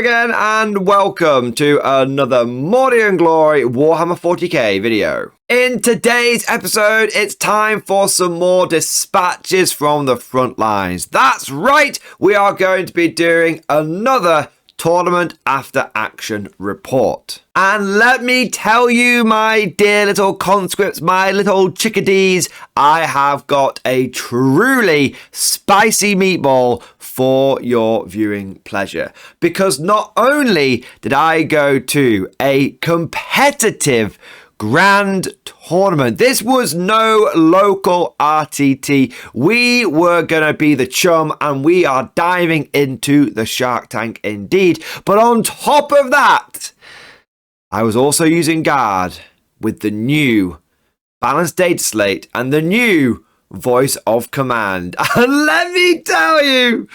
again and welcome to another Mordy and Glory Warhammer 40k video. In today's episode, it's time for some more dispatches from the front lines. That's right, we are going to be doing another tournament after action report. And let me tell you, my dear little conscripts, my little chickadees, I have got a truly spicy meatball for your viewing pleasure. Because not only did I go to a competitive grand tournament. This was no local RTT. We were going to be the chum and we are diving into the Shark Tank indeed. But on top of that, I was also using Guard with the new balanced data slate and the new voice of command. And let me tell you,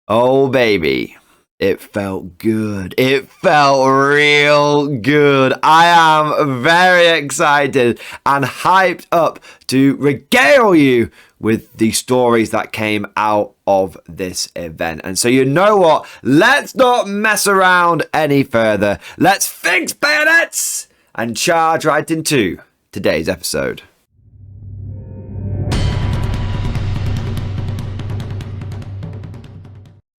oh baby, it felt good. It felt real good. I am very excited and hyped up to regale you with the stories that came out of this event. And so you know what? Let's not mess around any further. Let's fix bayonets and charge right into today's episode.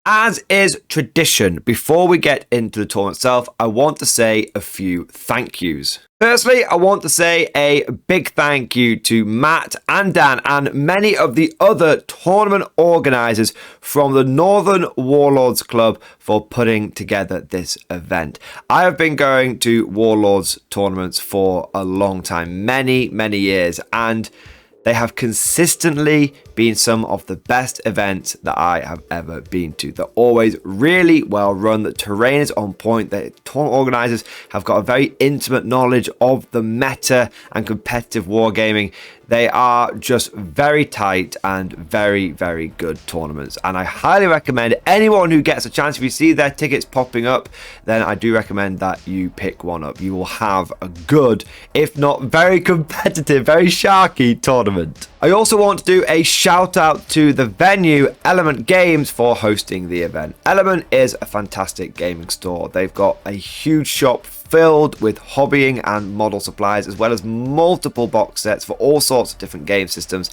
As is tradition, before we get into the tournament itself, I want to say a few thank yous. Firstly, I want to say a big thank you to Matt and Dan and many of the other tournament organisers from the Northern Warlords Club for putting together this event. I have been going to Warlords tournaments for a long time, many years, and they have consistently been some of the best events that I have ever been to. They're always really well run. The terrain is on point. The tournament organisers have got a very intimate knowledge of the meta and competitive wargaming. They are just very tight and very good tournaments. And I highly recommend anyone who gets a chance, if you see their tickets popping up, then I do recommend that you pick one up. You will have a good, if not very competitive, very sharky tournament. I also want to do a shout out to the venue, Element Games, for hosting the event. Element is a fantastic gaming store. They've got a huge shop filled with hobbying and model supplies, as well as multiple box sets for all sorts of different game systems.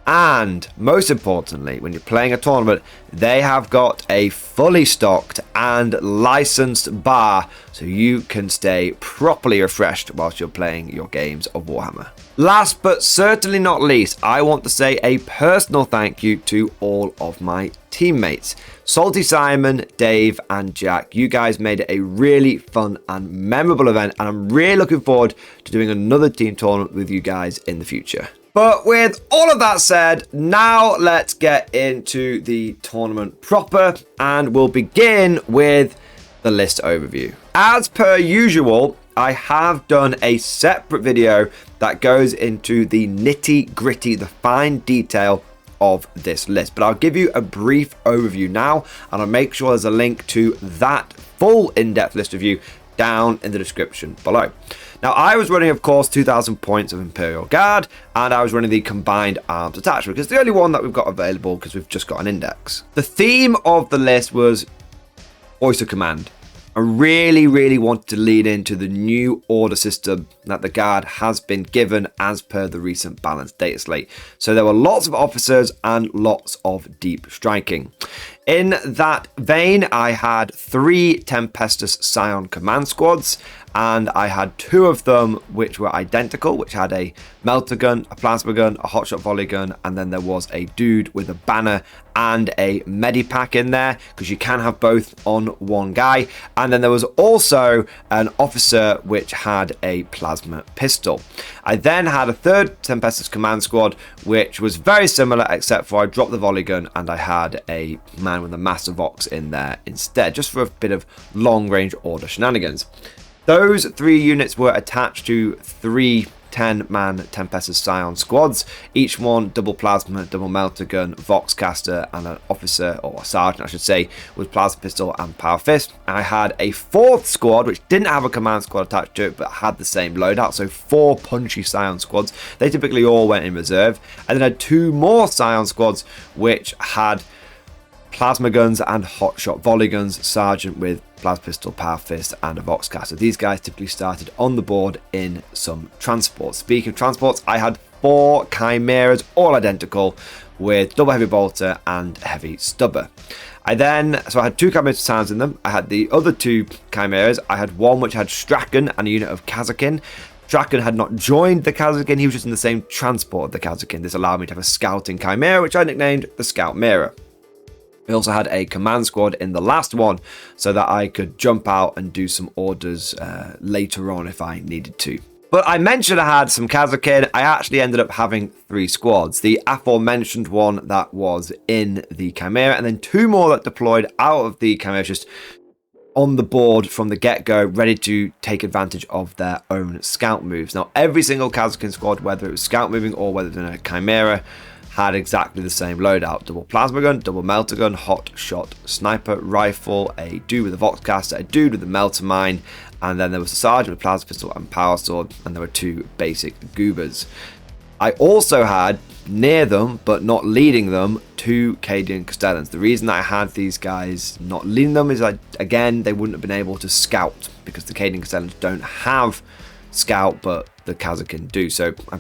And most importantly, when you're playing a tournament, they have got a fully stocked and licensed bar so you can stay properly refreshed whilst you're playing your games of Warhammer. Last but certainly not least, I want to say a personal thank you to all of my teammates. Salty Simon, Dave and Jack, you guys made it a really fun and memorable event, and I'm really looking forward to doing another team tournament with you guys in the future. But with all of that said, now let's get into the tournament proper, and we'll begin with the list overview. As per usual, I have done a separate video that goes into the nitty-gritty, the fine detail of this list, but I'll give you a brief overview now, and I'll make sure there's a link to that full in-depth list review down in the description below. Now, I was running, of course, 2,000 points of Imperial Guard, and I was running the Combined Arms Attachment, because it's the only one that we've got available, because we've just got an index. The theme of the list was Voice of Command. I really wanted to lean into the new order system that the Guard has been given as per the recent balanced data slate. So there were lots of officers and lots of deep striking. In that vein, I had 3 Tempestus Scion command squads, and I had 2 of them which were identical, which had a melter gun, a plasma gun, a hotshot volley gun, and then there was a dude with a banner and a medipack in there, because you can have both on one guy. And then there was also an officer which had a plasma pistol. I then had a 3rd Tempestus command squad which was very similar, except for I dropped the volley gun and I had a man with a Master Vox in there instead, just for a bit of long range order shenanigans. Those 3 units were attached to 3 10-man Tempestus Scion squads, each one double plasma, double melter gun, Vox caster, and an officer, or a sergeant I should say, with plasma pistol and power fist. I had a 4th squad which didn't have a command squad attached to it but had the same loadout, so 4 punchy Scion squads. They typically all went in reserve, and then I had 2 more Scion squads which had plasma guns and hotshot volley guns, sergeant with plasma pistol, power fist, and a voxcaster. These guys typically started on the board in some transports. Speaking of transports, I had 4 chimeras, all identical, with double heavy bolter and heavy stubber. I had 2 chimeras sounds in them. I had the other 2 chimeras. I had one which had Strachan and a unit of Kazakin. Strachan had not joined the Kazakin, he was just in the same transport of the Kazakin. This allowed me to have a scouting chimera, which I nicknamed the Scout Mirror. We also had a command squad in the last one, so that I could jump out and do some orders later on if I needed to. But I mentioned I had some Kazakin. I actually ended up having 3 squads. The aforementioned one that was in the Chimera, and then 2 more that deployed out of the Chimera, just on the board from the get-go, ready to take advantage of their own scout moves. Now, every single Kazakin squad, whether it was scout moving or whether it was in a Chimera, had exactly the same loadout. Double plasma gun, double melter gun, hot shot sniper rifle, a dude with a voxcaster, a dude with a melter mine, and then there was a sergeant with plasma pistol and power sword, and there were 2 basic goobers. I also had, near them, but not leading them, 2 Cadian Castellans. The reason I had these guys not leading them is that, again, they wouldn't have been able to scout, because the Cadian Castellans don't have scout, but the Kazakin do. So I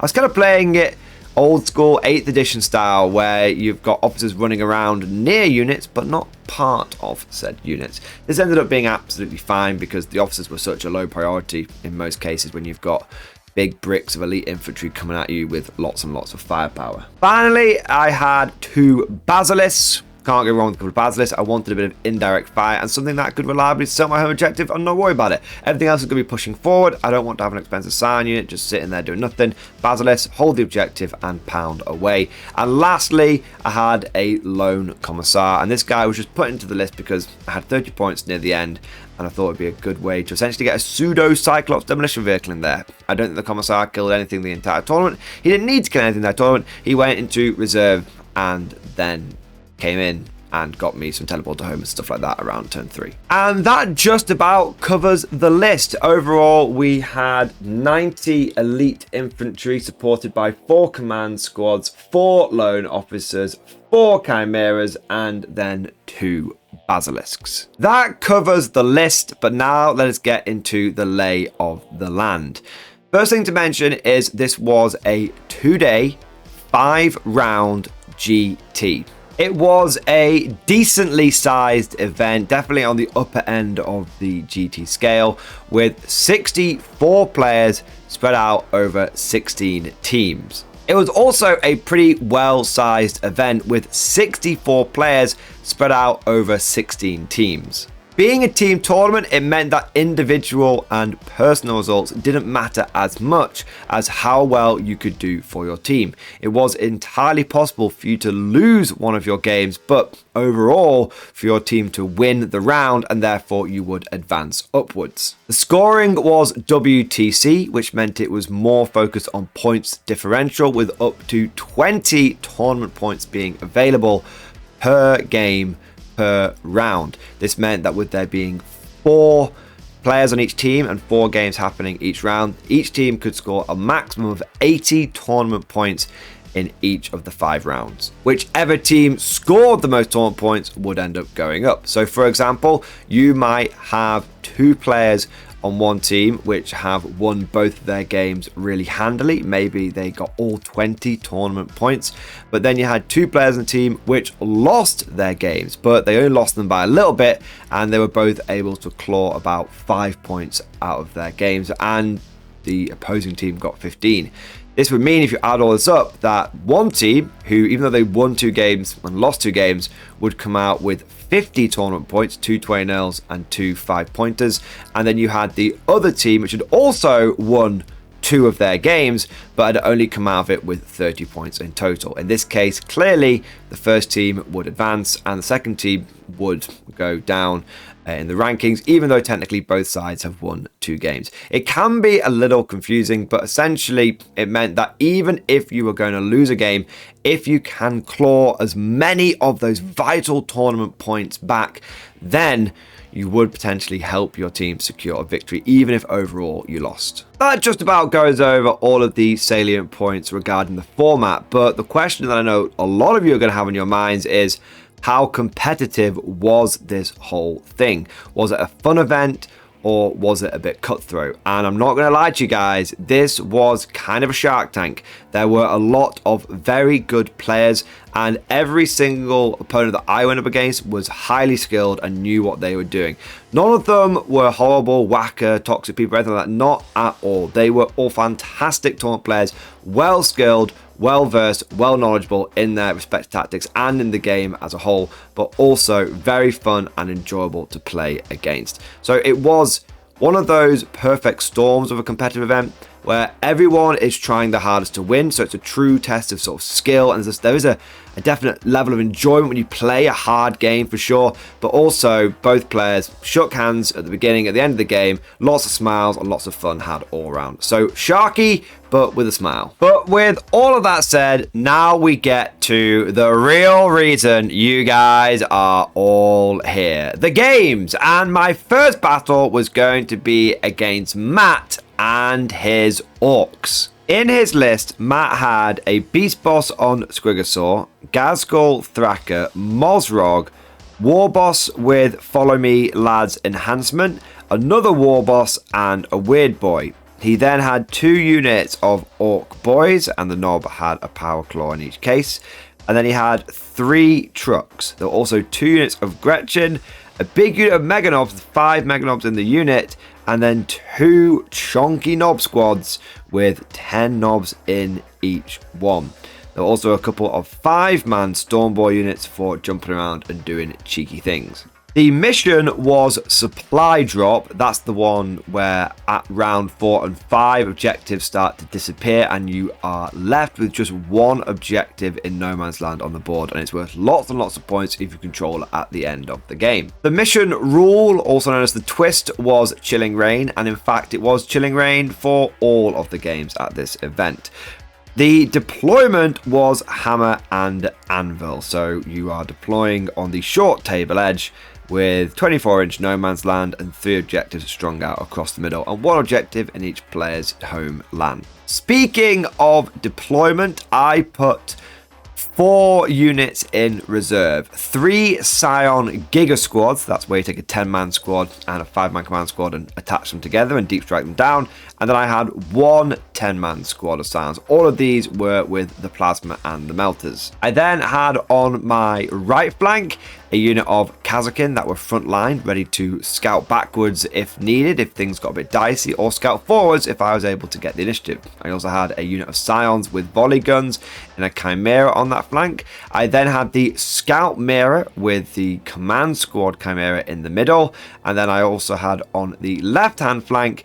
was kind of playing it old school 8th edition style, where you've got officers running around near units but not part of said units. This ended up being absolutely fine because the officers were such a low priority in most cases when you've got big bricks of elite infantry coming at you with lots and lots of firepower. Finally, I had 2 basilisks. Can't go wrong with a couple of basilisks. I wanted a bit of indirect fire and something that could reliably sell my home objective and not worry about it. Everything else is going to be pushing forward. I don't want to have an expensive scion unit just sitting there doing nothing. Basilisks, hold the objective and pound away. And lastly, I had a lone commissar, and this guy was just put into the list because I had 30 points near the end, and I thought it would be a good way to essentially get a pseudo Cyclops demolition vehicle in there. I don't think the commissar killed anything the entire tournament. He didn't need to kill anything that tournament. He went into reserve and then came in and got me some teleport to home and stuff like that around turn 3. And that just about covers the list. Overall, we had 90 elite infantry supported by 4 command squads, 4 lone officers, 4 chimeras, and then 2 basilisks. That covers the list, but now let us get into the lay of the land. First thing to mention is this was a 2-day, 5-round GT. It was a decently sized event, definitely on the upper end of the GT scale, with 64 players spread out over 16 teams. It was also a pretty well-sized event with 64 players spread out over 16 teams. Being a team tournament, it meant that individual and personal results didn't matter as much as how well you could do for your team. It was entirely possible for you to lose one of your games, but overall for your team to win the round, and therefore you would advance upwards. The scoring was WTC, which meant it was more focused on points differential, with up to 20 tournament points being available per game per round. This meant that with there being 4 players on each team and 4 games happening each round, each team could score a maximum of 80 tournament points in each of the 5 rounds. Whichever team scored the most tournament points would end up going up. So for example, you might have 2 players on one team which have won both of their games really handily. Maybe they got all 20 tournament points, but then you had 2 players on the team which lost their games, but they only lost them by a little bit, and they were both able to claw about 5 points out of their games, and the opposing team got 15. This would mean, if you add all this up, that one team who, even though they won 2 games and lost 2 games, would come out with 50 tournament points, 2 20-0s and 2 5-pointers. And then you had the other team which had also won 2 of their games, but had only come out of it with 30 points in total. In this case, clearly the first team would advance and the second team would go down in the rankings, even though technically both sides have won 2 games. It can be a little confusing, but essentially it meant that even if you were going to lose a game, if you can claw as many of those vital tournament points back, then you would potentially help your team secure a victory, even if overall you lost. That just about goes over all of the salient points regarding the format, but the question that I know a lot of you are going to have in your minds is, how competitive was this whole thing? Was it a fun event? Or was it a bit cutthroat? And I'm not going to lie to you guys, this was kind of a Shark Tank. There were a lot of very good players, and every single opponent that I went up against was highly skilled and knew what they were doing. None of them were horrible, whacker, toxic people, anything like that. Not at all. They were all fantastic tournament players, well skilled, well versed, well knowledgeable in their respective tactics and in the game as a whole, but also very fun and enjoyable to play against. So it was one of those perfect storms of a competitive event where everyone is trying the hardest to win. So it's a true test of sort of skill, and there is a definite level of enjoyment when you play a hard game for sure, but also both players shook hands at the beginning, at the end of the game, lots of smiles and lots of fun had all around. So Sharky, but with a smile. But with all of that said, now we get to the real reason you guys are all here. The games. And my first battle was going to be against Matt and his orcs. In his list, Matt had a Beast Boss on Squigosaur, Gazgul Thraka, Mozrog, War Boss with Follow Me Lads Enhancement, another War Boss, and a Weird Boy. He then had 2 units of Orc Boys, and the Knob had a Power Claw in each case. And then he had 3 trucks. There were also 2 units of Gretchen, a big unit of Mega Knobs, 5 Mega Knobs in the unit, and then 2 chonky knob squads with 10 knobs in each one. There were also a couple of 5-man Stormboy units for jumping around and doing cheeky things. The mission was Supply Drop. That's the one where at round 4 and 5 objectives start to disappear and you are left with just one objective in no man's land on the board, and it's worth lots and lots of points if you control it at the end of the game. The mission rule, also known as the twist, was Chilling Rain, and in fact it was Chilling Rain for all of the games at this event. The deployment was Hammer and Anvil, so you are deploying on the short table edge with 24-inch no man's land and 3 objectives strung out across the middle and 1 objective in each player's home land. Speaking of deployment, I put 4 units in reserve, 3 Scion Giga Squads, that's where you take a 10-man squad and a 5-man command squad and attach them together and deep strike them down, and then I had 1 10-man squad of Scions. All of these were with the Plasma and the Melters. I then had on my right flank a unit of Kazakin that were front line, ready to scout backwards if needed, if things got a bit dicey, or scout forwards if I was able to get the initiative. I also had a unit of Scions with volley guns and a Chimera on that flank. I then had the Scout Mirror with the command squad Chimera in the middle, and then I also had on the left-hand flank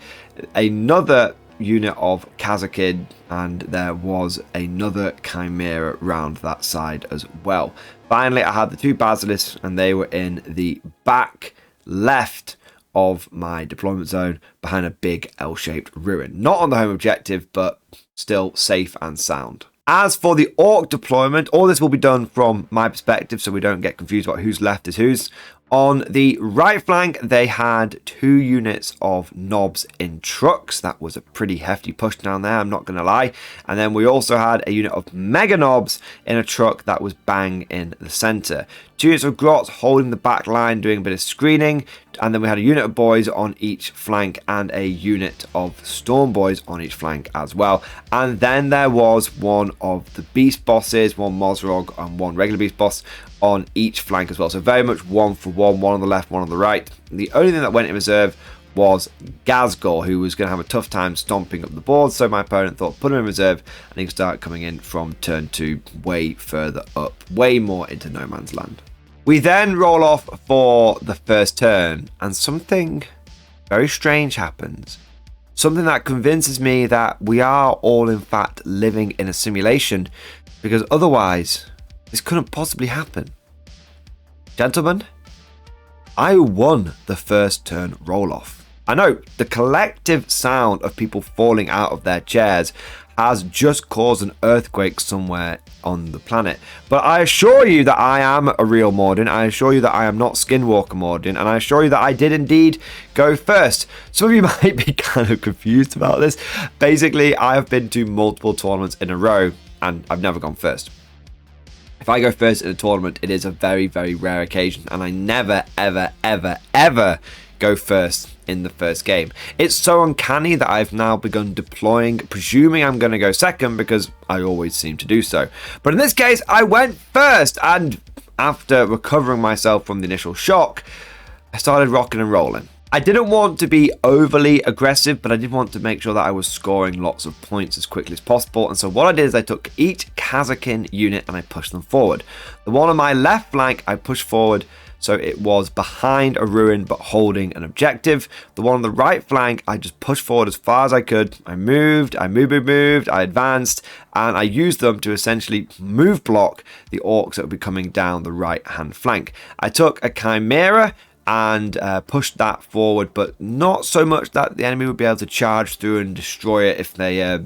another unit of Kazakin, and there was another Chimera round that side as well. Finally, I had the 2 Basilisks, and they were in the back left of my deployment zone behind a big L-shaped ruin. Not on the home objective, but still safe and sound. As for the Orc deployment, all this will be done from my perspective, so we don't get confused about who's left is whose. On the right flank, they had 2 units of knobs in trucks. That was a pretty hefty push down there, I'm not going to lie. And then we also had a unit of mega knobs in a truck that was bang in the center. 2 units of grots holding the back line, doing a bit of screening. And then we had a unit of boys on each flank and a unit of storm boys on each flank as well. And then there was one of the beast bosses, 1 Mozrog and 1 regular beast boss on each flank as well. So very much 1 for 1, 1 on the left, 1 on the right. The only thing that went in reserve was Gazgul, who was going to have a tough time stomping up the board. So my opponent thought, put him in reserve and he can start coming in from turn 2 way further up, way more into no man's land. We then roll off for the first turn, and something very strange happens. Something that convinces me that we are all in fact living in a simulation, because otherwise this couldn't possibly happen. Gentlemen, I won the first turn roll off. I know the collective sound of people falling out of their chairs has just caused an earthquake somewhere on the planet. But I assure you that I am a real Mordin. I assure you that I am not Skinwalker Mordin. And I assure you that I did indeed go first. Some of you might be kind of confused about this. Basically, I have been to multiple tournaments in a row and I've never gone first. If I go first in a tournament, it is a very, very rare occasion, and I never, ever, ever, ever go first in the first game. It's so uncanny that I've now begun deploying, presuming I'm going to go second, because I always seem to do so. But in this case, I went first, and after recovering myself from the initial shock, I started rocking and rolling. I didn't want to be overly aggressive, but I did want to make sure that I was scoring lots of points as quickly as possible. And so what I did is I took each Kazakin unit and I pushed them forward. The one on my left flank, I pushed forward so it was behind a ruin but holding an objective. The one on the right flank, I just pushed forward as far as I could. I moved, I advanced, and I used them to essentially move block the orcs that would be coming down the right hand flank. I took a Chimera and pushed that forward, but not so much that the enemy would be able to charge through and destroy it if they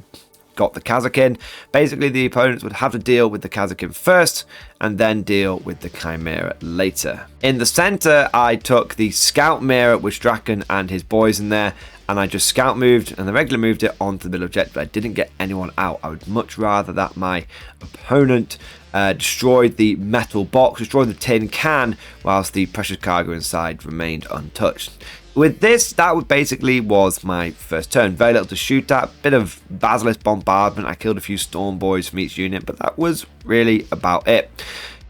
got the Kazakin. Basically, the opponents would have to deal with the Kazakin first and then deal with the Chimera later. In the center, I took the Scout Mirror with Draken and his boys in there, and I just scout moved and the regular moved it onto the middle objective. I didn't get anyone out. I would much rather that my opponent destroyed the metal box, destroyed the tin can, whilst the precious cargo inside remained untouched. With this, that basically was my first turn. Very little to shoot at, bit of Basilisk bombardment. I killed a few Storm Boys from each unit, but that was really about it.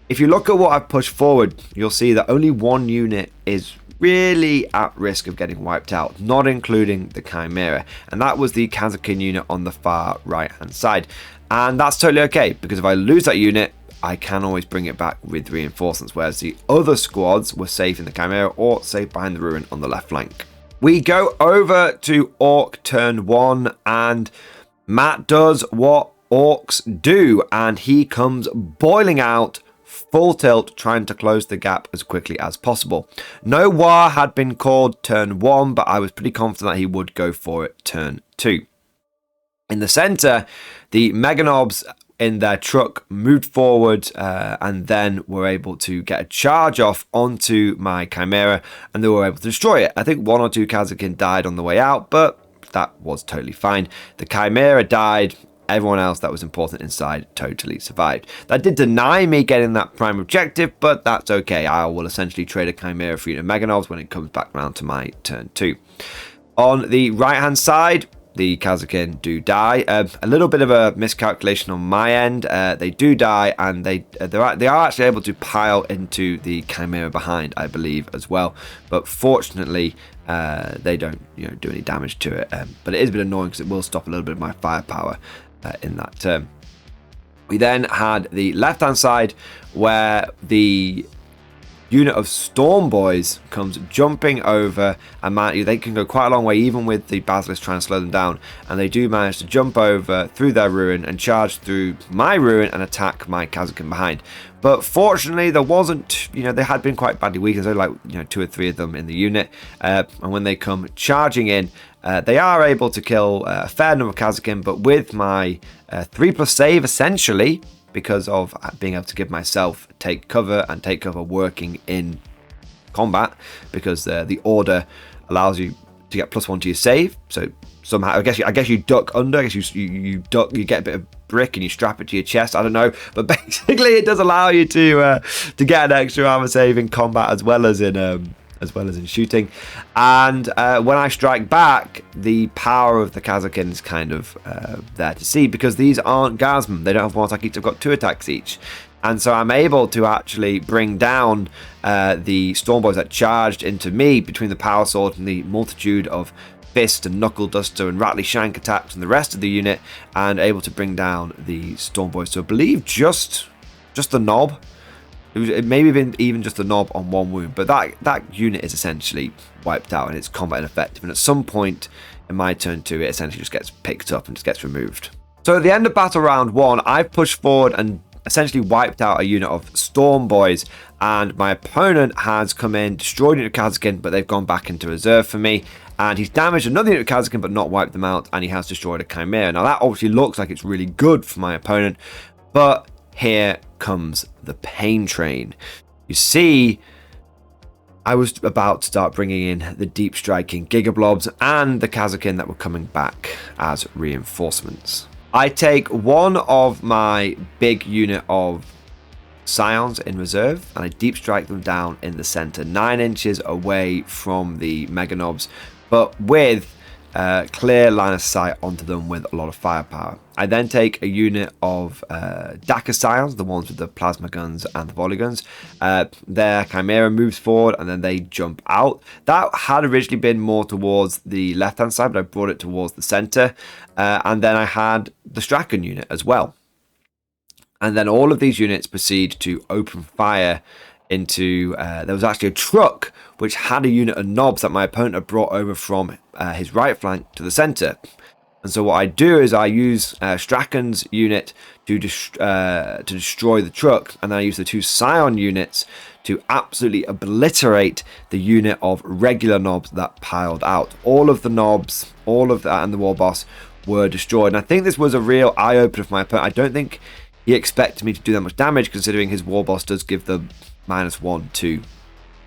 If you look at what I've pushed forward, you'll see that only one unit is really at risk of getting wiped out, not including the Chimera, and that was the Kazakin unit on the far right hand side. And that's totally okay, because if I lose that unit, I can always bring it back with reinforcements, whereas the other squads were safe in the Chimera or safe behind the ruin on the left flank. We go over to Orc turn 1, and Matt does what Orcs do, and he comes boiling out full tilt, trying to close the gap as quickly as possible. No war had been called turn 1, but I was pretty confident that he would go for it turn 2. In the center, the Meganobs in their truck moved forward and then were able to get a charge off onto my Chimera, and they were able to destroy it. I think 1 or 2 Kazakin died on the way out, but that was totally fine. The Chimera died. Everyone else that was important inside totally survived. That did deny me getting that prime objective, but that's okay. I will essentially trade a Chimera for unit Meganobs when it comes back round to my turn 2. On the right hand side, the Kazakin do die. A little bit of a miscalculation on my end. They do die, and they are actually able to pile into the Chimera behind, I believe, as well. But fortunately, they don't do any damage to it. But it is a bit annoying because it will stop a little bit of my firepower in that turn. We then had the left-hand side where the unit of Storm Boys comes jumping over, and they can go quite a long way even with the Basilisk trying to slow them down, and they do manage to jump over through their ruin and charge through my ruin and attack my Kazakin behind. But fortunately, there wasn't, they had been quite badly weakened. There's only like 2 or 3 of them in the unit, and when they come charging in, they are able to kill a fair number of Kazakin, but with my 3+ save essentially, because of being able to give myself take cover working in combat, because the order allows you to get +1 to your save. So somehow, I guess you duck under. I guess you duck. You get a bit of brick and you strap it to your chest. I don't know, but basically it does allow you to get an extra armor save in combat as well as in shooting. And when I strike back, the power of the Kazakin is kind of there to see, because these aren't Gazman. They don't have 1 attack each. They've got 2 attacks each. And so I'm able to actually bring down the Storm Boys that charged into me between the Power Sword and the multitude of Fist and Knuckle Duster and Rattly Shank attacks and the rest of the unit, and able to bring down the Storm Boys to, I believe, just the knob. It may have been even just a knob on 1 wound, but that unit is essentially wiped out and it's combat ineffective. And at some point in my turn 2, it essentially just gets picked up and just gets removed. So at the end of battle round 1, I've pushed forward and essentially wiped out a unit of Storm Boys, and my opponent has come in, destroyed a unit of Kazakin, but they've gone back into reserve for me. And he's damaged another unit of Kazakin, but not wiped them out, and he has destroyed a Chimera. Now that obviously looks like it's really good for my opponent, but here comes the pain train. You see, I was about to start bringing in the deep striking Gigablobs and the Kazakin that were coming back as reinforcements. I take one of my big unit of Scions in reserve, and I deep strike them down in the center, 9 inches away from the Mega Knobs, but with clear line of sight onto them with a lot of firepower. I then take a unit of Dakka Scions, the ones with the plasma guns and the volley guns. Their Chimera moves forward and then they jump out. That had originally been more towards the left hand side, but I brought it towards the center. And then I had the Strachan unit as well. And then all of these units proceed to open fire into... there was actually a truck which had a unit of knobs that my opponent had brought over from his right flank to the center. And so what I do is I use Strachan's unit to destroy the truck, and then I use the 2 Scion units to absolutely obliterate the unit of regular knobs that piled out. All of the knobs, all of that, and the war boss were destroyed. And I think this was a real eye-opener for my opponent. I don't think he expected me to do that much damage, considering his war boss does give the -1 to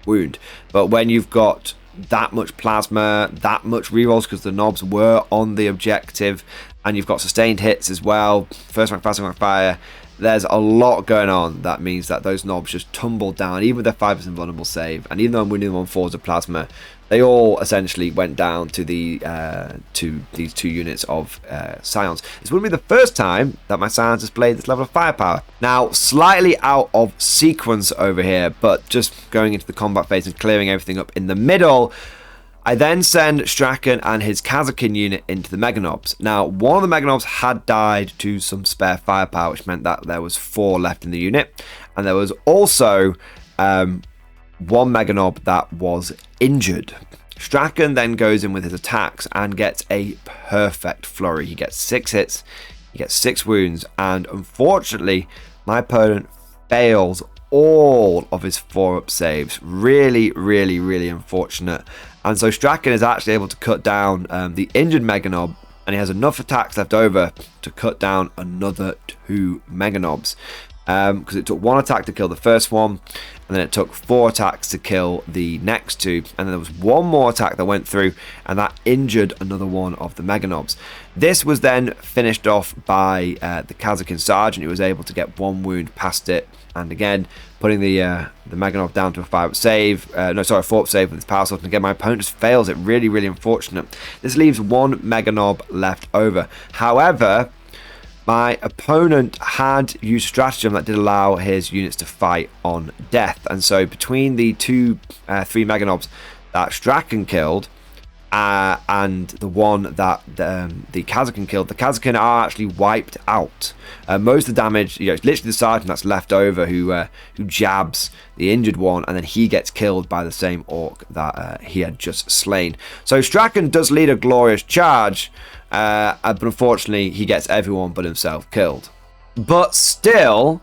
wound. But when you've got that much plasma, that much rerolls, because the knobs were on the objective, and you've got sustained hits as well, first rank fast rank fire, there's a lot going on. That means that those knobs just tumble down, even with their 5% vulnerable save. And even though I'm winning them on 4s of plasma, they all essentially went down to the to these 2 units of Scions. This wouldn't be the first time that my Scions displayed this level of firepower. Now, slightly out of sequence over here, but just going into the combat phase and clearing everything up in the middle, I then send Strachan and his Kazakin unit into the Mega Knobs. Now, one of the Mega Knobs had died to some spare firepower, which meant that there was 4 left in the unit. And there was also 1 Mega Knob that was injured. Strachan then goes in with his attacks and gets a perfect flurry. He gets 6 hits, he gets 6 wounds, and unfortunately, my opponent fails all of his 4-up saves. Really, really, really unfortunate. And so Strachan is actually able to cut down the injured Mega Knob, and he has enough attacks left over to cut down another 2 Mega Knobs. Because it took 1 attack to kill the first one, and then it took 4 attacks to kill the next 2, and then there was 1 more attack that went through, and that injured another one of the Mega Knobs. This was then finished off by the Kazakin Sergeant, who was able to get 1 wound past it, and again putting the Mega Knob down to a 4-up save with his power sword. And again, my opponent just fails it. Really, really unfortunate. This leaves 1 Mega Knob left over. However, my opponent had used a stratagem that did allow his units to fight on death. And so between the 3 Mega Knobs that Strachan killed and the one that the Kazakin killed, the Kazakin are actually wiped out. Most of the damage, it's literally the sergeant that's left over who jabs the injured one, and then he gets killed by the same orc that he had just slain. So Strachan does lead a glorious charge, but unfortunately he gets everyone but himself killed. But still,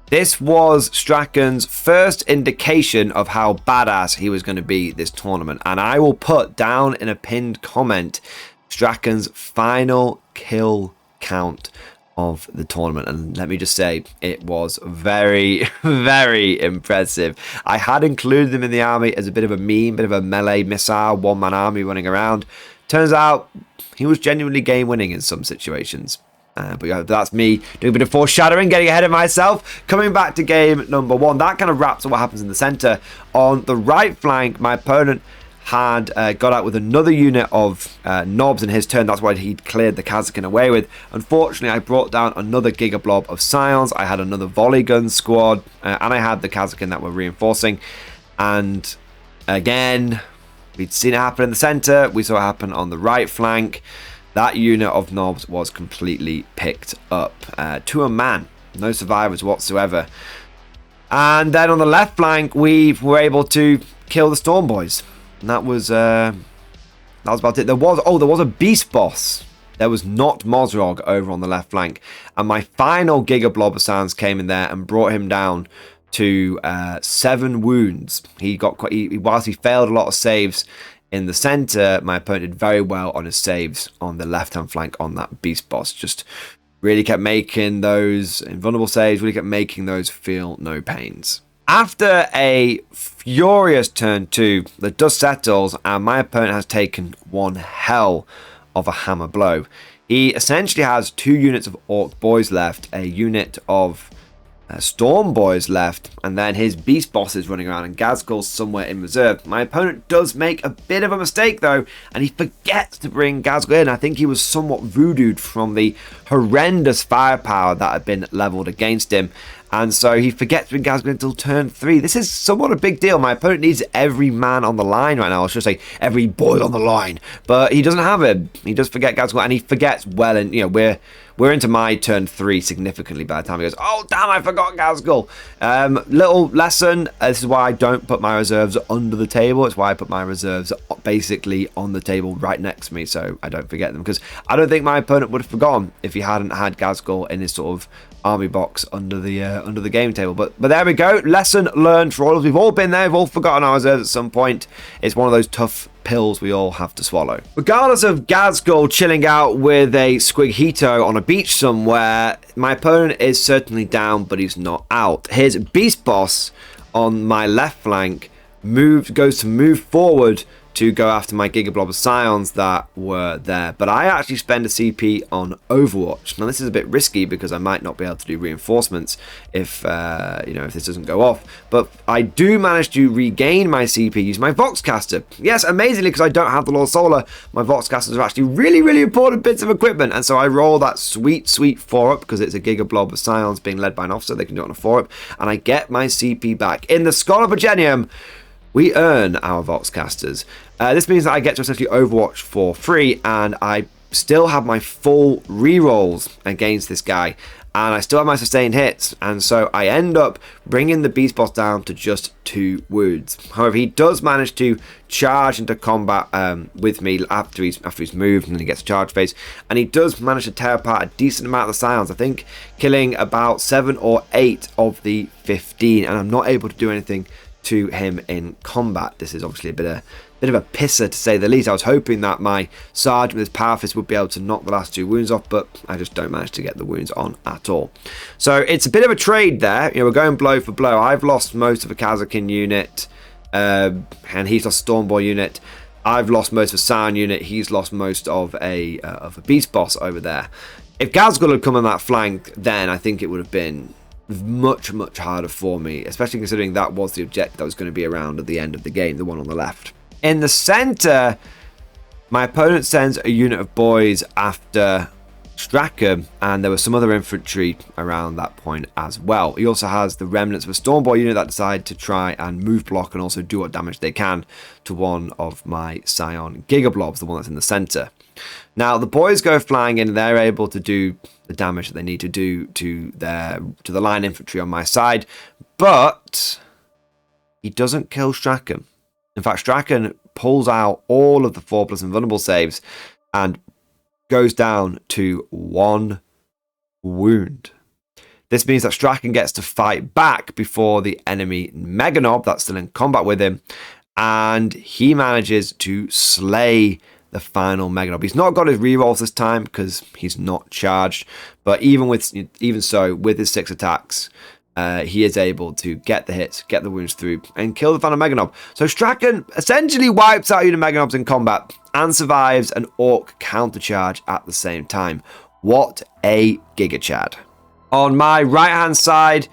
this was Strachan's first indication of how badass he was going to be this tournament, and I will put down in a pinned comment Strachan's final kill count of the tournament, and let me just say, it was very, very impressive. I had included him in the army as a bit of a meme, bit of a melee missile, 1-man army running around. Turns out he was genuinely game winning in some situations. But yeah, that's me doing a bit of foreshadowing, getting ahead of myself. Coming back to game number 1, that kind of wraps up what happens in the center. On the right flank, my opponent had got out with another unit of knobs in his turn. That's why he'd cleared the Kazakin away with. Unfortunately, I brought down another Giga Blob of Scions. I had another volley gun squad, and I had the Kazakin that were reinforcing. And again, we'd seen it happen in the center. We saw it happen on the right flank. That unit of knobs was completely picked up to a man. No survivors whatsoever. And then on the left flank, we were able to kill the Storm Boys. And that was about it. There was a beast boss. There was not Mozrog over on the left flank. And my final Giga Blob of Sands came in there and brought him down to 7 wounds. Whilst he failed a lot of saves in the center, my opponent did very well on his saves on the left-hand flank on that beast boss. Just really kept making those invulnerable saves, really kept making those feel no pains. After a furious turn 2, the dust settles and my opponent has taken one hell of a hammer blow. He essentially has 2 units of Orc Boys left, a unit of Storm Boys left, and then his Beast Boss is running around, and Ghazghkull's somewhere in reserve. My opponent does make a bit of a mistake though, and he forgets to bring Ghazghkull in. I think he was somewhat voodooed from the horrendous firepower that had been leveled against him, and so he forgets to bring Ghazghkull until turn 3. This is somewhat a big deal. My opponent needs every man on the line right now. I should say every boy on the line, but he doesn't have him. He does forget Ghazghkull, and he forgets well, and you know, we're into my turn 3 significantly by the time he goes, oh damn, I forgot Ghazghkull. Little lesson, this is why I don't put my reserves under the table. It's why I put my reserves basically on the table right next to me so I don't forget them, because I don't think my opponent would have forgotten if he hadn't had Ghazghkull in his sort of army box under the game table. But there we go, lesson learned for all of us. We've all been there, we've all forgotten our reserves at some point. It's one of those tough pills we all have to swallow. Regardless of Ghazghkull chilling out with a Squighito on a beach somewhere, my opponent is certainly down, but he's not out. His Beast Boss on my left flank goes to move forward to go after my Gigablob of Scions that were there, but I actually spend a CP on Overwatch. Now this is a bit risky because I might not be able to do reinforcements if if this doesn't go off, but I do manage to regain my CP using my Voxcaster. Yes, amazingly, because I don't have the Lord Solar, my Voxcasters are actually really important bits of equipment, and so I roll that sweet 4-up because it's a Gigablob of Scions being led by an officer. They can do it on a 4-up, and I get my CP back. In the Scholar Progenium, we earn our Voxcasters. This means that I get to essentially Overwatch for free, and I still have my full rerolls against this guy, and I still have my sustained hits, and so I end up bringing the Beast Boss down to just 2 wounds. However, he does manage to charge into combat with me after he's moved, and then he gets a charge phase, and he does manage to tear apart a decent amount of the Scions, I think killing about 7 or 8 of the 15, and I'm not able to do anything to him in combat. This is obviously a bit of a pisser, to say the least. I was hoping that my Sergeant with his Power Fist would be able to knock the last 2 wounds off, but I just don't manage to get the wounds on at all. So it's a bit of a trade there. You know, we're going blow for blow. I've lost most of a Kazakin unit, and he's lost a Stormboy unit. I've lost most of a Scion unit. He's lost most of a Beast Boss over there. If Ghazghkull had come on that flank, then I think it would have been much harder for me, especially considering that was the objective that was going to be around at the end of the game, the one on the left. In the center, my opponent sends a unit of boys after Strachan, and there was some other infantry around that point as well. He also has the remnants of a Stormboy unit that decide to try and move block and also do what damage they can to one of my Scion Gigablobs, the one that's in the center. Now the boys go flying in, and they're able to do the damage that they need to do to the line infantry on my side, but he doesn't kill Strachan. In fact, Strachan pulls out all of the 4+ invulnerable saves and goes down to 1 wound. This means that Strachan gets to fight back before the enemy Meganob that's still in combat with him, and he manages to slay the final Meganob. He's not got his rerolls this time because he's not charged, but even so, with his 6 attacks, he is able to get the hits, get the wounds through, and kill the final Meganob. So Strachan essentially wipes out unit Meganobs in combat and survives an Orc countercharge at the same time. What a Giga Chad. On my right hand side,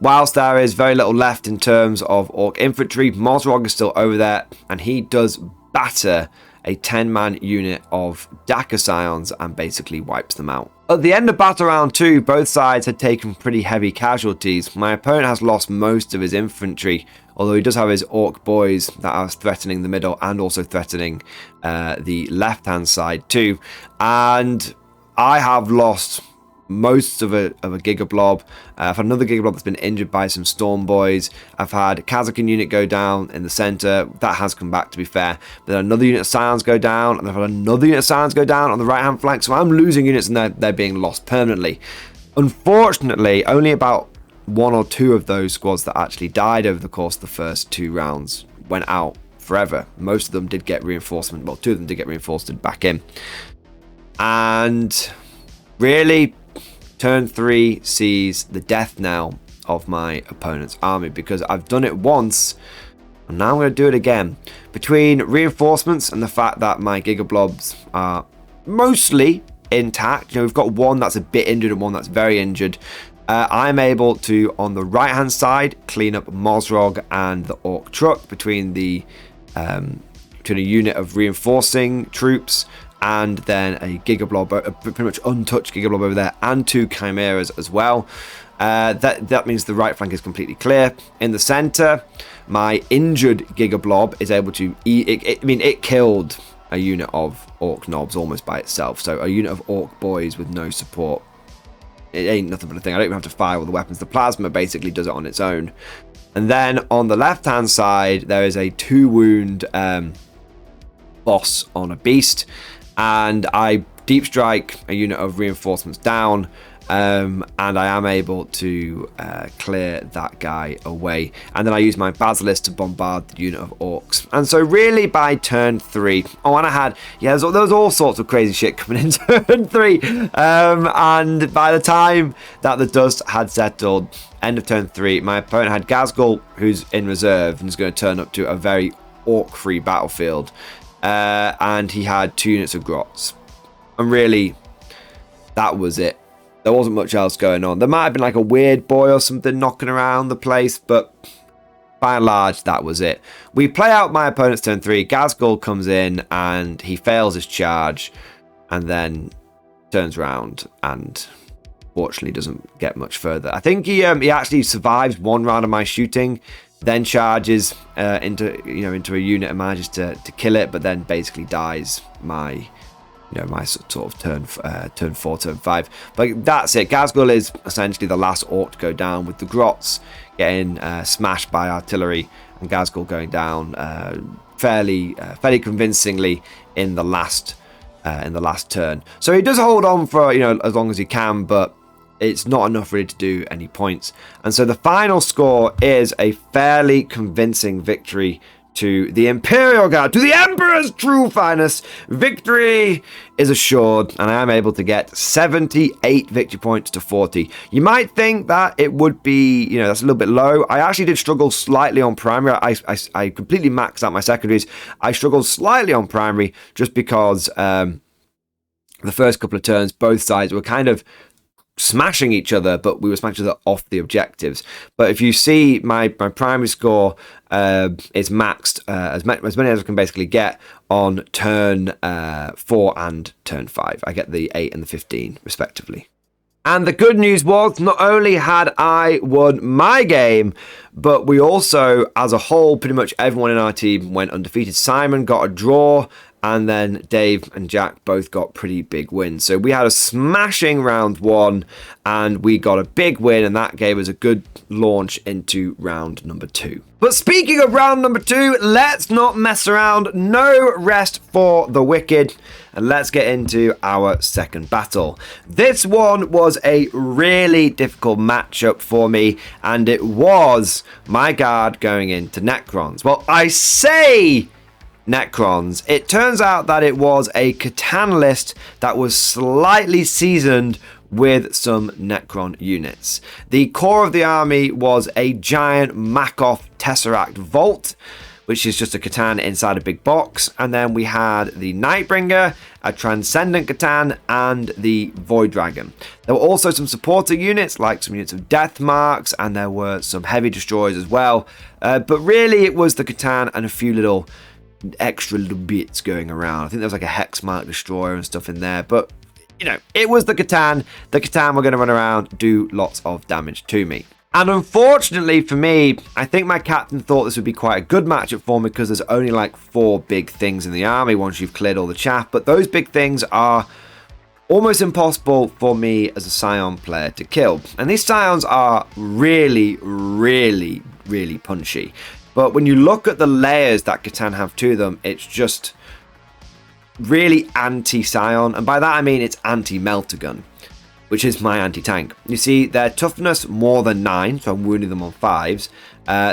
whilst there is very little left in terms of Orc infantry, Mosrog is still over there, and he does batter a 10-man unit of Daka Scions and basically wipes them out. At the end of battle round 2, both sides had taken pretty heavy casualties. My opponent has lost most of his infantry, although he does have his Orc boys that are threatening the middle and also threatening the left-hand side too. And I have lost most of a Gigablob. I've had another Gigablob that's been injured by some Storm Boys. I've had a Kazakin unit go down in the center. That has come back, to be fair. But then another unit of Scions go down, and I've had another unit of Scions go down on the right hand flank. So I'm losing units, and they're being lost permanently. Unfortunately, only about 1 or 2 of those squads that actually died over the course of the first 2 rounds went out forever. Most of them did get reinforcement. Well, 2 of them did get reinforced back in. And really, turn 3 sees the death knell of my opponent's army, because I've done it once and now I'm going to do it again. Between reinforcements and the fact that my Gigablobs are mostly intact, you know, we've got one that's a bit injured and one that's very injured, I'm able to, on the right hand side, clean up Mozrog and the Orc truck between between a unit of reinforcing troops and then a Gigablob, a pretty much untouched Gigablob over there, and 2 Chimeras as well. That means the right flank is completely clear. In the center, my injured Gigablob is able to it killed a unit of Orc knobs almost by itself. So a unit of Orc boys with no support, it ain't nothing but a thing. I don't even have to fire all the weapons. The plasma basically does it on its own. And then on the left hand side, there is a 2 wound boss on a beast, and I deep strike a unit of reinforcements down, and I am able to clear that guy away, and then I use my Basilisk to bombard the unit of Orcs. And so really by turn 3, and I had, there was all sorts of crazy shit coming in turn 3, and by the time that the dust had settled, end of turn 3, my opponent had Ghazghkull, who's in reserve and is going to turn up to a very Orc-free battlefield, and he had 2 units of Grots, and really that was it. There wasn't much else going on. There might have been like a weird boy or something knocking around the place, but by and large, that was it. We play out my opponent's turn 3. Ghazghkull comes in and he fails his charge and then turns around and fortunately doesn't get much further. I think he actually survives 1 round of my shooting, then charges into a unit and manages to kill it, but then basically dies my sort of turn 4, turn 5. But that's it. Ghazghkull is essentially the last Orc to go down, with the Grots getting smashed by artillery and Ghazghkull going down fairly convincingly in the last turn. So he does hold on for as long as he can, but it's not enough really to do any points. And so the final score is a fairly convincing victory to the Imperial Guard, to the Emperor's true finest. Victory is assured, and I am able to get 78 victory points to 40. You might think that it would be, that's a little bit low. I actually did struggle slightly on primary. I completely maxed out my secondaries. I struggled slightly on primary just because the first couple of turns, both sides were kind of smashing each other, but we were smashing each other off the objectives. But if you see my primary score is maxed as many as I can basically get on turn 4 and turn 5. I get the 8 and the 15 respectively. And the good news was, not only had I won my game, but we also, as a whole, pretty much everyone in our team went undefeated. Simon got a draw, and then Dave and Jack both got pretty big wins. So we had a smashing round 1, and we got a big win, and that gave us a good launch into round number 2. But speaking of round number 2, let's not mess around. No rest for the wicked. And let's get into our second battle. This one was a really difficult matchup for me, and it was my guard going into Necrons. Well, I say Necrons. It turns out that it was a Catan list that was slightly seasoned with some Necron units. The core of the army was a giant Makoth Tesseract Vault, which is just a Catan inside a big box. And then we had the Nightbringer, a Transcendent Catan, and the Void Dragon. There were also some supporting units, like some units of Death Marks, and there were some heavy destroyers as well. But really, it was the Catan and a few little extra little bits going around. I think there was like a Hex Mark destroyer and stuff in there. But, it was the Catan. The Catan were going to run around, do lots of damage to me. And unfortunately for me, I think my captain thought this would be quite a good matchup for me because there's only like 4 big things in the army once you've cleared all the chaff. But those big things are almost impossible for me as a Scion player to kill. And these Scions are really, really, really punchy. But when you look at the layers that Catan have to them, it's just really anti-Scion. And by that I mean it's anti-Meltagun, which is my anti-tank. You see, their toughness more than 9, so I'm wounding them on 5s.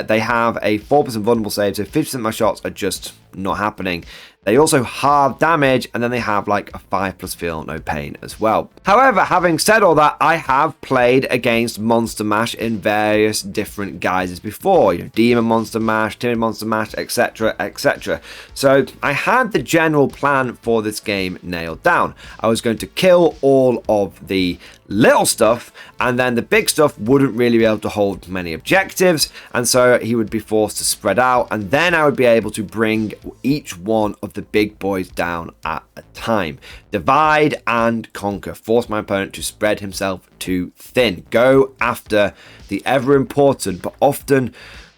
They have a 4% vulnerable save, so 50% of my shots are just not happening. They also halve damage, and then they have like a 5+ feel no pain as well. However, having said all that, I have played against Monster Mash in various different guises before. Demon Monster Mash, Timid Monster Mash, etc, etc. So I had the general plan for this game nailed down. I was going to kill all of the little stuff, and then the big stuff wouldn't really be able to hold many objectives, and so he would be forced to spread out, and then I would be able to bring each one of the big boys down at a time. Divide and conquer. Force my opponent to spread himself too thin. Go after the ever important, but often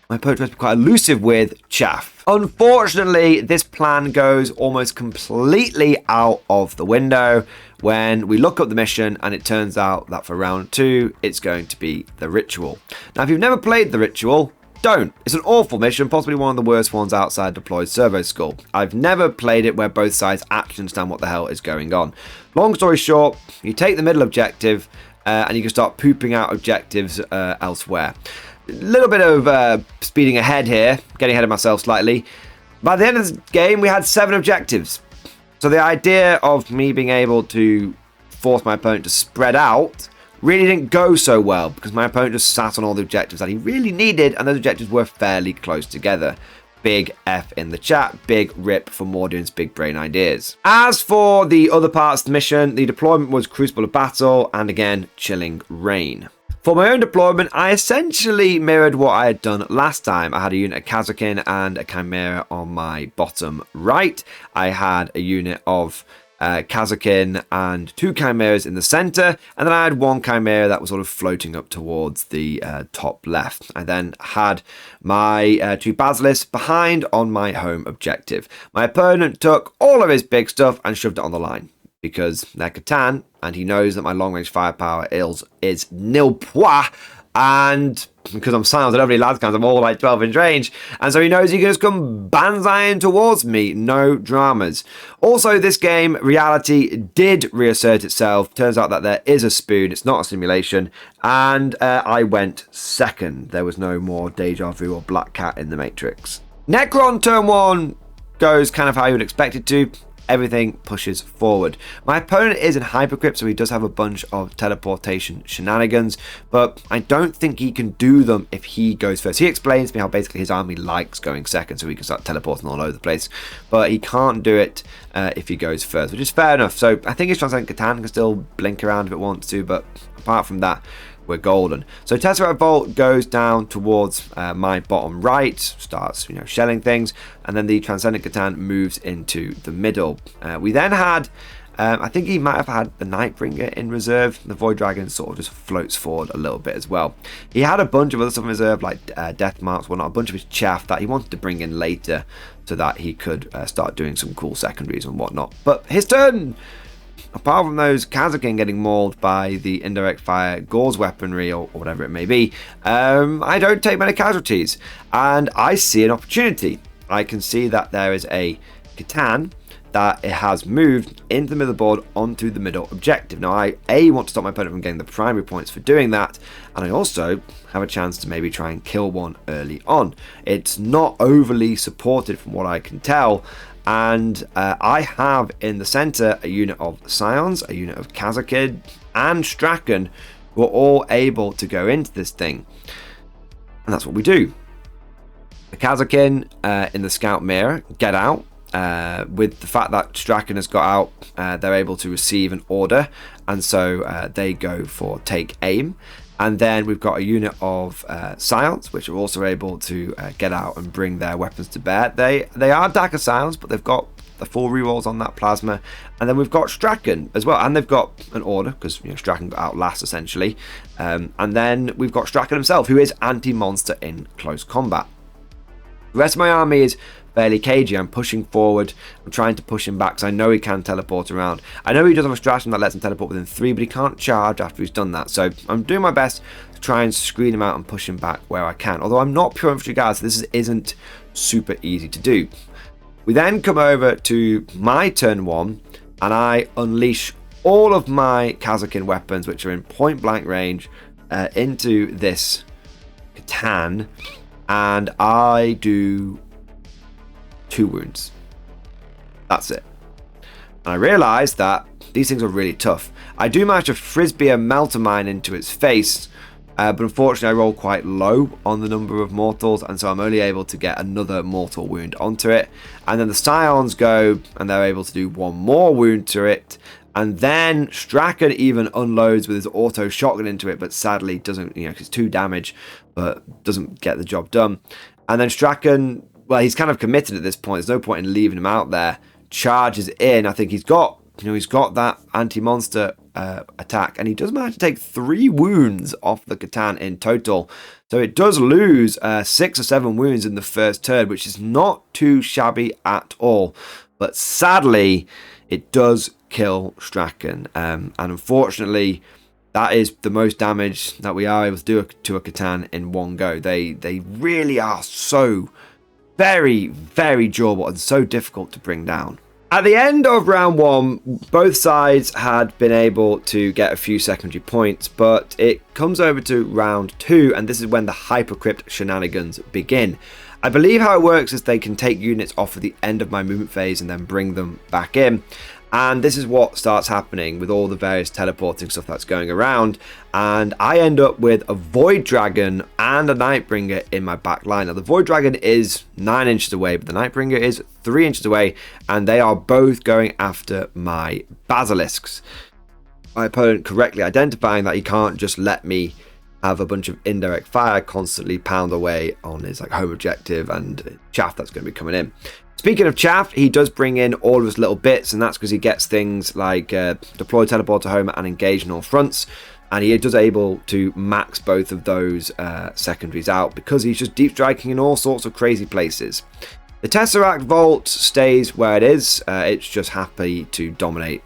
my opponent must be quite elusive with, chaff. Unfortunately, this plan goes almost completely out of the window when we look up the mission, and it turns out that for round 2, it's going to be the ritual. Now, if you've never played the ritual, don't. It's an awful mission, possibly one of the worst ones outside deployed servo school. I've never played it where both sides actually understand what the hell is going on. Long story short, you take the middle objective, and you can start pooping out objectives elsewhere. A little bit of speeding ahead here, getting ahead of myself slightly. By the end of the game, we had 7 objectives. So the idea of me being able to force my opponent to spread out really didn't go so well, because my opponent just sat on all the objectives that he really needed, and those objectives were fairly close together. Big F in the chat, big rip for Mordian's big brain ideas. As for the other parts of the mission, the deployment was Crucible of Battle, and again, Chilling Rain. For my own deployment, I essentially mirrored what I had done last time. I had a unit of Kazakin and a Chimera on my bottom right. I had a unit of Kazakin and 2 Chimeras in the center, and then I had 1 Chimera that was sort of floating up towards the top left. I then had my 2 Basilisks behind on my home objective. My opponent took all of his big stuff and shoved it on the line, because they're Catan, and he knows that my long-range firepower is nil point, and because I'm silent, I don't really lads I'm all like 12-inch range, and so he knows he can just come banzaiing towards me, no dramas. Also, this game, reality did reassert itself. Turns out that there is a spoon, it's not a simulation, and I went second. There was no more Deja Vu or Black Cat in the Matrix. Necron turn 1 goes kind of how you would expect it to. Everything pushes forward. My opponent is in Hypercrypt, so he does have a bunch of teleportation shenanigans, but I don't think he can do them if he goes first. He explains to me how basically his army likes going second, so he can start teleporting all over the place, but he can't do it if he goes first, which is fair enough. So I think his Transcendent Catan can still blink around if it wants to, but apart from that, we're golden. So Tesseract Vault goes down towards my bottom right, starts shelling things, and then the Transcendent Catan moves into the middle. We then had, I think he might have had the Nightbringer in reserve. The Void Dragon sort of just floats forward a little bit as well. He had a bunch of other stuff in reserve, like Death Marks, whatnot, a bunch of his chaff that he wanted to bring in later so that he could start doing some cool secondaries and whatnot. But his turn! Apart from those Kazakin getting mauled by the indirect fire Gauls weaponry or whatever it may be, I don't take many casualties, and I see an opportunity. I can see that there is a Catan that it has moved into the middle of the board onto the middle objective. Now I want to stop my opponent from getting the primary points for doing that, and I also have a chance to maybe try and kill one early on. It's not overly supported from what I can tell, and I have in the center a unit of Scions, a unit of Kazakin, and Strachan, who are all able to go into this thing. And that's what we do. The Kazakin in the scout mirror get out. With the fact that Strachan has got out, they're able to receive an order, and so they go for take aim. And then we've got a unit of Scions, which are also able to get out and bring their weapons to bear. They are Dagger Scions, but they've got the full rerolls on that plasma. And then we've got Strachan as well, and they've got an order, because Strachan got out last, essentially. And then we've got Strachan himself, who is anti-monster in close combat. The rest of my army is fairly cagey. I'm pushing forward. I'm trying to push him back because I know he can teleport around. I know he does have a stratagem that lets him teleport within 3, but he can't charge after he's done that. So I'm doing my best to try and screen him out and push him back where I can. Although I'm not pure infantry guard, so this isn't super easy to do. We then come over to my turn 1, and I unleash all of my Kazakin weapons, which are in point blank range, into this Catan, and I do 2 wounds. That's it. And I realised that these things are really tough. I do manage to frisbee a melter mine into its face, but unfortunately I roll quite low on the number of mortals, and so I'm only able to get another mortal wound onto it. And then the Scions go, and they're able to do 1 more wound to it, And then Strachan even unloads with his auto shotgun into it, but sadly doesn't, it's 2 damage, but doesn't get the job done. And then Strachan, well, he's kind of committed at this point. There's no point in leaving him out there. Charges in. I think he's got that anti-monster attack, and he does manage to take 3 wounds off the Catan in total. So it does lose 6 or 7 wounds in the first turn, which is not too shabby at all. But sadly, it does kill Strachan, and unfortunately, that is the most damage that we are able to do to a Catan in one go. They really are so very, very durable and so difficult to bring down. At the end of round 1, both sides had been able to get a few secondary points, but it comes over to round 2, and this is when the Hypercrypt shenanigans begin. I believe how it works is they can take units off at the end of my movement phase and then bring them back in. And this is what starts happening with all the various teleporting stuff that's going around. And I end up with a Void Dragon and a Nightbringer in my back line. Now, the Void Dragon is 9 inches away, but the Nightbringer is 3 inches away. And they are both going after my Basilisks. My opponent correctly identifying that he can't just let me have a bunch of indirect fire constantly pound away on his home objective and chaff that's going to be coming in. Speaking of chaff, he does bring in all of his little bits, and that's because he gets things like deploy teleport to home and engage in all fronts, and he does able to max both of those secondaries out because he's just deep striking in all sorts of crazy places. The Tesseract Vault stays where it is. It's just happy to dominate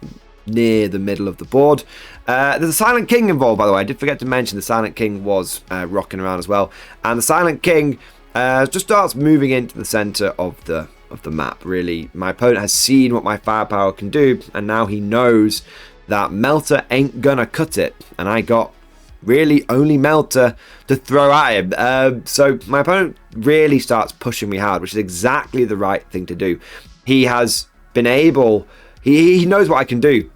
near the middle of the board. There's a Silent King involved, by the way. I did forget to mention the Silent King was rocking around as well, and the Silent King just starts moving into the center of the map. Really, my opponent has seen what my firepower can do, and now he knows that Melter ain't gonna cut it, and I got really only Melter to throw at him. So my opponent really starts pushing me hard, which is exactly the right thing to do. He has been able, he knows what I can do,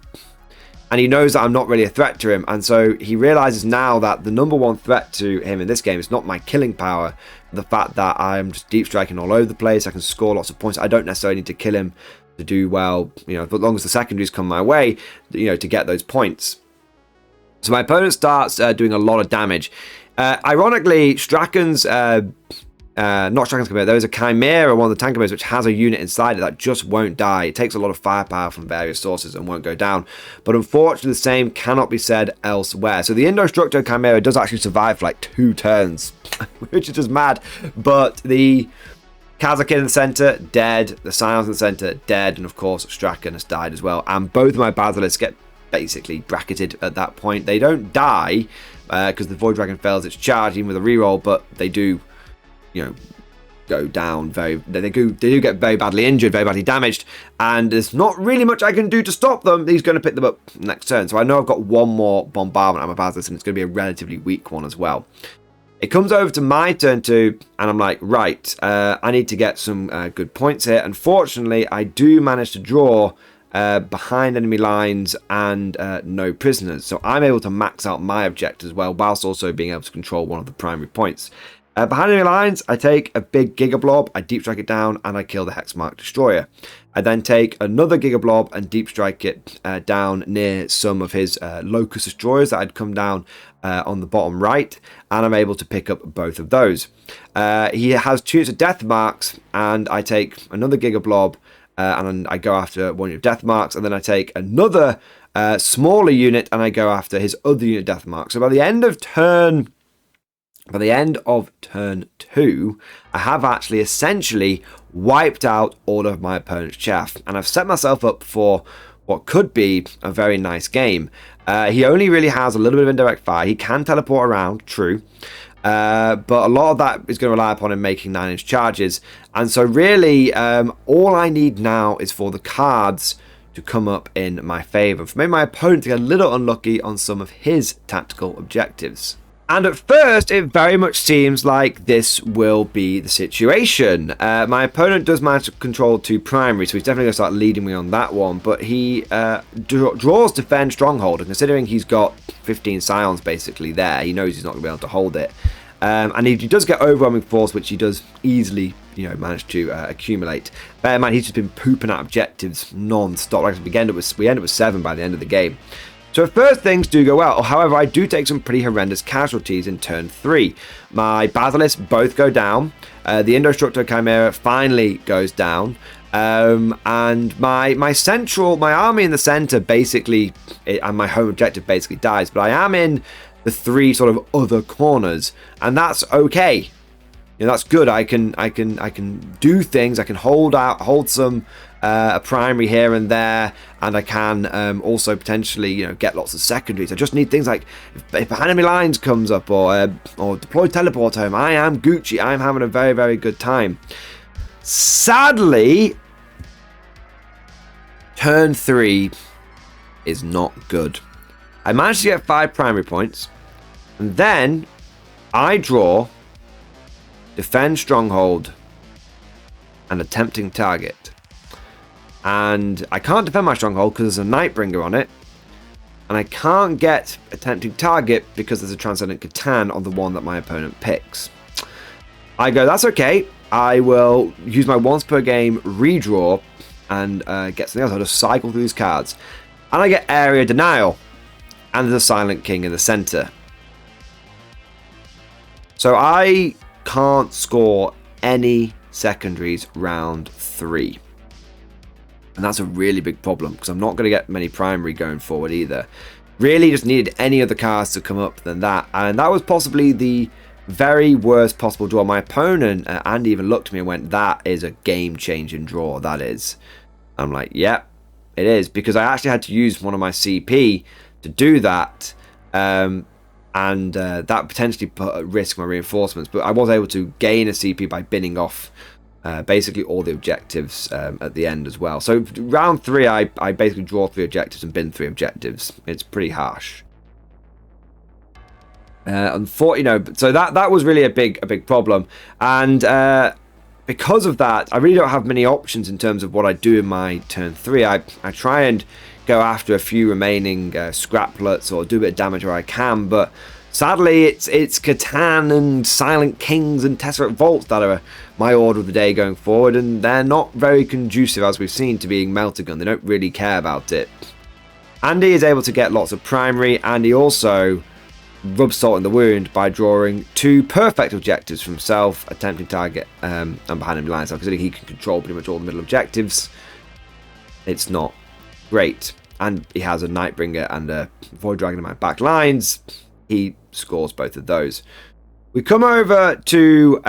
and he knows that I'm not really a threat to him, and so he realizes now that the number one threat to him in this game is not my killing power, the fact that I'm just deep striking all over the place. I can score lots of points. I don't necessarily need to kill him to do well, as long as the secondaries come my way, to get those points. So my opponent starts doing a lot of damage. Ironically, Strachan's not Strachan's Chimera, there is a Chimera, one of the tank chimeras, which has a unit inside it that just won't die. It takes a lot of firepower from various sources and won't go down. But unfortunately, the same cannot be said elsewhere. So the Indostructo Chimera does actually survive for 2 turns, which is just mad. But the Kazakh in the center, dead. The Scions in the center, dead. And of course, Strachan has died as well. And both of my Basilisks get basically bracketed at that point. They don't die because the Void Dragon fails its charge, even with a reroll, but they do go down they do get very badly injured, very badly damaged, and there's not really much I can do to stop them. He's going to pick them up next turn, so I know I've got one more bombardment on my Basilisk, and it's going to be a relatively weak one as well. It comes over to my turn 2, and I'm like, right, I need to get some good points here. Unfortunately, I do manage to draw behind enemy lines and no prisoners, so I'm able to max out my object as well, whilst also being able to control one of the primary points. Behind enemy lines, I take a big Giga Blob, I deep strike it down, and I kill the Hexmark Destroyer. I then take another Giga Blob and deep strike it down near some of his Locust Destroyers that had come down on the bottom right, and I'm able to pick up both of those. He has 2 units of Death Marks, and I take another Giga Blob, and I go after one unit of Death Marks, and then I take another smaller unit, and I go after his other unit of Death Marks. So by the end of turn 2, I have actually essentially wiped out all of my opponent's chaff, and I've set myself up for what could be a very nice game. He only really has a little bit of indirect fire. He can teleport around, true, but a lot of that is going to rely upon him making 9-inch charges, and so really all I need now is for the cards to come up in my favour, for maybe my opponent to get a little unlucky on some of his tactical objectives. And at first, it very much seems like this will be the situation. My opponent does manage to control 2 primaries, so he's definitely going to start leading me on that one. But he draws Defend Stronghold, and considering he's got 15 Scions basically there, he knows he's not going to be able to hold it. And he does get overwhelming force, which he does easily, manage to accumulate. Bear in mind, he's just been pooping out objectives non-stop. Like we end up with 7 by the end of the game. So at first things do go well. However, I do take some pretty horrendous casualties in turn 3. My Basilisks both go down. The Indostructor Chimera finally goes down. And my army in the center basically, and my home objective basically dies. But I am in the 3 sort of other corners, and that's okay. That's good. I can do things. I can hold some a primary here and there, and I can also potentially get lots of secondaries. I just need things like if enemy lines comes up or deploy teleport home. I am Gucci. I'm having a very, very good time. Sadly, turn 3 is not good. I managed to get 5 primary points, and then I draw defend stronghold and a tempting target. And I can't defend my stronghold because there's a Nightbringer on it. And I can't get a tempting target because there's a Transcendent Catan on the one that my opponent picks. I go, that's okay. I will use my once per game redraw and get something else. I'll just cycle through these cards. And I get Area Denial. And there's a Silent King in the center. So I can't score any secondaries round 3. And that's a really big problem because I'm not going to get many primary going forward either. Really just needed any other cards to come up than that. And that was possibly the very worst possible draw. My opponent, Andy, even looked at me and went, that is a game-changing draw, that is. I'm like, yep, it is. Because I actually had to use one of my CP to do that. And that potentially put at risk my reinforcements. But I was able to gain a CP by binning off basically all the objectives at the end as well. So round 3, I basically draw 3 objectives and bin 3 objectives. It's pretty harsh. Unfortunately, so that was really a big problem. And because of that, I really don't have many options in terms of what I do in my turn 3. I try and go after a few remaining scraplets or do a bit of damage where I can, but sadly it's Catan and Silent Kings and Tesseract Vaults that are my order of the day going forward, and they're not very conducive, as we've seen, to being Meltagun. They don't really care about it. Andy is able to get lots of primary, and he also rubs salt in the wound by drawing 2 perfect objectives from himself, a tempting target and behind him lines. Considering he can control pretty much all the middle objectives, it's not great. And he has a Nightbringer and a Void Dragon in my back lines. He scores both of those. We come over to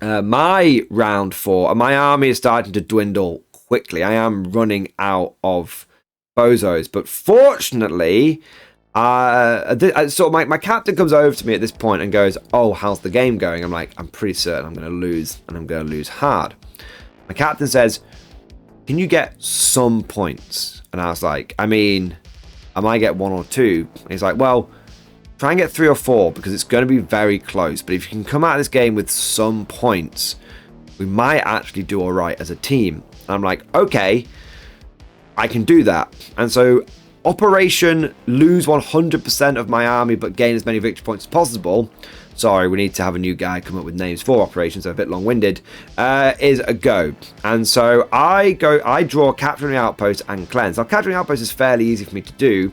my round 4, and my army is starting to dwindle quickly. I am running out of bozos, but fortunately, so my captain comes over to me at this point and goes, "Oh, how's the game going?" I'm like, "I'm pretty certain I'm going to lose, and I'm going to lose hard." My captain says, "Can you get some points?" And I was like, I mean, I might get 1 or 2. And he's like, well, try and get 3 or 4 because it's going to be very close. But if you can come out of this game with some points, we might actually do all right as a team. And I'm like, okay, I can do that. And so Operation lose 100% of my army but gain as many victory points as possible. Sorry, we need to have a new guy come up with names for operations. They're a bit long-winded. Is a go. And so I draw Capturing the Outpost and Cleanse. Now, Capturing the Outpost is fairly easy for me to do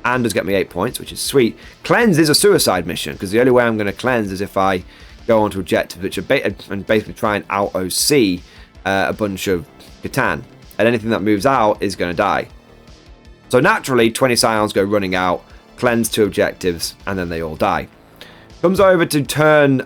and does get me 8 points, which is sweet. Cleanse is a suicide mission because the only way I'm going to cleanse is if I go onto objectives which are and basically try and out-OC a bunch of Catan. And anything that moves out is going to die. So naturally, 20 Scions go running out, cleanse 2 objectives, and then they all die. Comes over to turn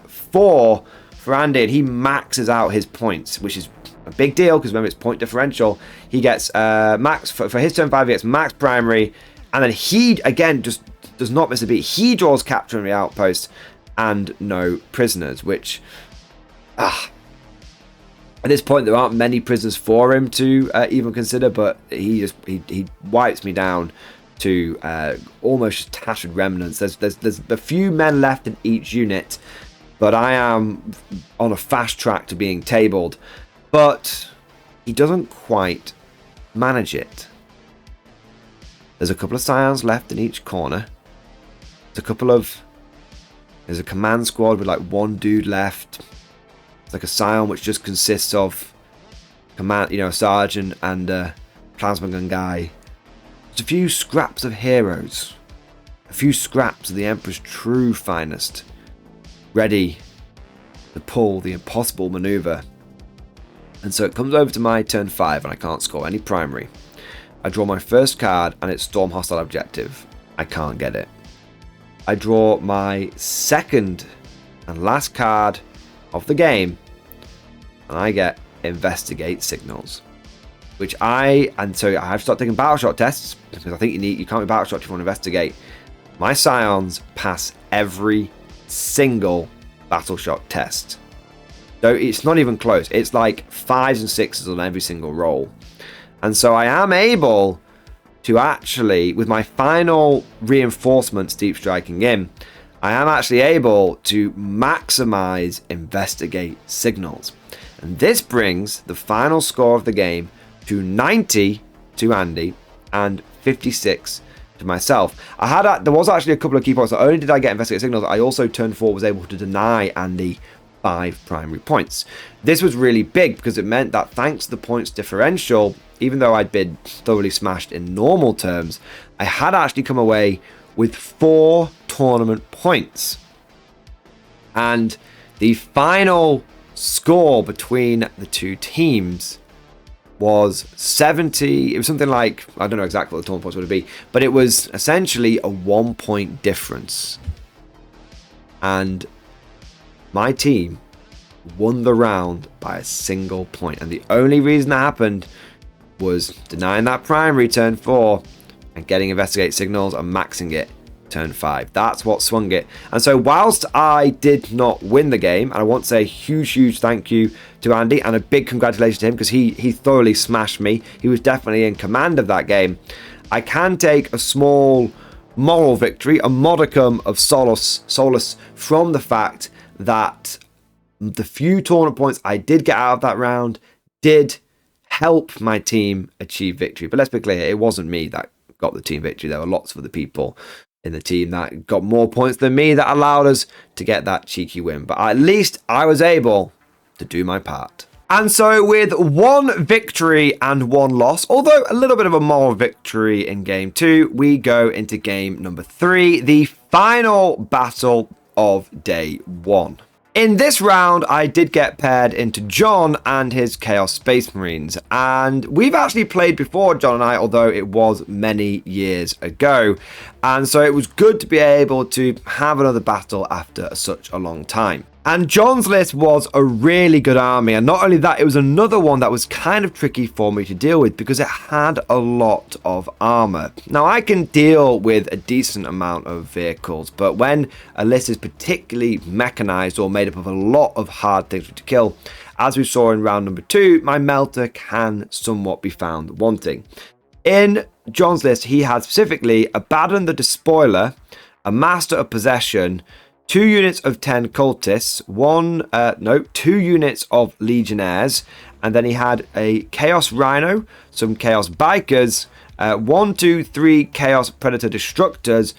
4 for Andy, and he maxes out his points, which is a big deal because remember it's point differential. He gets max for his turn 5. He gets max primary, and then he again just does not miss a beat. He draws Capturing the Outpost and no prisoners, which at this point there aren't many prisoners for him to even consider, but he wipes me down to almost just tattered remnants. There's a few men left in each unit, but I am on a fast track to being tabled. But he doesn't quite manage it. There's a couple of Scions left in each corner. There's a couple of There's a command squad with like one dude left. It's like a scion which just consists of command, a sergeant and a plasma gun guy. There's a few scraps of heroes. A few scraps of the Emperor's true finest. Ready to pull the impossible maneuver. And so it comes over to my turn 5 and I can't score any primary. I draw my first card and it's Storm Hostile Objective. I can't get it. I draw my second and last card of the game and I get Investigate Signals. So I have to start taking battle shot tests because I think you can't be battle shot if you want to investigate. My scions pass every single battle shot test. So it's not even close. It's like 5s and 6s on every single roll. And so I am able to actually, with my final reinforcements deep striking in, I am actually able to maximize Investigate Signals. And this brings the final score of the game to 90 to Andy and 56 to myself. There was actually a couple of key points. Not only did I get Investigate Signals, I also turn 4 was able to deny Andy 5 primary points. This was really big because it meant that thanks to the points differential, even though I'd been thoroughly smashed in normal terms, I had actually come away with 4 tournament points. And the final score between the two teams was 70. It was something like, I don't know exactly what the tournament points would be, but it was essentially a 1 point difference. And my team won the round by a single point. And the only reason that happened was denying that primary turn 4 and getting Investigate Signals and maxing it turn 5. That's what swung it. And so whilst I did not win the game, and I want to say a huge thank you to Andy and a big congratulations to him because he thoroughly smashed me. He was definitely in command of that game. I can take a small moral victory, a modicum of solace from the fact that the few tournament points I did get out of that round did help my team achieve victory. But let's be clear, it wasn't me that got the team victory. There were lots of other people in the team that got more points than me that allowed us to get that cheeky win. But at least I was able to do my part. And so with 1 victory and 1 loss, although a little bit of a moral victory in game 2, we go into game number 3, the final battle of day 1. In this round, I did get paired into John and his Chaos Space Marines, and we've actually played before, John and I, although it was many years ago, and so it was good to be able to have another battle after such a long time. And John's list was a really good army, and not only that, it was another one that was kind of tricky for me to deal with because it had a lot of armor. Now, I can deal with a decent amount of vehicles, but when a list is particularly mechanized or made up of a lot of hard things to kill, as we saw in round number 2, my melter can somewhat be found wanting. In John's list, he had specifically Abaddon the Despoiler, a Master of Possession, 2 units of 10 cultists, 2 units of legionnaires, and then he had a Chaos Rhino, some Chaos Bikers, 1, 2, 3 Chaos Predator Destructors,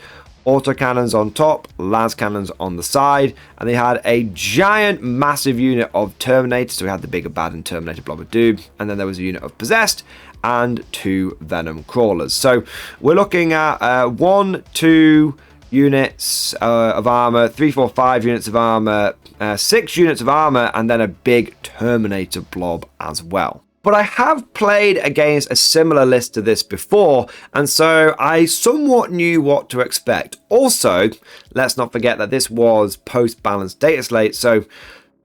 autocannons on top, las cannons on the side, and they had a giant massive unit of Terminators, so we had the big Abaddon Terminator Blob of Doom, and then there was a unit of Possessed, and 2 Venom Crawlers. So we're looking at 1, 2 units of armor, 3, 4, 5 units of armor, 6 units of armor, and then a big Terminator blob as well. But I have played against a similar list to this before, and so I somewhat knew what to expect. Also, let's not forget that this was post-balanced data slate, so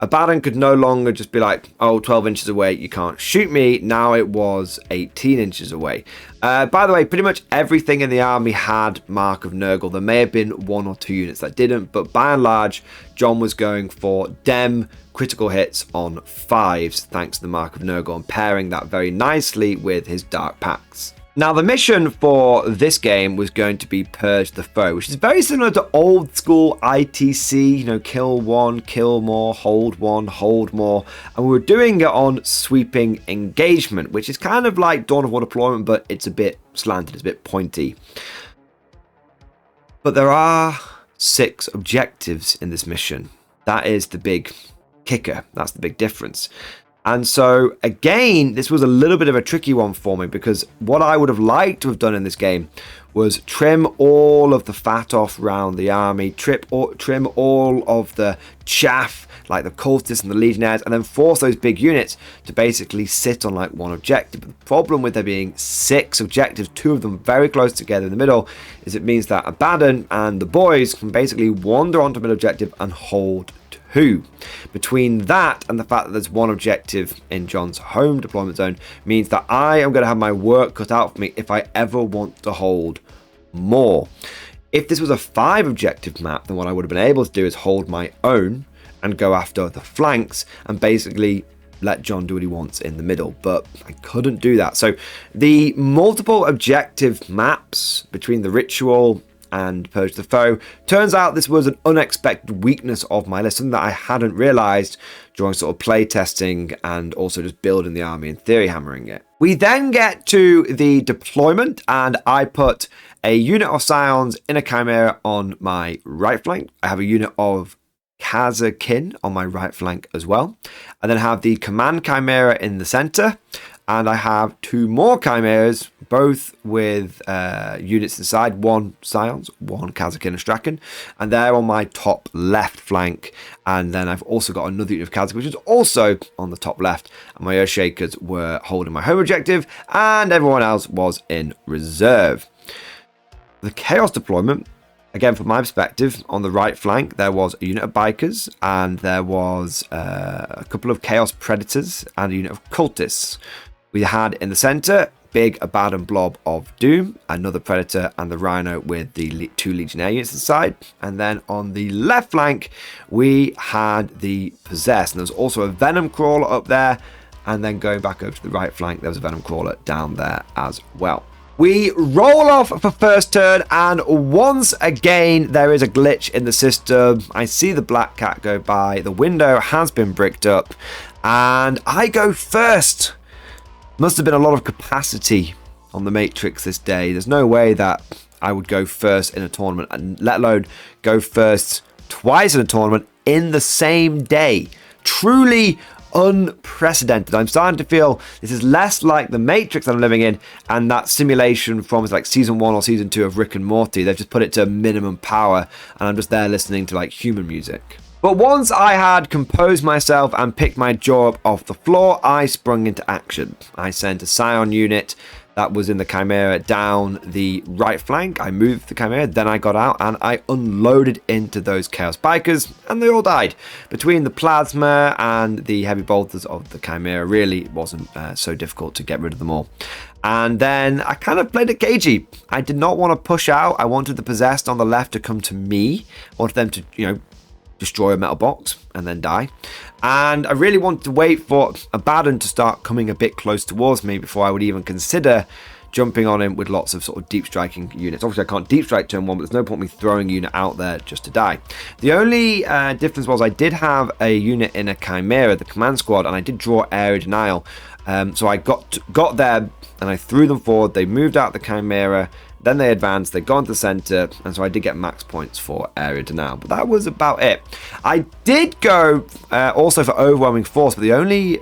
Abaddon could no longer just be like, oh, 12 inches away, you can't shoot me. Now it was 18 inches away. By the way, pretty much everything in the army had Mark of Nurgle. There may have been 1 or 2 units that didn't, but by and large, John was going for dem critical hits on 5s, thanks to the Mark of Nurgle, and pairing that very nicely with his Dark Pacts. Now, the mission for this game was going to be Purge the Foe, which is very similar to old school ITC, kill 1, kill more, hold 1, hold more. And we were doing it on Sweeping Engagement, which is kind of like Dawn of War Deployment, but it's a bit slanted, it's a bit pointy. But there are 6 objectives in this mission. That is the big kicker. That's the big difference. And so, again, this was a little bit of a tricky one for me, because what I would have liked to have done in this game was trim all of the fat off around the army, trim all of the chaff, like the cultists and the legionnaires, and then force those big units to basically sit on like one objective. But the problem with there being 6 objectives, 2 of them very close together in the middle, is it means that Abaddon and the boys can basically wander onto middle objective and hold 2. Between that and the fact that there's 1 objective in John's home deployment zone means that I am going to have my work cut out for me if I ever want to hold more. If this was a 5 objective map, then what I would have been able to do is hold my own and go after the flanks and basically let John do what he wants in the middle, but I couldn't do that. So the multiple objective maps between the ritual and Purge the Foe, turns out this was an unexpected weakness of my list, something that I hadn't realized during sort of play testing and also just building the army and theory hammering it. We then get to the deployment, and I put a unit of Scions in a Chimera on my right flank. I have a unit of Kazakin on my right flank as well. I then have the Command Chimera in the center, and I have 2 more Chimeras, both with units inside, 1 Scions, 1 Kazakin and Strachan, and they're on my top left flank. And then I've also got another unit of Kazakin, which is also on the top left, and my Earthshakers were holding my home objective, and everyone else was in reserve. The Chaos deployment, again, from my perspective, on the right flank, there was a unit of Bikers, and there was a couple of Chaos Predators, and a unit of Cultists. We had in the center, big Abaddon blob of Doom, another Predator, and the Rhino with the 2 Legionnaire units inside. And then on the left flank, we had the Possessed, and there was also a Venom Crawler up there. And then going back over to the right flank, there was a Venom Crawler down there as well. We roll off for first turn, and once again there is a glitch in the system. I see the Black Cat go by, the window has been bricked up, and I go first. Must have been a lot of capacity on the Matrix this day. There's no way that I would go first in a tournament, and let alone go first twice in a tournament in the same day. Truly unprecedented. I'm starting to feel this is less like the Matrix that I'm living in, and that simulation from like season 1 or season 2 of Rick and Morty. They've just put it to minimum power, and I'm just there listening to like human music. But once I had composed myself and picked my jaw up off the floor, I sprung into action. I sent a Scion unit that was in the Chimera down the right flank. I moved the Chimera, then I got out and I unloaded into those Chaos Bikers, and they all died. Between the Plasma and the Heavy Bolters of the Chimera, really it wasn't so difficult to get rid of them all. And then I kind of played it cagey. I did not want to push out. I wanted the Possessed on the left to come to me. I wanted them to, destroy a metal box and then die. And I really wanted to wait for Abaddon to start coming a bit close towards me before I would even consider jumping on him with lots of sort of deep striking units. Obviously I can't deep strike turn 1, but there's no point me throwing a unit out there just to die. The only difference was I did have a unit in a Chimera, the command squad, and I did draw area denial. So I got there and I threw them forward. They moved out the Chimera. Then they advanced, they got into the center, and so I did get max points for area denial, but that was about it. I did go also for overwhelming force, but the only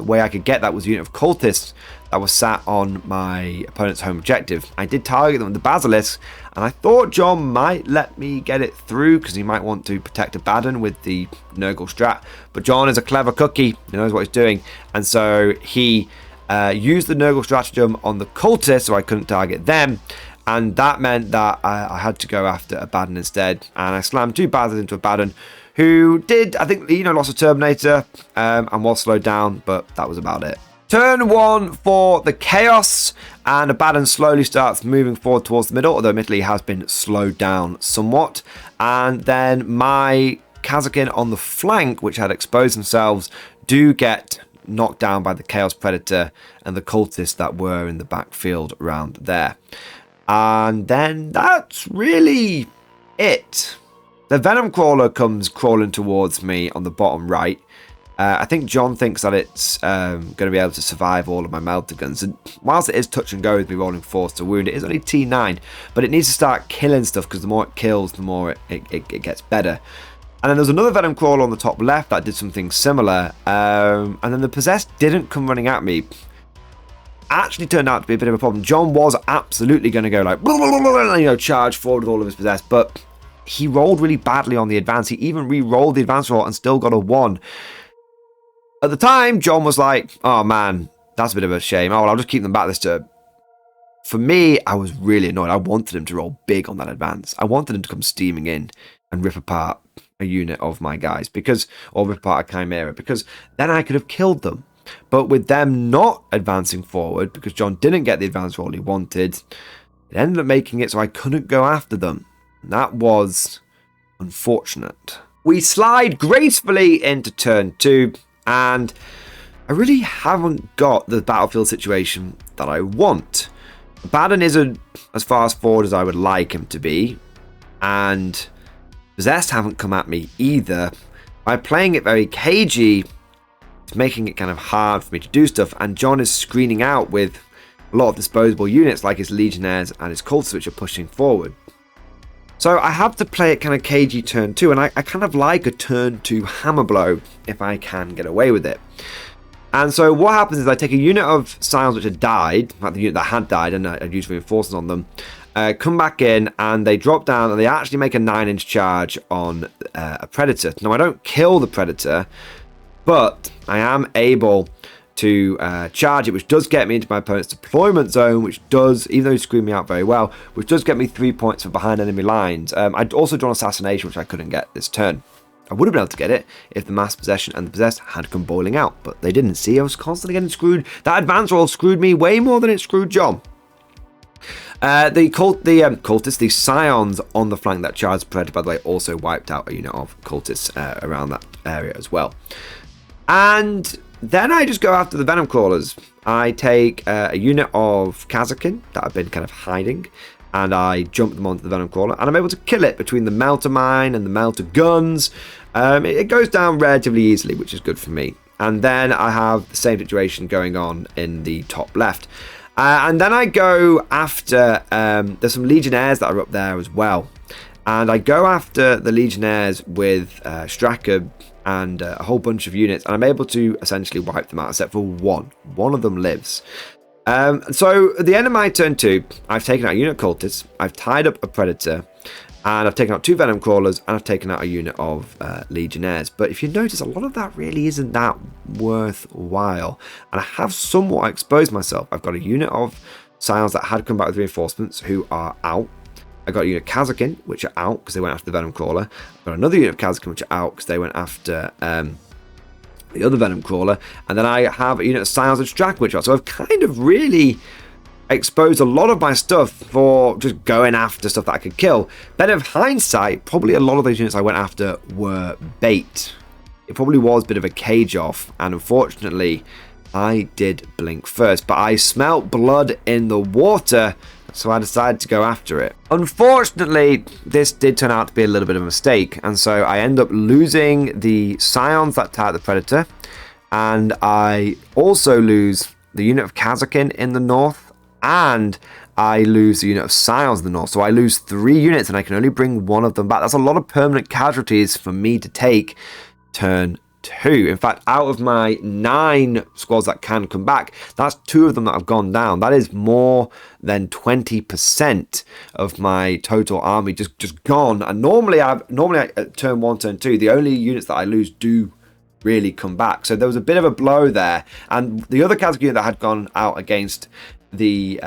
way I could get that was a unit of cultists that was sat on my opponent's home objective. I did target them with the Basilisk, and I thought John might let me get it through because he might want to protect Abaddon with the Nurgle strat, but John is a clever cookie, he knows what he's doing, and so he used the Nurgle stratagem on the cultists so I couldn't target them. And that meant that I had to go after Abaddon instead. And I slammed 2 Bastards into Abaddon, who did, I think, lost a Terminator and was slowed down, but that was about it. Turn 1 for the Chaos, and Abaddon slowly starts moving forward towards the middle, although admittedly has been slowed down somewhat. And then my Kazakin on the flank, which had exposed themselves, do get knocked down by the Chaos Predator and the cultists that were in the backfield around there. And then that's really it. The Venom Crawler comes crawling towards me on the bottom right. I think John thinks that it's going to be able to survive all of my melter guns. And whilst it is touch and go with me rolling force to wound, it is only T9. But it needs to start killing stuff, because the more it kills, the more it gets better. And then there's another Venom Crawler on the top left that did something similar. And then the Possessed didn't come running at me. Actually turned out to be a bit of a problem. John was absolutely going to go like, you know, charge forward with all of his Possessed. But he rolled really badly on the advance. He even re-rolled the advance roll and still got a 1. At the time, John was like, oh man, that's a bit of a shame. Oh, well, I'll just keep them back this turn. For me, I was really annoyed. I wanted him to roll big on that advance. I wanted him to come steaming in and rip apart a unit of my guys, or rip apart a Chimera, because then I could have killed them. But with them not advancing forward, because John didn't get the advance roll he wanted, it ended up making it so I couldn't go after them. And that was unfortunate. We slide gracefully into turn 2. And I really haven't got the battlefield situation that I want. Baden isn't as fast forward as I would like him to be. And Possessed haven't come at me either. By playing it very cagey, it's making it kind of hard for me to do stuff. And John is screening out with a lot of disposable units like his Legionnaires and his Cultists, which are pushing forward. So I have to play it kind of cagey turn 2, and I kind of like a turn 2 hammer blow if I can get away with it. And so what happens is I take a unit of Scions which had died, like the unit that had died, and I'd used reinforcements on them, come back in, and they drop down, and they actually make a 9-inch charge on a Predator. Now, I don't kill the Predator, but I am able to charge it, which does get me into my opponent's deployment zone, which does, even though he screwed me out very well, which does get me 3 points for behind enemy lines. I'd also drawn Assassination, which I couldn't get this turn. I would have been able to get it if the Mass Possession and the Possessed had come boiling out, but they didn't. See, I was constantly getting screwed. That advance roll screwed me way more than it screwed John. The Cultists, the Scions on the flank that charged Predator, by the way, also wiped out a unit of Cultists around that area as well. And then I just go after the Venom Crawlers. I take a unit of Kazakin that I've been kind of hiding, and I jump them onto the Venom Crawler, and I'm able to kill it between the Melter Mine and the Melter Guns. It goes down relatively easily, which is good for me. And then I have the same situation going on in the top left. And then I go after, there's some Legionnaires that are up there as well. And I go after the Legionnaires with Straka and a whole bunch of units, and I'm able to essentially wipe them out, except for one. One of them lives. So at the end of my turn 2, I've taken out a unit of Cultists, I've tied up a Predator, and I've taken out 2 Venom Crawlers, and I've taken out a unit of Legionnaires. But if you notice, a lot of that really isn't that worthwhile, and I have somewhat exposed myself. I've got a unit of Scions that had come back with reinforcements who are out. I got a unit of Kazakin, which are out because they went after the Venom Crawler. I've got another unit of Kazakin, which are out because they went after the other Venom Crawler. And then I have a unit of Scions and Straka, which are out. So I've kind of really exposed a lot of my stuff for just going after stuff that I could kill. Then of hindsight, probably a lot of those units I went after were bait. It probably was a bit of a cage off. And unfortunately, I did blink first. But I smelt blood in the water, so I decided to go after it. Unfortunately, this did turn out to be a little bit of a mistake, and so I end up losing the Scions that target the Predator, and I also lose the unit of Kazakin in the north, and I lose the unit of Scions in the north. So I lose 3 units, and I can only bring 1 of them back. That's a lot of permanent casualties for me to take turn 2. In fact, out of my 9 squads that can come back, that's 2 of them that have gone down. That is more than 20% of my total army just gone. And normally at turn 1, turn 2, the only units that I lose do really come back. So there was a bit of a blow there. And the other category that had gone out against the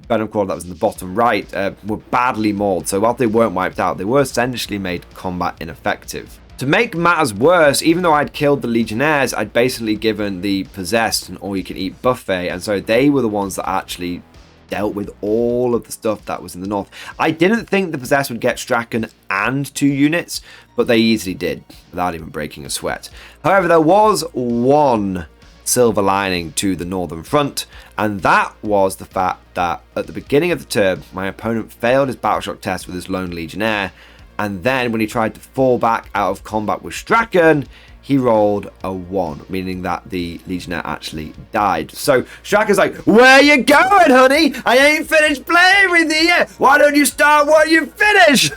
Venom Crawler that was in the bottom right were badly mauled. So while they weren't wiped out, they were essentially made combat ineffective. To make matters worse, even though I'd killed the Legionnaires, I'd basically given the Possessed an all-you-can-eat buffet, and so they were the ones that actually dealt with all of the stuff that was in the north. I didn't think the Possessed would get Strachan and 2 units, but they easily did, without even breaking a sweat. However, there was one silver lining to the northern front, and that was the fact that at the beginning of the turn, my opponent failed his Battleshock test with his lone Legionnaire, and then when he tried to fall back out of combat with Strachan, he rolled a 1, meaning that the Legionnaire actually died. So Strachan's like, where you going, honey? I ain't finished playing with you yet. Why don't you start what you finish?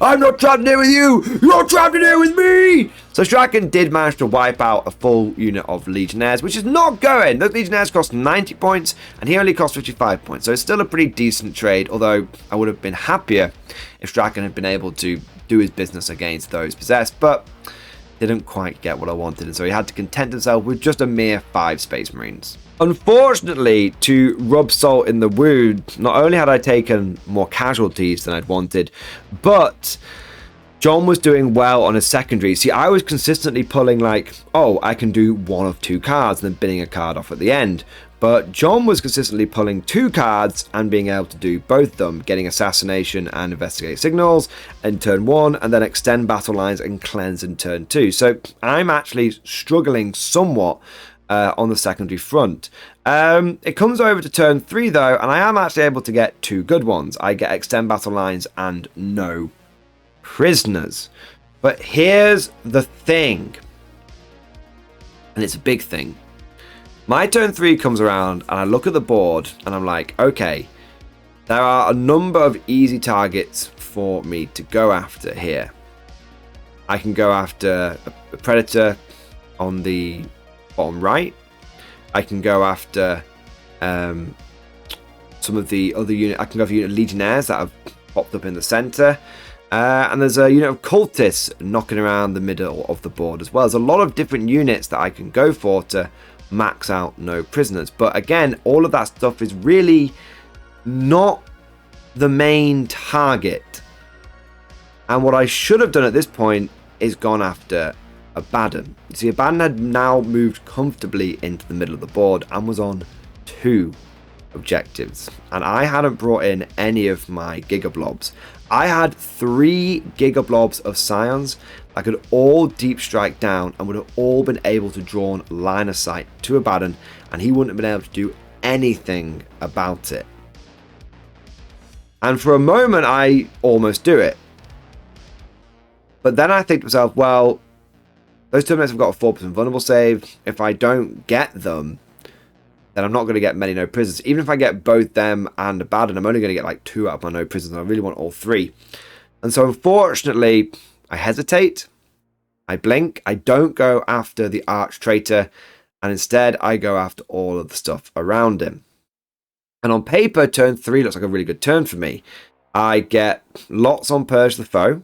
I'm not trapped in here with you. You're trapped in here with me. So Strachan did manage to wipe out a full unit of Legionnaires, which is not going. Those Legionnaires cost 90 points, and he only cost 55 points. So it's still a pretty decent trade, although I would have been happier if Strachan had been able to do his business against those possessed, but didn't quite get what I wanted, and so he had to content himself with just a mere 5 Space Marines. Unfortunately, to rub salt in the wound, not only had I taken more casualties than I'd wanted, but John was doing well on his secondary. See, I was consistently pulling like, oh, I can do 1 of 2 cards and then binning a card off at the end. But John was consistently pulling 2 cards and being able to do both of them, getting Assassination and Investigate Signals in turn 1, and then Extend Battle Lines and Cleanse in turn 2. So I'm actually struggling somewhat on the secondary front. It comes over to turn 3 though, and I am actually able to get 2 good ones. I get Extend Battle Lines and no prisoners. But here's the thing, and it's a big thing. My turn 3 comes around and I look at the board and I'm like, okay, there are a number of easy targets for me to go after here. I can go after a Predator on the bottom right. I can go after some of the other unit. I can go for unit of Legionnaires that have popped up in the center. And there's a unit of Cultists knocking around the middle of the board as well. There's a lot of different units that I can go for to max out no prisoners, but again, all of that stuff is really not the main target. And what I should have done at this point is gone after Abaddon. You see, Abaddon had now moved comfortably into the middle of the board and was on 2 objectives, and I hadn't brought in any of my Gigablobs. I had 3 Gigablobs of Scions that could all deep strike down and would have all been able to draw line of sight to Abaddon, and he wouldn't have been able to do anything about it. And for a moment I almost do it, but then I think to myself, well, those terminates have got a 4% vulnerable save. If I don't get them, then I'm not going to get many no prisoners. Even if I get both them and Abaddon, I'm only going to get like 2 out of my no prisoners, and I really want all 3. And so unfortunately, I hesitate, I blink, I don't go after the Arch Traitor, and instead I go after all of the stuff around him. And on paper, turn 3 looks like a really good turn for me. I get lots on Purge the Foe,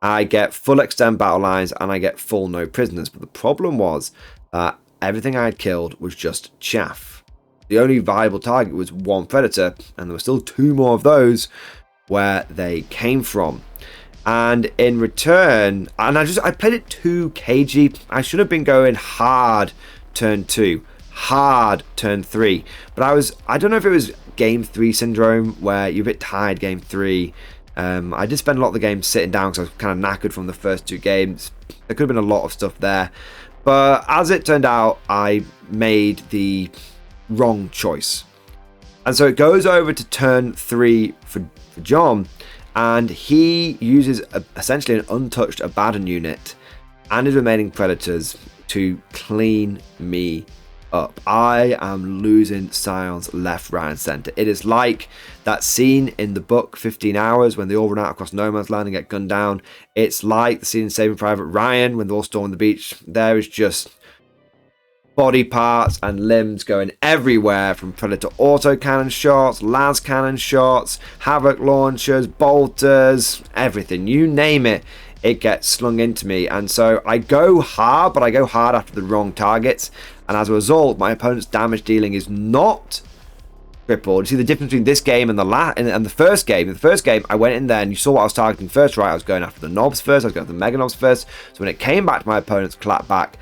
I get full Extend Battle Lines, and I get full no prisoners. But the problem was that everything I had killed was just chaff. The only viable target was 1 Predator, and there were still 2 more of those where they came from. And in return, and I played it too cagey. I should have been going hard turn 2, hard turn 3. But I don't know if it was game 3 syndrome, where you're a bit tired game 3. I did spend a lot of the game sitting down because I was kind of knackered from the first 2 games. There could have been a lot of stuff there. But as it turned out, I made the wrong choice. And so it goes over to turn 3 for John, and he uses essentially an untouched Abaddon unit and his remaining Predators to clean me up. I am losing Scions left, right and centre. It is like that scene in the book 15 Hours when they all run out across no man's land and get gunned down. It's like the scene in Saving Private Ryan when they're all storming the beach. There is just body parts and limbs going everywhere, from Predator autocannon shots, las cannon shots, havoc launchers, bolters, everything, you name it, it gets slung into me. And so I go hard, but I go hard after the wrong targets, and as a result my opponent's damage dealing is not crippled. You see the difference between this game and the first game. In the first game, I went in there and you saw what I was targeting first, right? I was going after the knobs first, I was going after the mega knobs first. So when it came back to my opponent's clapback,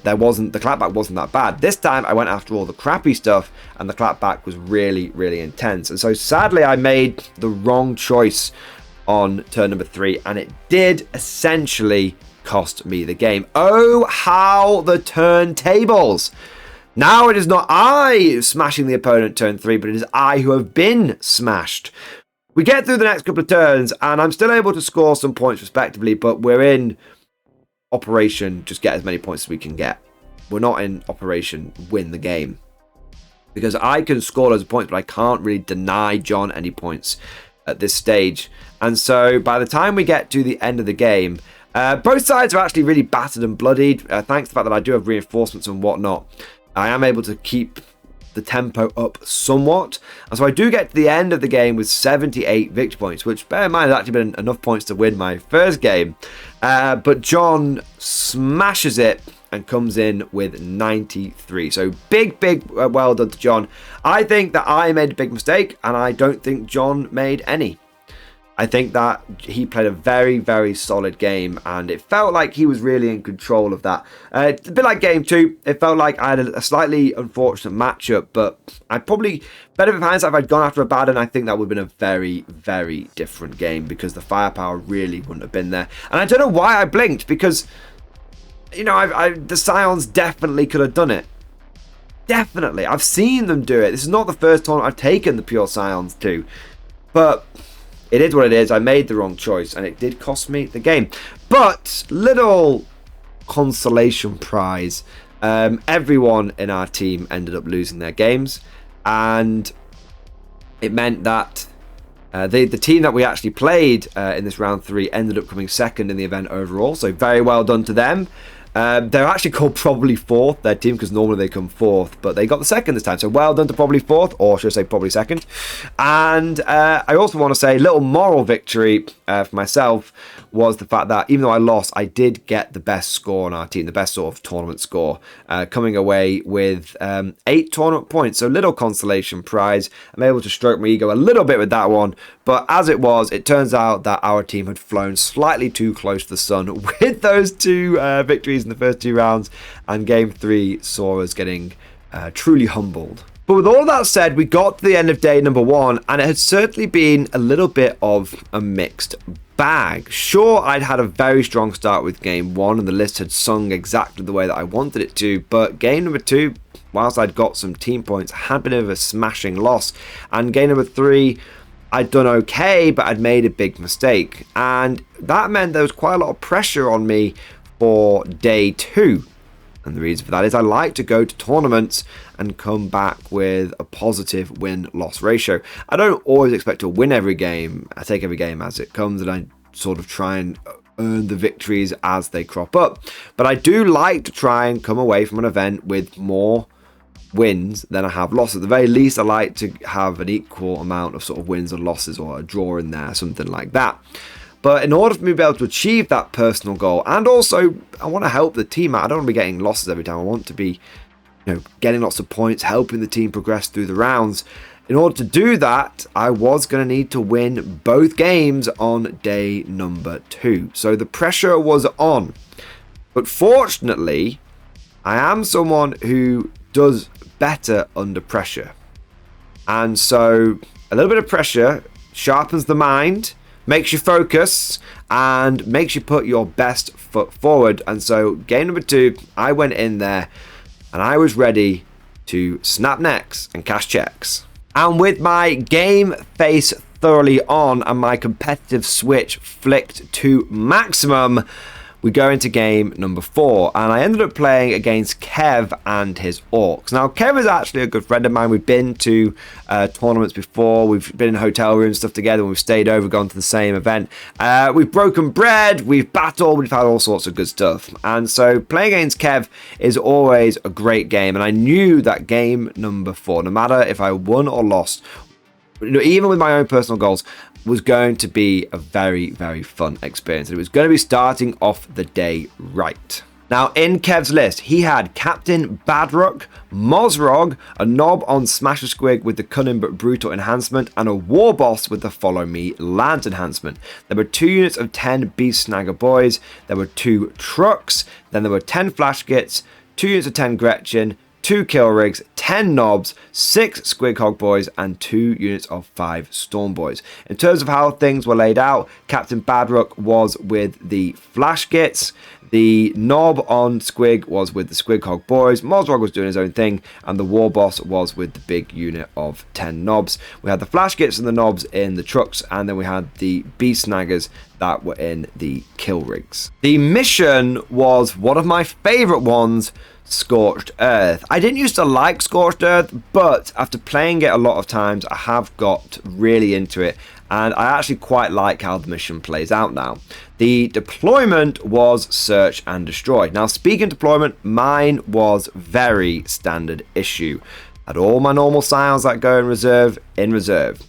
the clapback wasn't that bad. This time I went after all the crappy stuff, and the clapback was really, really intense. And so sadly I made the wrong choice on turn number 3, and it did essentially cost me the game. Oh, how the turntables! Now it is not I smashing the opponent turn 3, but it is I who have been smashed. We get through the next couple of turns, and I'm still able to score some points respectively, but we're in Operation just get as many points as we can get. We're not in Operation win the game. Because I can score loads of points, but I can't really deny John any points at this stage. And so by the time we get to the end of the game, both sides are actually really battered and bloodied. Thanks to the fact that I do have reinforcements and whatnot, I am able to keep the tempo up somewhat. And so I do get to the end of the game with 78 victory points, which, bear in mind, has actually been enough points to win my first game. But John smashes it and comes in with 93. So big well done to John. I think that I made a big mistake, and I don't think John made any. I think that he played a very solid game, and it felt like he was really in control of that. It's a bit like game 2. It felt like I had a slightly unfortunate matchup, but I'd probably, better with hindsight, if I'd gone after a Abaddon, I think that would have been a very different game, because the firepower really wouldn't have been there. And I don't know why I blinked, because, you know, the Scions definitely could have done it. Definitely. I've seen them do it. This is not the first tournament I've taken the pure Scions to, but it is what it is. I made the wrong choice, and it did cost me the game. But little consolation prize. Everyone in our team ended up losing their games, and it meant that the team that we actually played in this round 3 ended up coming second in the event overall. So very well done to them. They're actually called Probably Fourth, their team, because normally they come fourth, but they got the second this time. So well done to Probably Fourth, or should I say Probably Second. And I also want to say a little moral victory for myself was the fact that even though I lost, I did get the best score on our team, the best sort of tournament score, coming away with 8 tournament points. So little consolation prize. I'm able to stroke my ego a little bit with that one. But as it was, it turns out that our team had flown slightly too close to the sun with those 2 victories in the first 2 rounds, and game 3 saw us getting truly humbled. But with all of that said, we got to the end of day number 1, and it had certainly been a little bit of a mixed bag. Sure, I'd had a very strong start with game 1, and the list had sung exactly the way that I wanted it to, but game number 2, whilst I'd got some team points, had been a bit of a smashing loss, and game number 3, I'd done okay, but I'd made a big mistake, and that meant there was quite a lot of pressure on me for day 2. And the reason for that is I like to go to tournaments and come back with a positive win-loss ratio. I don't always expect to win every game. I take every game as it comes, and I sort of try and earn the victories as they crop up. But I do like to try and come away from an event with more wins than I have losses. At the very least, I like to have an equal amount of sort of wins and losses, or a draw in there, something like that. But in order for me to be able to achieve that personal goal, and also I want to help the team out, I don't want to be getting losses every time. I want to be, you know, getting lots of points, helping the team progress through the rounds. In order to do that, I was going to need to win both games on day number 2. So the pressure was on. But fortunately, I am someone who does better under pressure. And so a little bit of pressure sharpens the mind, makes you focus, and makes you put your best foot forward. And so game number 2, I went in there and I was ready to snap necks and cash checks. And with my game face thoroughly on and my competitive switch flicked to maximum, we go into game number 4, and I ended up playing against Kev and his Orcs. Now, Kev is actually a good friend of mine. We've been to tournaments before. We've been in hotel rooms stuff together, and we've stayed over, gone to the same event. We've broken bread, we've battled, we've had all sorts of good stuff. And so playing against Kev is always a great game, and I knew that game number 4, no matter if I won or lost, even with my own personal goals, was going to be a very fun experience. It was going to be starting off the day right. Now, in Kev's list, he had Captain Badrock, Mozrog, a Knob on Smasher Squig with the Cunning but Brutal enhancement, and a War Boss with the Follow Me Lands enhancement. There were 2 units of 10 Beast Snagger Boys, there were 2 trucks, then there were 10 Flash Kits, 2 units of 10 Gretchen, 2 kill rigs, 10 knobs, 6 squig hog boys, and 2 units of 5 storm boys. In terms of how things were laid out, Captain Badrook was with the flash gits. The knob on Squig was with the Squig Hog Boys, Mozrog was doing his own thing, and the War Boss was with the big unit of 10 knobs. We had the flash gits and the knobs in the trucks, and then we had the beast snaggers that were in the kill rigs. The mission was one of my favourite ones, Scorched Earth. I didn't used to like Scorched Earth, but after playing it a lot of times, I have got really into it, and I actually quite like how the mission plays out now. The deployment was search and destroy. Now, speaking of deployment, mine was very standard issue. Had all my normal scions that go in reserve.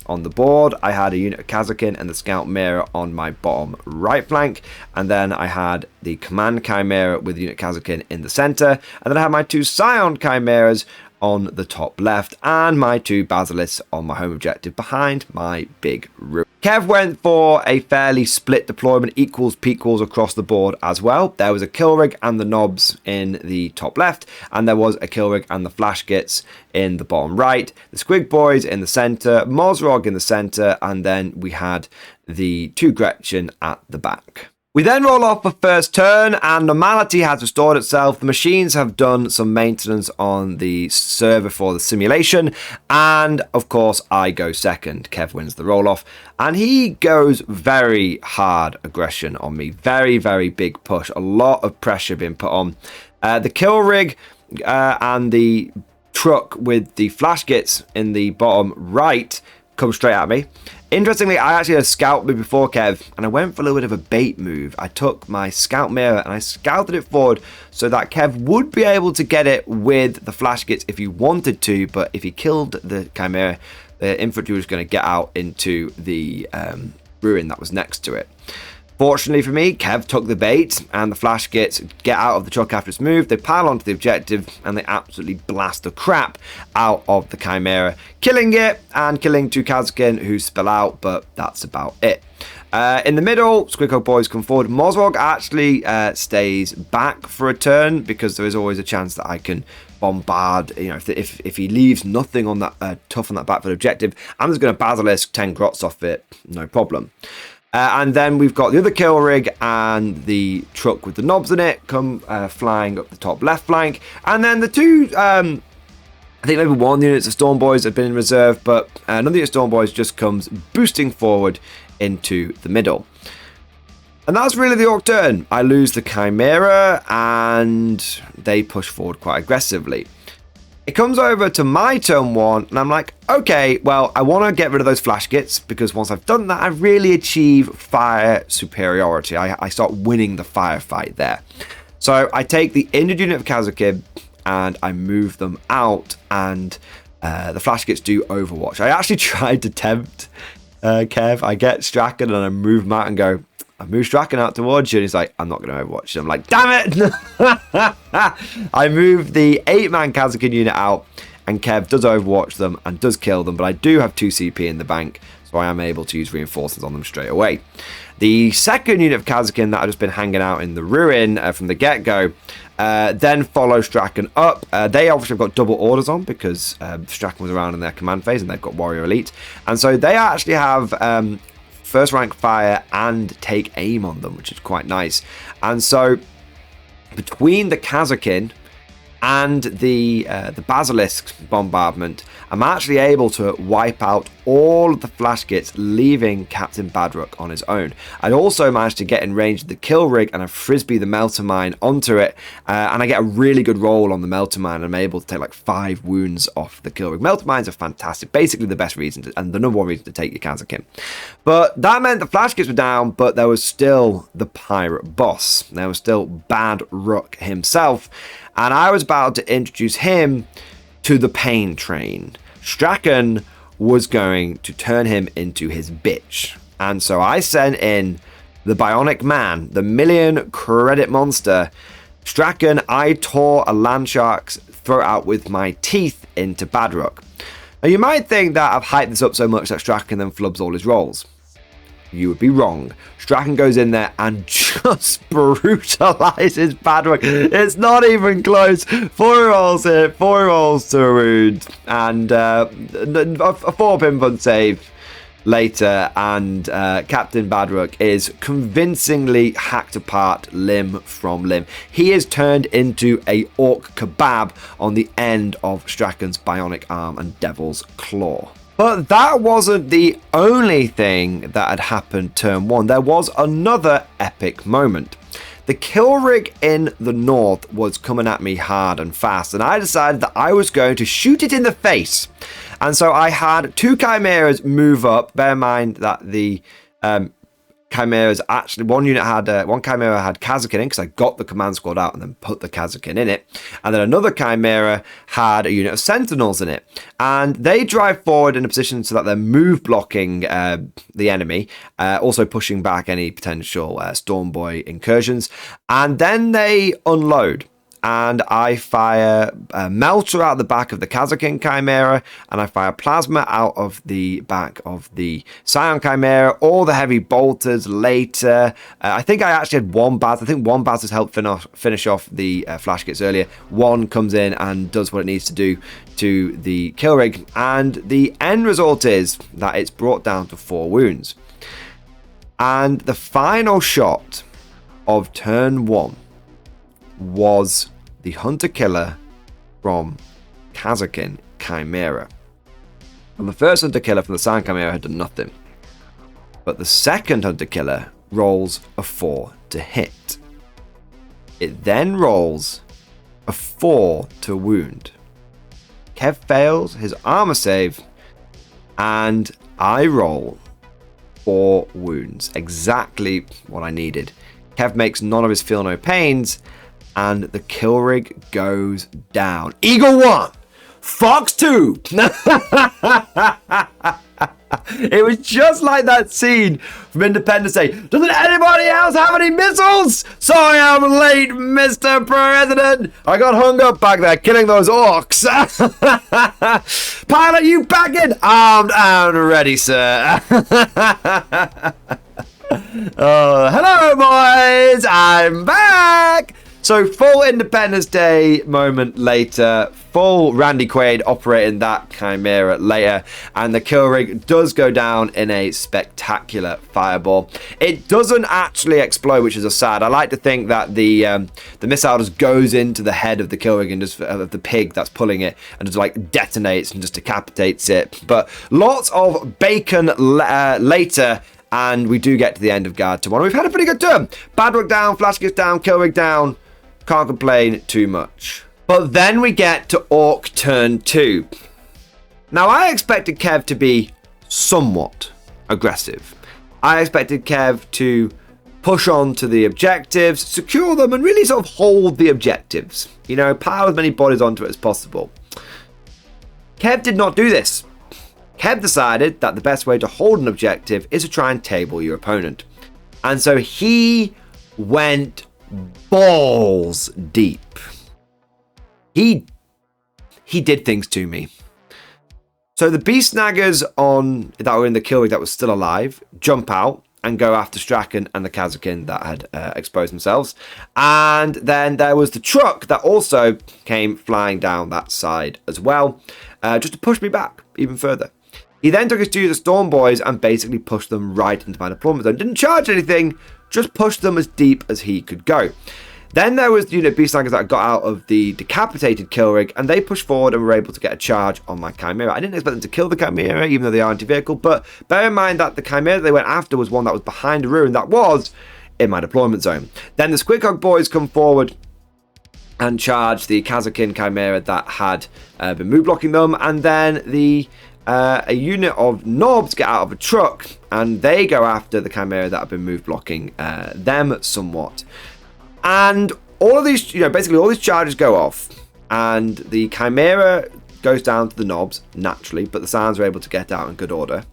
On the board, I had a unit of Kazakin and the Scout Mirror on my bottom right flank, and then I had the Command Chimera with the unit Kazakin in the center, and then I had my 2 Scion Chimeras on the top left, and my 2 Basilisks on my home objective behind my big room. Kev went for a fairly split deployment, equals pequals across the board as well. There was a kill rig and the knobs in the top left, and there was a kill rig and the flash gits in the bottom right. The Squig Boys in the center, Mozrog in the center, and then we had the 2 Gretchen at the back. We then roll off for first turn, and normality has restored itself. The machines have done some maintenance on the server for the simulation, and of course I go second. Kev wins the roll off, and he goes very hard aggression on me. Very, very big push. A lot of pressure being put on. The kill rig and the truck with the flash gits in the bottom right come straight at me. Interestingly, I actually had a scout move before Kev, and I went for a little bit of a bait move. I took my scout mirror and I scouted it forward so that Kev would be able to get it with the flash gits if he wanted to, but if he killed the Chimera, the infantry was going to get out into the ruin that was next to it. Fortunately for me, Kev took the bait, and the flash gits get out of the truck after it's moved. They pile onto the objective, and they absolutely blast the crap out of the Chimera, killing it and killing 2 Kazakin who spill out, but that's about it. In the middle, Squig Hog Boys come forward. Mozrog actually stays back for a turn, because there is always a chance that I can bombard, you know, if he leaves nothing on that tough on that backfield objective, I'm just going to Basilisk 10 grots off it, no problem. And then we've got the other kill rig and the truck with the knobs in it come flying up the top left flank. And then the 2, I think maybe 1 unit of Storm Boys have been in reserve, but another unit of Storm Boys just comes boosting forward into the middle. And that's really the Orc turn. I lose the Chimera, and they push forward quite aggressively. It comes over to my turn 1, and I'm like, okay, well, I want to get rid of those flash gits, because once I've done that, I really achieve fire superiority. I start winning the firefight there. So I take the injured unit of Kazakin, and I move them out, and the flash gits do Overwatch. I actually tried to tempt Kev. I get Strachan, and I move him out and go, I move Strachan out towards you, and he's like, I'm not going to Overwatch. And I'm like, damn it! I move the 8-man Kazakin unit out, and Kev does Overwatch them and does kill them, but I do have 2 CP in the bank, so I am able to use reinforcements on them straight away. The second unit of Kazakin that I've just been hanging out in the ruin from the get-go then follow Strachan up. They obviously have got double orders on, because Strachan was around in their command phase, and they've got Warrior Elite, and so they actually have first rank fire and take aim on them, which is quite nice. And so between the Kazakin and the Basilisk bombardment, I'm actually able to wipe out all of the flash gits, leaving Captain Badrook on his own. I'd also managed to get in range of the kill rig, and I frisbee the melter mine onto it, and I get a really good roll on the melter mine. I'm able to take like 5 wounds off the kill rig. Melter mines are fantastic, basically the best reason to, and the number 1 reason to take your Kazakin. But that meant the flash gits were down, but there was still the pirate boss. There was still Badrook himself, and I was about to introduce him to the pain train. Strachan was going to turn him into his bitch. And so I sent in the Bionic Man, the 1,000,000 credit monster. Strachan, I tore a Landshark's throat out with my teeth into Badrook. Now you might think that I've hyped this up so much that Strachan then flubs all his rolls. you would be wrong. Strachan goes in there and just brutalizes Badrock. It's not even close. 4 rolls here, 4 rolls to a wound, and a 4 pinpoint save later, and Captain Badrock is convincingly hacked apart limb from limb. He is turned into a orc kebab on the end of Strachan's bionic arm and devil's claw. But that wasn't the only thing that had happened turn 1. There was another epic moment. The kill rig in the north was coming at me hard and fast, and I decided that I was going to shoot it in the face. And so I had 2 chimeras move up. Bear in mind that the chimeras actually, one chimera had Kazakin in, because I got the command squad out and then put the Kazakin in it. And then another chimera had a unit of sentinels in it. And they drive forward in a position so that they're move blocking the enemy, also pushing back any potential Stormboy incursions. And then they unload. And I fire a Melter out the back of the Kazakin Chimera, and I fire Plasma out of the back of the Scion Chimera, all the heavy bolters later. I think I actually had 1 Baz. I think 1 Baz has helped finish off the flash kits earlier. 1 comes in and does what it needs to do to the kill rig, and the end result is that it's brought down to 4 wounds. And the final shot of turn 1 was the Hunter-Killer from Kazakin Chimera. And the first Hunter-Killer from the Scion Chimera had done nothing. But the second Hunter-Killer rolls a 4 to hit. It then rolls a 4 to wound. Kev fails his armor save, and I roll 4 wounds. Exactly what I needed. Kev makes none of his feel no pains, and the kill rig goes down. Eagle 1, Fox 2. It was just like that scene from Independence Day. Doesn't anybody else have any missiles? Sorry I'm late, Mr. President. I got hung up back there killing those orcs. Pilot, you back in? Armed and ready, sir. Oh, hello, boys. I'm back. So, full Independence Day moment later, full Randy Quaid operating that Chimera later, and the kill rig does go down in a spectacular fireball. It doesn't actually explode, which is a sad. I like to think that the missile just goes into the head of the kill rig and just of the pig that's pulling it, and just like detonates and just decapitates it. But lots of bacon later, and we do get to the end of Guard to 1. We've had a pretty good turn. Badrock down, Flash gets down, kill rig down. Can't complain too much. But then we get to Orc turn 2. Now, I expected Kev to be somewhat aggressive. I expected Kev to push on to the objectives, secure them, and really sort of hold the objectives. You know, pile as many bodies onto it as possible. Kev did not do this. Kev decided that the best way to hold an objective is to try and table your opponent. And so he went balls deep. He did things to me. So the beast snaggers that were in the kill rig that was still alive jump out and go after Strachan and the Kazakin that had exposed themselves. And then there was the truck that also came flying down that side as well, just to push me back even further. He then took his 2 the Storm Boys and basically pushed them right into my deployment zone. Didn't charge anything, just pushed them as deep as he could go. Then there was beast snaggers that got out of the decapitated kill rig, and they pushed forward and were able to get a charge on my Chimera. I didn't expect them to kill the Chimera, even though they are anti-vehicle, but bear in mind that the Chimera they went after was one that was behind a ruin that was in my deployment zone. Then the Squidcog boys come forward and charge the Kazakin Chimera that had been move blocking them, and then a unit of knobs get out of a truck and they go after the Chimera that have been move blocking them somewhat. And all of these, basically all these charges go off, and the Chimera goes down to the knobs naturally, but the Scions are able to get out in good order.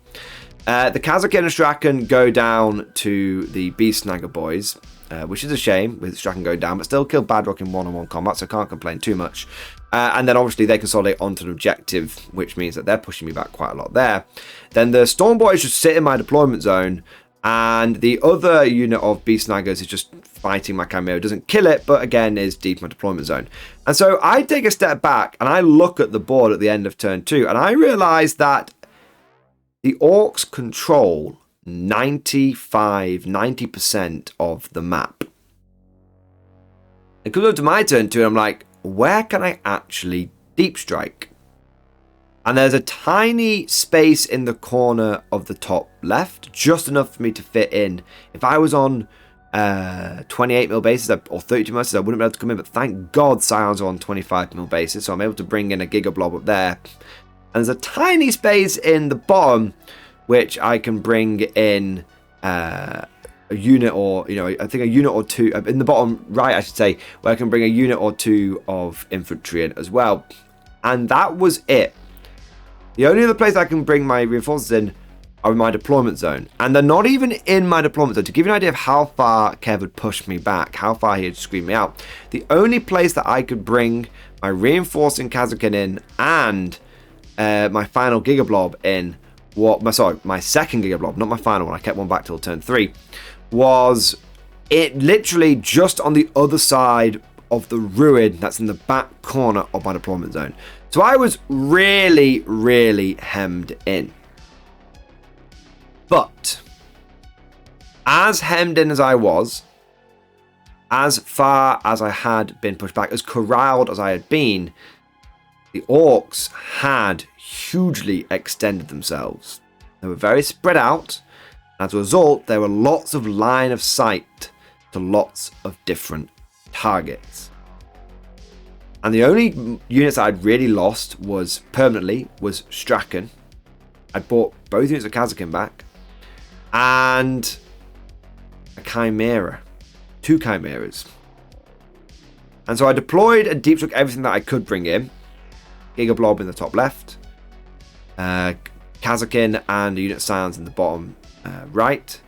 The Kazakin and Strachan go down to the Beast Snagger boys, which is a shame with Strachan going down, but still killed Badrock in one-on-one combat, so can't complain too much. And then obviously they consolidate onto an objective, which means that they're pushing me back quite a lot there. Then the Storm Boys just sit in my deployment zone, And the other unit of beast snaggers is just fighting my chimera. Doesn't kill it, but again is deep in my deployment zone. And so I take a step back and I look at the board at the end of turn 2, and I realize that the orcs control 90% of the map. It comes up to my turn 2, and I'm like, where can I actually deep strike? And there's a tiny space in the corner of the top left, just enough for me to fit in. If I was on 28mm bases or 32mm bases, I wouldn't be able to come in, but thank God Scions are on 25mm bases, so I'm able to bring in a Giga Blob up there. And there's a tiny space in the bottom, which I can bring in a unit, or, you know, I think a unit or two, in the bottom right, I should say, where I can bring a unit or two of infantry in as well. And that was it. The only other place I can bring my reinforcements in are in my deployment zone. And they're not even in my deployment zone. To give you an idea of how far Kev had pushed me back, how far he had screamed me out, the only place that I could bring my reinforcing Kazakin in and my final Giga Blob in, my second Giga Blob, not my final one, I kept one back till turn 3, was it literally just on the other side of the ruin that's in the back corner of my deployment zone. So I was really, really hemmed in. But as hemmed in as I was, as far as I had been pushed back, as corralled as I had been, the orcs had hugely extended themselves. They were very spread out. As a result, there were lots of line of sight to lots of different targets. And the only units I'd really lost permanently was Strachan. I bought both units of Kazakin back. And a Chimera. 2 Chimeras. And so I deployed and deep took everything that I could bring in. Giga Blob in the top left. Kazakin and a unit of Scions in the bottom right.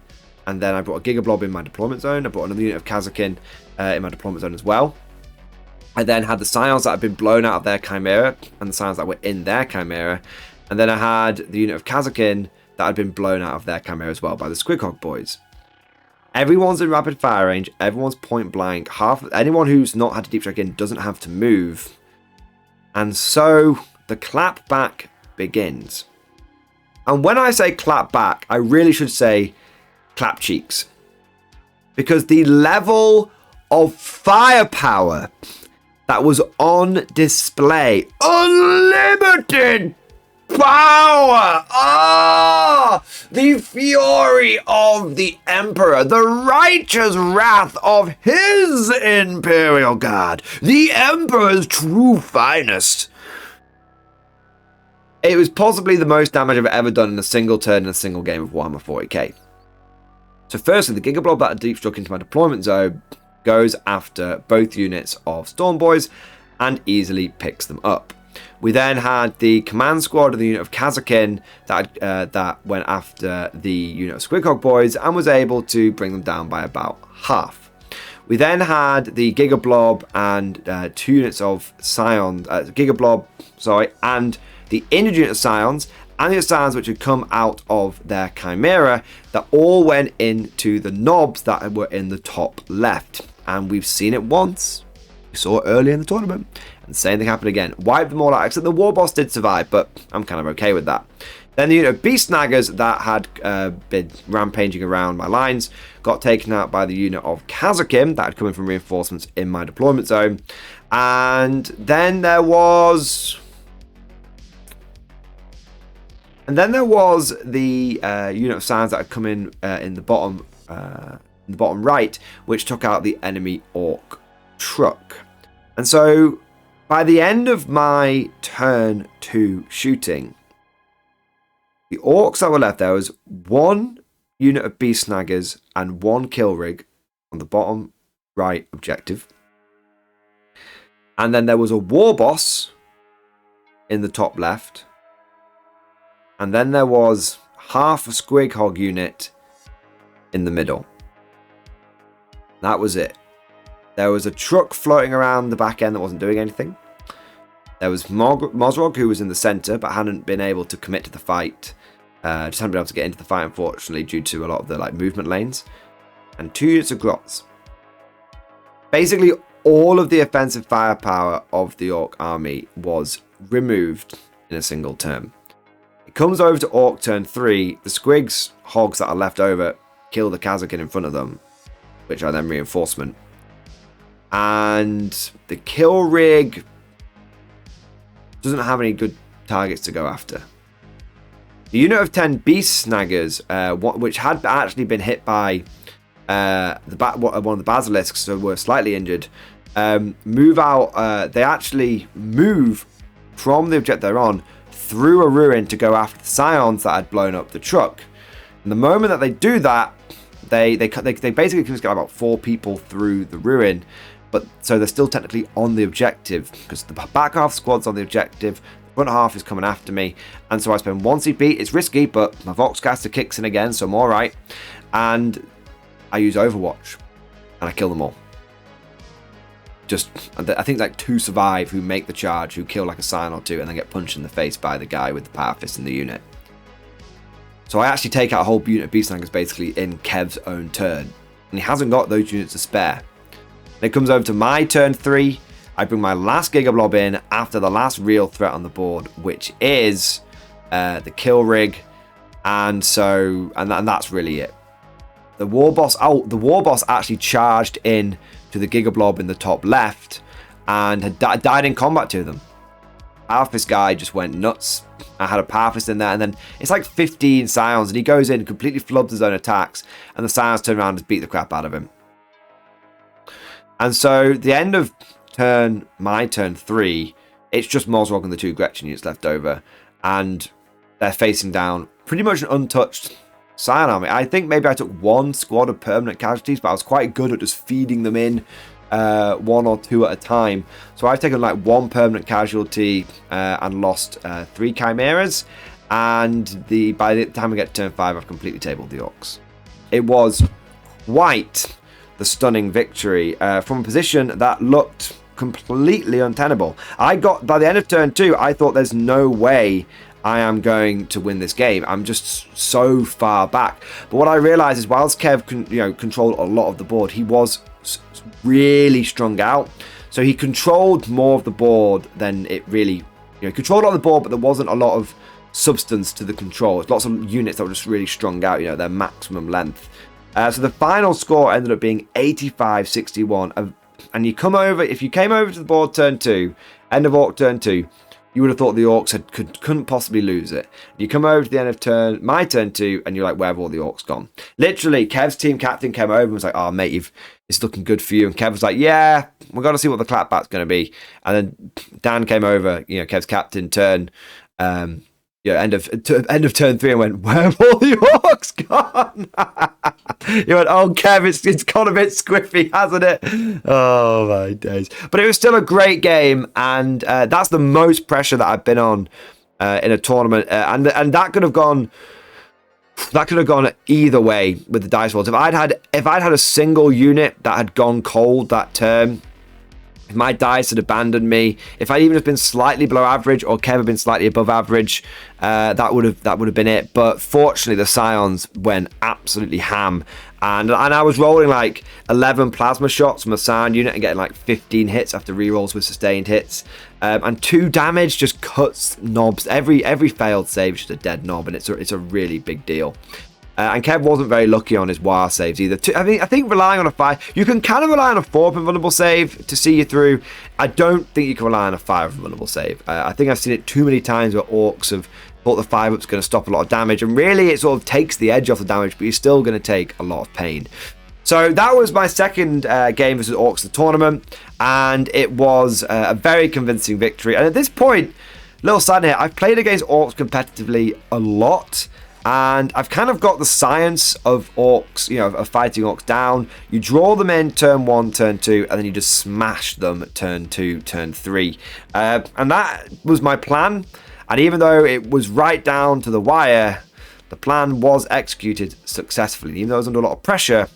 And then I brought a Giga Blob in my deployment zone. I brought another unit of Kazakin in my deployment zone as well. I then had the Scions that had been blown out of their Chimera and the Scions that were in their Chimera. And then I had the unit of Kazakin that had been blown out of their Chimera as well by the Squighog boys. Everyone's in rapid fire range. Everyone's point blank. Anyone who's not had to deep strike in doesn't have to move. And so the clap back begins. And when I say clap back, I really should say clap cheeks. Because the level of firepower that was on display, unlimited power, the fury of the Emperor, the righteous wrath of his Imperial Guard, the Emperor's true finest. It was possibly the most damage I've ever done in a single turn in a single game of Warhammer 40k. So firstly, the Giga Blob that deep struck into my deployment zone goes after both units of Storm Boys and easily picks them up. We then had the command squad of the unit of Kazakin that went after the unit of Squighog boys and was able to bring them down by about half. We then had the Giga Blob and 2 units of Scions, Giga Blob, and the injured unit of Scions and the Scions which had come out of their Chimera that all went into the knobs that were in the top left. And we've seen it once. We saw it earlier in the tournament. And the same thing happened again. Wiped them all out, except the War Boss did survive, but I'm kind of okay with that. Then the unit of Beast Snaggers that had been rampaging around my lines got taken out by the unit of Kazakin that had come in from reinforcements in my deployment zone. And then there was the unit of Scions that had come in the bottom right, which took out the enemy orc truck. And so by the end of my turn 2 shooting, the orcs that were left, there was 1 unit of Beast Snaggers and 1 kill rig on the bottom right objective. And then there was a War Boss in the top left. And then there was half a Squighog unit in the middle. That was it. There was a truck floating around the back end that wasn't doing anything. There was Mozrog, who was in the centre but hadn't been able to commit to the fight. Just haven't been able to get into the fight, unfortunately, due to a lot of the like movement lanes. And 2 units of grots. Basically, all of the offensive firepower of the Orc army was removed in a single turn. It comes over to Orc turn 3. The Squigs hogs that are left over kill the Kazakin in front of them, which are then reinforcement. And the kill rig doesn't have any good targets to go after. The unit of 10 beast snaggers, which had actually been hit by one of the basilisks, so were slightly injured, move out. They actually move from the objective they're on through a ruin to go after the scions that had blown up the truck. And the moment that they do that, they basically can get about 4 people through the ruin, but so they're still technically on the objective because the back half squad's on the objective, the front half is coming after me, and so I spend 1 CP. It's risky, but my Voxcaster kicks in again, so I'm all right, and I use Overwatch and I kill them all. I think like 2 survive who make the charge, who kill like a scion or 2, and then get punched in the face by the guy with the power fist in the unit. So I actually take out a whole unit of beast snaggers basically in Kev's own turn, and he hasn't got those units to spare. And it comes over to my turn 3. I bring my last Giga Blob in after the last real threat on the board, which is the kill rig, and that's really it. The war boss actually charged in to the Giga Blob in the top left and had died in combat to them. Power Fist guy just went nuts. I had a Power Fist in there, and then it's like 15 scions, and he goes in, completely flubs his own attacks, and the scions turn around and just beat the crap out of him. And so the end of my turn 3, it's just Mozrog and the 2 Gretchen units left over, and they're facing down pretty much an untouched scion army. I think maybe I took 1 squad of permanent casualties, but I was quite good at just feeding them in 1 or 2 at a time. So I've taken like 1 permanent casualty and lost 3 chimeras, and by the time we get to turn 5, I've completely tabled the orcs. It was quite the stunning victory from a position that looked completely untenable. By the end of turn 2, I thought there's no way I am going to win this game. I'm just so far back. But what I realized is, whilst Kev controlled a lot of the board, he was really strung out. So he controlled more of the board than it really, controlled a lot of the board, but there wasn't a lot of substance to the control. It's lots of units that were just really strung out, their maximum length. So the final score ended up being 85-61. And if you came over to the board turn 2, end of Orc turn 2, you would have thought the Orcs couldn't possibly lose it. You come over to the end of my turn 2, and you're like, where have all the Orcs gone? Literally, Kev's team captain came over and was like, oh, mate, it's looking good for you. And Kev was like, yeah, we've got to see what the clapback's going to be. And then Dan came over, Kev's captain turn, end of turn 3, and went, where have all the Orcs gone? He went, oh, Kev, it's got a bit squiffy, hasn't it? Oh, my days. But it was still a great game, and that's the most pressure that I've been on in a tournament. And that could have gone either way with the dice rolls. If I'd had a single unit that had gone cold that turn, if my dice had abandoned me, if I'd even have been slightly below average, or Kev had been slightly above average, that would have been it. But fortunately, the scions went absolutely ham, and I was rolling like 11 plasma shots from a scion unit and getting like 15 hits after rerolls with sustained hits, and 2 damage just cuts knobs. Every failed save is just a dead knob, and it's a really big deal. And Kev wasn't very lucky on his war saves either. I think relying on a 5, you can kind of rely on a 4 invulnerable save to see you through. I don't think you can rely on a 5 invulnerable save. I think I've seen it too many times where Orcs have thought the 5-up's going to stop a lot of damage, and really it sort of takes the edge off the damage, but you're still going to take a lot of pain. So that was my second game versus Orcs the tournament, and it was a very convincing victory. And at this point, little side here, I've played against Orcs competitively a lot, and I've kind of got the science of Orcs, of fighting Orcs down. You draw them in turn 1, turn 2, and then you just smash them turn 2, turn 3. And that was my plan. And even though it was right down to the wire, the plan was executed successfully. Even though I was under a lot of pressure,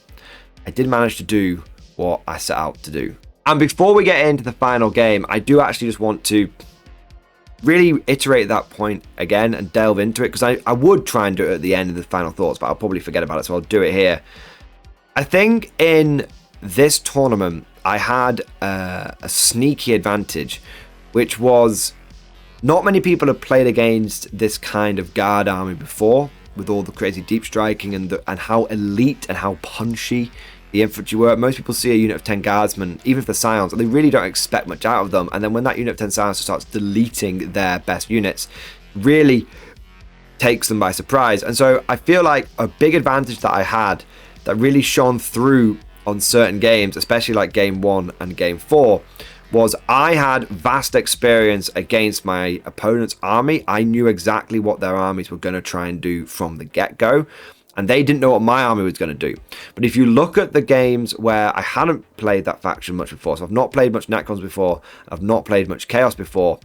I did manage to do what I set out to do. And before we get into the final game, I do actually just want to really iterate that point again and delve into it, because I would try and do it at the end of the final thoughts, but I'll probably forget about it, so I'll do it here. I think in this tournament, I had a sneaky advantage, which was not many people have played against this kind of guard army before, with all the crazy deep striking and how elite and how punchy the infantry were. Most people see a unit of 10 guardsmen, even if they're scions, and they really don't expect much out of them. And then when that unit of 10 scions starts deleting their best units, really takes them by surprise. And so I feel like a big advantage that I had that really shone through on certain games, especially like game 1 and game 4, was I had vast experience against my opponent's army. I knew exactly what their armies were going to try and do from the get-go, and they didn't know what my army was going to do. But if you look at the games where I hadn't played that faction much before, so I've not played much Necrons before, I've not played much Chaos before,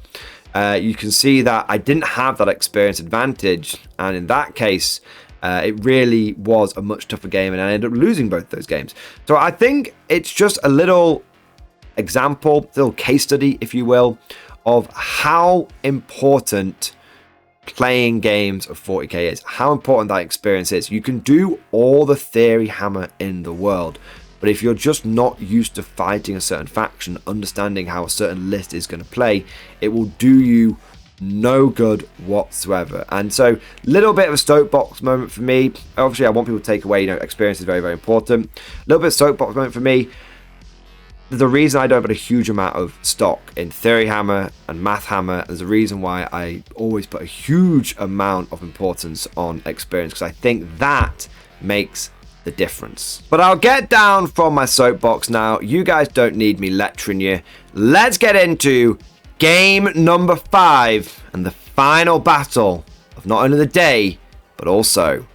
you can see that I didn't have that experience advantage, and in that case, it really was a much tougher game, and I ended up losing both those games. So I think it's just a little example, little case study, if you will, of how important playing games of 40k is, how important that experience is. You can do all the theory hammer in the world, but if you're just not used to fighting a certain faction, understanding how a certain list is going to play, it will do you no good whatsoever. And so, little bit of a soapbox moment for me. Obviously, I want people to take away, experience is very, very important. A little bit of soapbox moment for me. The reason I don't put a huge amount of stock in Theory Hammer and Math Hammer, there's a reason why I always put a huge amount of importance on experience, because I think that makes the difference. But I'll get down from my soapbox now. You guys don't need me lecturing you. Let's get into game number 5 and the final battle of not only the day, but also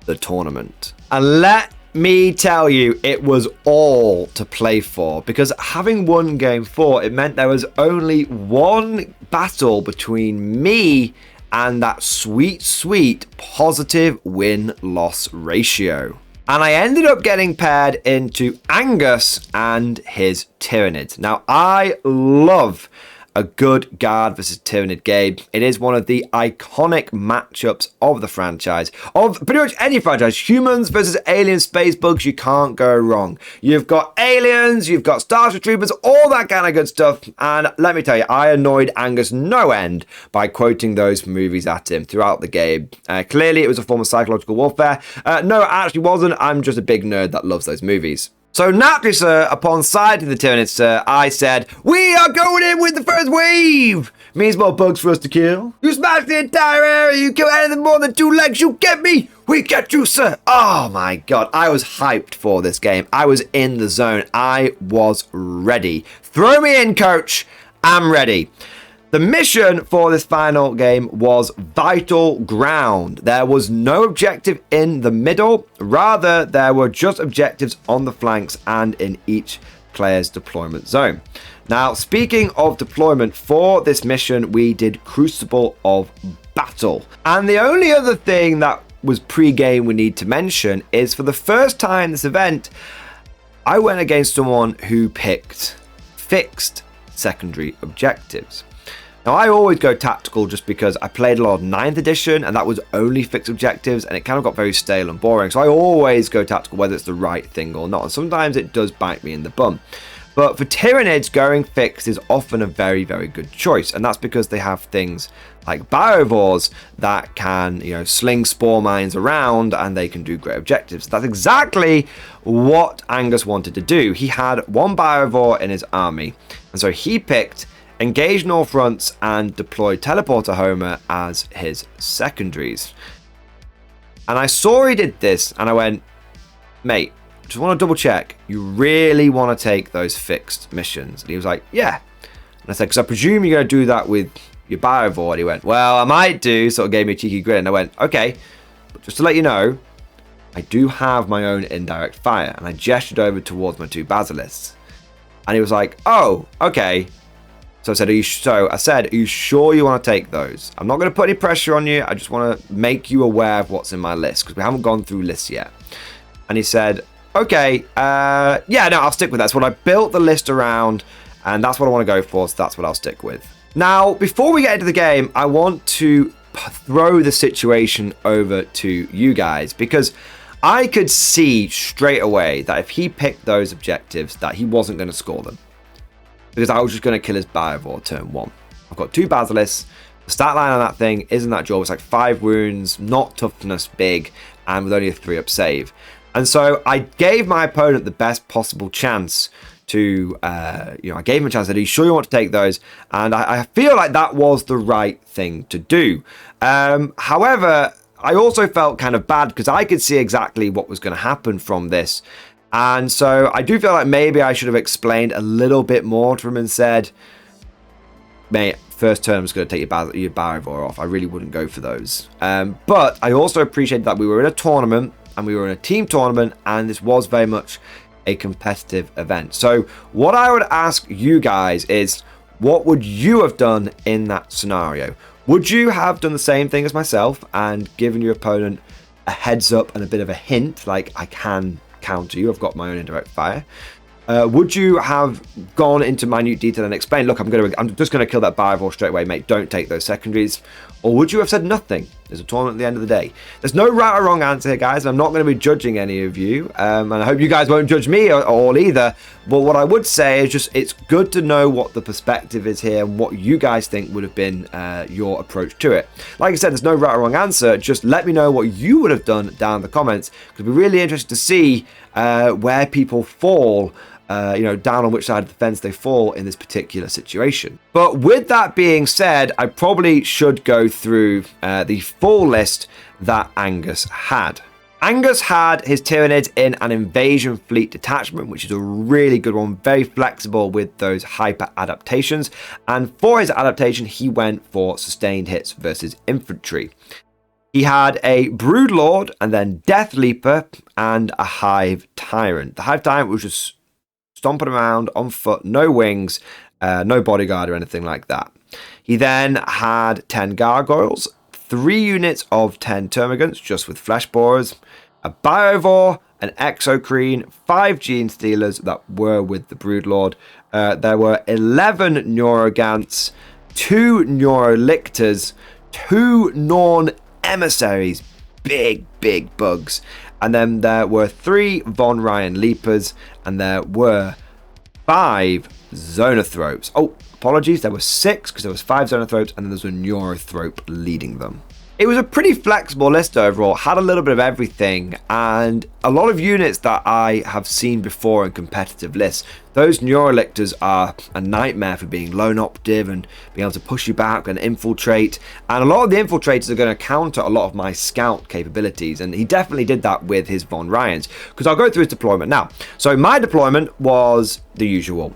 the tournament. And let me tell you, it was all to play for, because having won game 4, it meant there was only one battle between me and that sweet positive win-loss ratio. And I ended up getting paired into Angus and his Tyranids. Now, I love a good guard versus Tyranid game. It is one of the iconic matchups of the franchise, of pretty much any franchise. Humans versus alien space bugs, you can't go wrong. You've got aliens, you've got Starship Troopers, all that kind of good stuff. And let me tell you, I annoyed Angus no end by quoting those movies at him throughout the game. Clearly, it was a form of psychological warfare. No, it actually wasn't. I'm just a big nerd that loves those movies. So naturally, sir, upon sighting the Tyranids, sir, I said, "We are going in with the first wave! Means more bugs for us to kill. You smash the entire area, you kill anything more than 2 legs, you get me! We get you, sir!" Oh my god, I was hyped for this game. I was in the zone. I was ready. Throw me in, coach. I'm ready. The mission for this final game was vital ground. There was no objective in the middle. Rather, there were just objectives on the flanks and in each player's deployment zone. Now, speaking of deployment, for this mission, we did Crucible of Battle. And the only other thing that was pre-game we need to mention is, for the first time this event, I went against someone who picked fixed secondary objectives. Now, I always go tactical just because I played a lot of 9th edition and that was only fixed objectives and it kind of got very stale and boring. So I always go tactical whether it's the right thing or not. And sometimes it does bite me in the bum. But for Tyranids, going fixed is often a very, very good choice. And that's because they have things like Biovores that can, sling spore mines around and they can do great objectives. That's exactly what Angus wanted to do. He had one Biovore in his army. And so he picked engage North fronts and deploy Teleporter Homer as his secondaries. And I saw he did this and I went, "Mate, just want to double check. You really want to take those fixed missions?" And he was like, "Yeah." And I said, "Because I presume you're going to do that with your Biovore." And he went, "Well, I might do." Sort of gave me a cheeky grin. And I went, "Okay, but just to let you know, I do have my own indirect fire." And I gestured over towards my 2 Basilisks. And he was like, "Oh, okay." So I said, "Are you sure you want to take those? I'm not going to put any pressure on you. I just want to make you aware of what's in my list, because we haven't gone through lists yet." And he said, "Okay, yeah, no, I'll stick with that. That's what I built the list around, and that's what I want to go for, so that's what I'll stick with." Now, before we get into the game, I want to throw the situation over to you guys, because I could see straight away that if he picked those objectives, that he wasn't going to score them, because I was just going to kill his Biovore turn 1. I've got 2 Basilisks. The stat line on that thing isn't that job. It's like 5 wounds, not toughness big, and with only a 3-up save. And so I gave my opponent the best possible chance to, I gave him a chance. I said, are you sure you want to take those? And I feel like that was the right thing to do. However, I also felt kind of bad because I could see exactly what was going to happen from this. And so I do feel like maybe I should have explained a little bit more to him and said, mate, first turn I'm just going to take your Biovore off. I really wouldn't go for those. But I also appreciate that we were in a tournament, and we were in a team tournament, and this was very much a competitive event. So what I would ask you guys is, what would you have done in that scenario? Would you have done the same thing as myself and given your opponent a heads up and a bit of a hint, like, I can counter you, I've got my own indirect fire? Would you have gone into minute detail and explained, look, I'm just going to kill that Biovore straight away, mate, don't take those secondaries? Or would you have said nothing? There's a tournament at the end of the day. There's no right or wrong answer here, guys. I'm not going to be judging any of you, and I hope you guys won't judge me all either. But what I would say is just, it's good to know what the perspective is here and what you guys think would have been your approach to it. Like I said, there's no right or wrong answer. Just let me know what you would have done down in the comments, because we're really interested to see where people fall, down on which side of the fence they fall in this particular situation. But with that being said, I probably should go through the full list that Angus had. Angus had his Tyranids in an invasion fleet detachment, which is a really good one, very flexible with those hyper adaptations. And for his adaptation, he went for sustained hits versus infantry. He had a Broodlord, and then Death Leaper, and a Hive Tyrant. The Hive Tyrant was just stomping around on foot, no wings, no bodyguard or anything like that. He then had 10 Gargoyles, 3 units of 10 Termagants, just with Flesh Borers, a Biovore, an Exocrine, 5 Gene Stealers that were with the Broodlord. There were 11 Neurogants, 2 Neurolictors, 2 Norn Emissaries, big bugs. And then there were 3 Von Ryan Leapers, and there were 5 Zonothropes. Oh, apologies, there were 6, because there was 5 Zonothropes, and then there's a Neurothrope leading them. It was a pretty flexible list overall, had a little bit of everything, and a lot of units that I have seen before in competitive lists. Those Neurolictors are a nightmare for being lone optive and being able to push you back and infiltrate, and a lot of the infiltrators are going to counter a lot of my scout capabilities, and he definitely did that with his Von Ryans, because I'll go through his deployment now. So my deployment was the usual.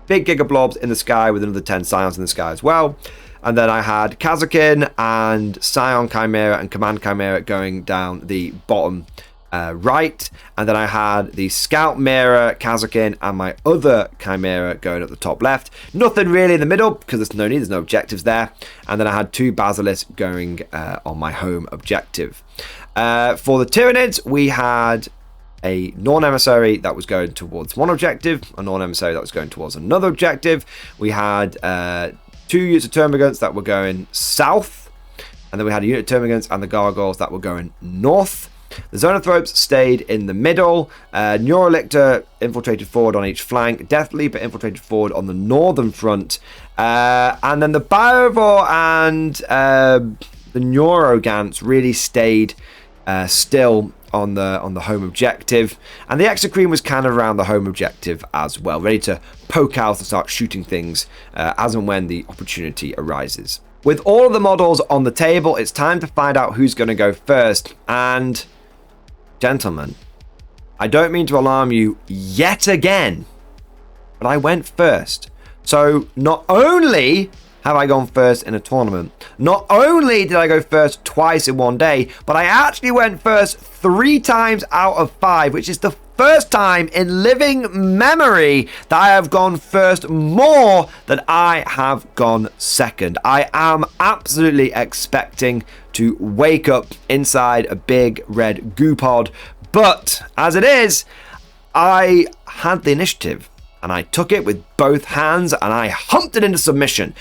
Big Giga Blobs in the sky with another 10 Scions in the sky as well. And then I had Kazakin and Scion Chimera and Command Chimera going down the bottom right. And then I had the Scout Mirror, Kazakin, and my other Chimera going at the top left. Nothing really in the middle because there's no need, there's no objectives there. And then I had 2 Basilisks going on my home objective. For the Tyranids, we had a Norn Emissary that was going towards one objective, a Norn Emissary that was going towards another objective. We had 2 units of Termagants that were going south, and then we had a unit of Termagants and the Gargoyles that were going north. The Zonothropes stayed in the middle. Neurolictor infiltrated forward on each flank. Death Leaper infiltrated forward on the northern front. And then the Biovore and the Neurogants really stayed still on the home objective, and the Exocrine was kind of around the home objective as well, ready to poke out and start shooting things as and when the opportunity arises. With all of the models on the table, it's time to find out who's going to go first. And gentlemen, I don't mean to alarm you yet again, but I went first. So not only have I gone first in a tournament, not only did I go first twice in one day, but I actually went first 3 times out of 5, which is the first time in living memory that I have gone first more than I have gone second. I am absolutely expecting to wake up inside a big red goo pod, but as it is, I had the initiative. and I took it with both hands and I humped it into submission.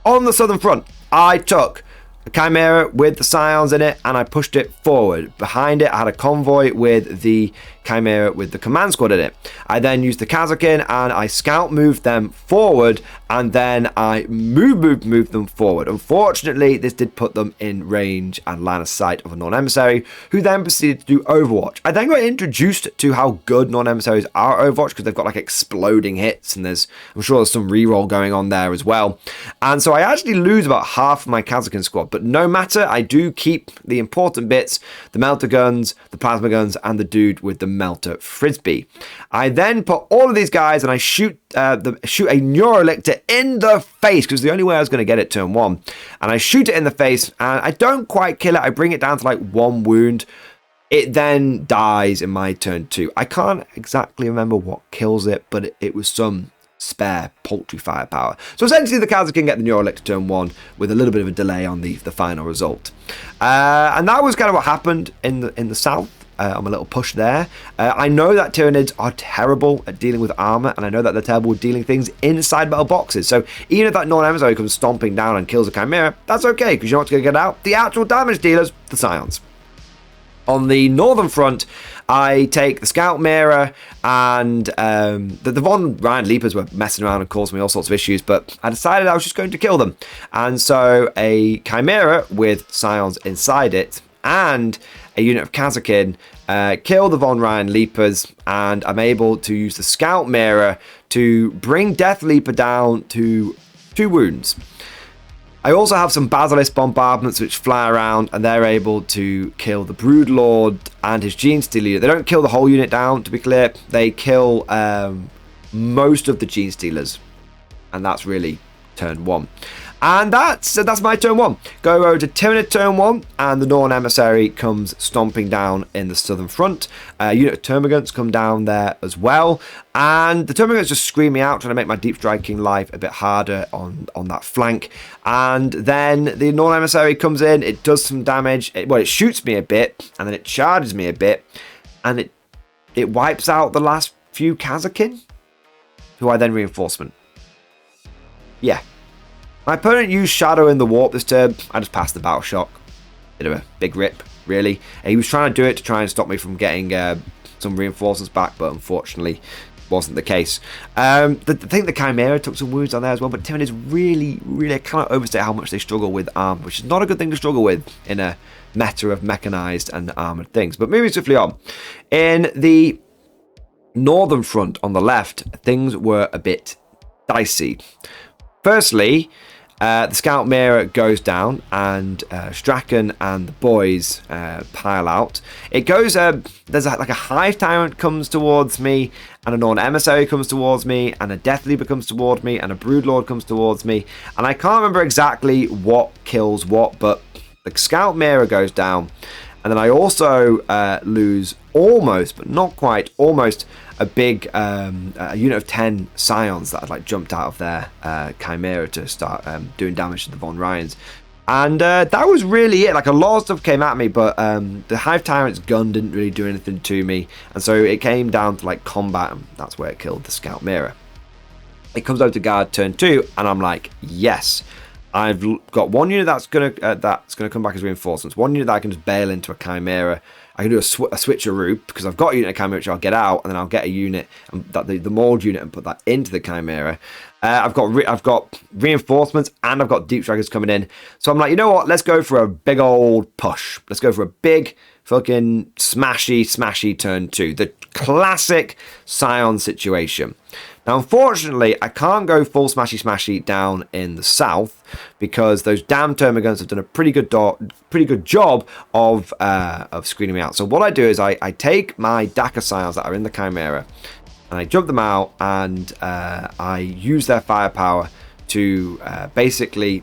On the southern front, I took a Chimera with the Scions in it and I pushed it forward. Behind it, I had a convoy with the Chimera with the command squad in it. I then used the Kazakin and I scout moved them forward, and then I moved them forward. Unfortunately, this did put them in range and line of sight of a non-emissary, who then proceeded to do Overwatch. I then got introduced to how good non-emissaries are at Overwatch, because they've got like exploding hits, and I'm sure there's some reroll going on there as well. And so I actually lose about half of my Kazakin squad, but no matter, I do keep the important bits: the melter guns, the plasma guns, and the dude with the melter frisbee. I then put all of these guys and I shoot a Neurolictor in the face, because the only way I was going to get it turn 1. And I shoot it in the face and I don't quite kill it. I bring it down to like 1 wound. It then dies in my turn 2. I can't exactly remember what kills it, but it was some spare paltry firepower. So essentially the Kazakin get the Neurolictor turn 1 with a little bit of a delay on the final result. And that was kind of what happened in the south. On my little push there. I know that Tyranids are terrible at dealing with armor, and I know that they're terrible at dealing things inside metal boxes. So even if that non-emissary comes stomping down and kills a Chimera, that's okay, because you know what's going to get out? The actual damage dealers, the Scions. On the northern front, I take the Scout Mirror, and the Von Ryan Leapers were messing around and causing me all sorts of issues, but I decided I was just going to kill them. And so a Chimera with Scions inside it and a unit of Kazakin kill the Von Ryan Leapers, and I'm able to use the Scout Mirror to bring Death Leaper down to 2 wounds. I also have some Basilisk bombardments which fly around, and they're able to kill the Broodlord and his Gene Stealer unit. They don't kill the whole unit down, to be clear. They kill most of the Gene Stealers, and that's really turn 1. And that's my turn 1. Go over to Tyranid turn 1, and the Norn Emissary comes stomping down in the southern front. Unit of Termagants come down there as well, and the Termagants just scream me out, trying to make my deep striking life a bit harder on that flank. And then the Norn Emissary comes in, it does some damage, it shoots me a bit, and then it charges me a bit, and it wipes out the last few Kazakin, who I then reinforcement. Yeah. My opponent used Shadow in the Warp this turn. I just passed the Battle Shock. Bit of a big rip, really. He was trying to do it to try and stop me from getting some reinforcements back, but unfortunately wasn't the case. I think the Chimera took some wounds on there as well, but Tyranids really, I cannot overstate how much they struggle with armor, which is not a good thing to struggle with in a meta of mechanized and armored things. But moving swiftly on. In the northern front on the left, things were a bit dicey. Firstly, the Scout Mirror goes down, and Strachan and the boys pile out. It goes, there's like a Hive Tyrant comes towards me, and a Norn Emissary comes towards me, and a Death Leaper comes towards me, and a Broodlord comes towards me. And I can't remember exactly what kills what, but the Scout Mirror goes down. And then I also lose almost, but not quite, almost a big a unit of 10 Scions that had like jumped out of their Chimera to start doing damage to the Von Ryans. And that was really it. Like, a lot of stuff came at me, but the Hive Tyrant's gun didn't really do anything to me. And so it came down to like combat, and that's where it killed the Scout Mirror. It comes over to guard turn 2, and I'm like, yes. I've got one unit that's gonna come back as reinforcements. One unit that I can just bail into a Chimera. I can do a switcheroo, because I've got a unit of Chimera which I'll get out, and then I'll get a unit, the mold unit, and put that into the Chimera. I've got reinforcements, and I've got deep strikers coming in. So I'm like, you know what? Let's go for a big old push. Let's go for a big fucking smashy turn 2. The classic Scion situation. Now, unfortunately, I can't go full smashy down in the south, because those damn Termagants have done a pretty good job of screening me out. So what I do is I take my Daka Scions that are in the Chimera, and I jump them out, and I use their firepower to basically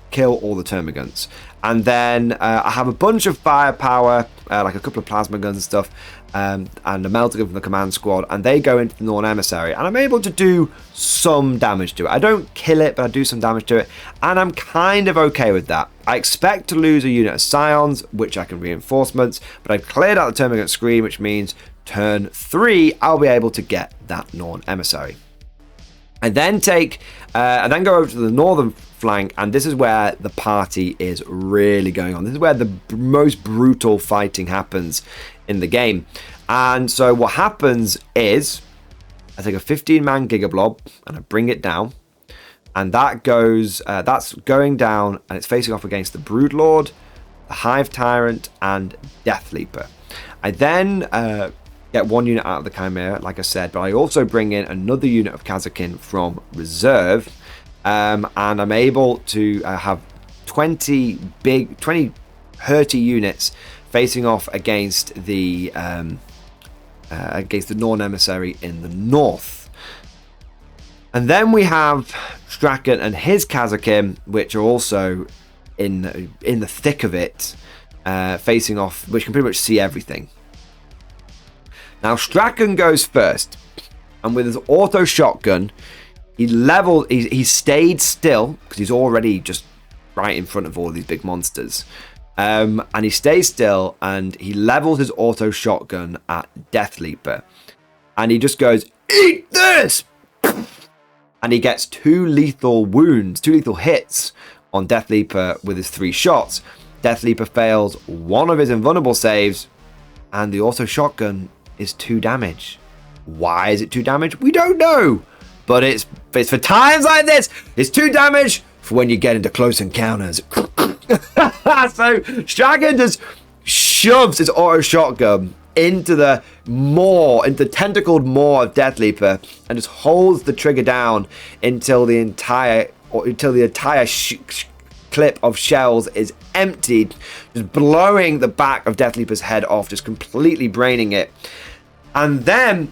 kill all the Termagants. And then I have a bunch of firepower, like a couple of plasma guns and stuff, and a melter gun from the command squad, and they go into the Norn Emissary, and I'm able to do some damage to it. I don't kill it, but I do some damage to it, and I'm kind of okay with that. I expect to lose a unit of Scions, which I can reinforcements, but I've cleared out the Termagant Screen, which means turn 3, I'll be able to get that Norn Emissary. I then go over to the northern flank, and this is where the party is really going on. This is where the most brutal fighting happens in the game. And so what happens is I take a 15-man Gigablob and I bring it down, and that's going down, and it's facing off against the Broodlord, the Hive Tyrant, and Deathleaper. I then get one unit out of the Chimera, like I said, but I also bring in another unit of Kazakin from reserve, and I'm able to have 20 hurty units facing off against the Norn Emissary in the north. And then we have Strachan and his Kazakin, which are also in the thick of it, facing off, which can pretty much see everything. Now Strachan goes first, and with his auto shotgun, he stayed still because he's already just right in front of all of these big monsters. And he stays still, and he levels his auto shotgun at Deathleaper, and he just goes, "Eat this!" And he gets 2 lethal hits on Deathleaper with his 3 shots. Deathleaper fails 1 of his invulnerable saves, and the auto shotgun is 2 damage. Why is it 2 damage? We don't know, but it's for times like this. It's 2 damage for when you get into close encounters. So Strachan just shoves his auto shotgun into the tentacled maw of Deathleaper and just holds the trigger down until the entire clip of shells is emptied, just blowing the back of Deathleaper's head off, just completely braining it. And then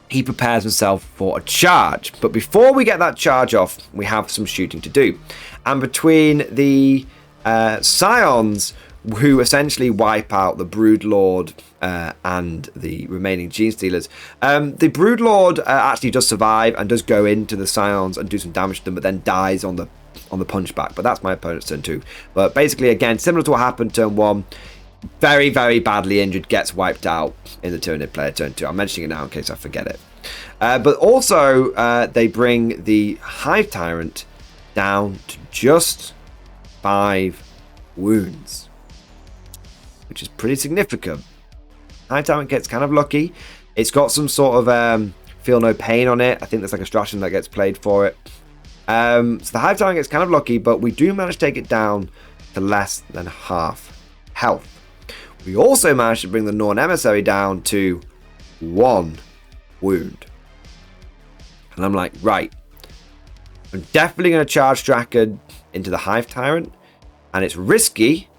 he prepares himself for a charge. But before we get that charge off, we have some shooting to do. And between the Scions, who essentially wipe out the Broodlord and the remaining Gene Stealers, the Broodlord actually does survive and does go into the Scions and do some damage to them, but then dies on the punchback. But that's my opponent's turn 2. But basically, again, similar to what happened turn 1, very, very badly injured, gets wiped out in the Tyranid player turn 2. I'm mentioning it now in case I forget it. But also, they bring the Hive Tyrant down to just 5 wounds, which is pretty significant. Hive Tyrant gets kind of lucky. It's got some sort of feel no pain on it. I think there's like a stratagem that gets played for it. So the Hive Tyrant gets kind of lucky, but we do manage to take it down to less than half health. We also managed to bring the Norn Emissary down to 1 wound. And I'm like, right, I'm definitely going to charge Strachan into the Hive Tyrant, and it's risky,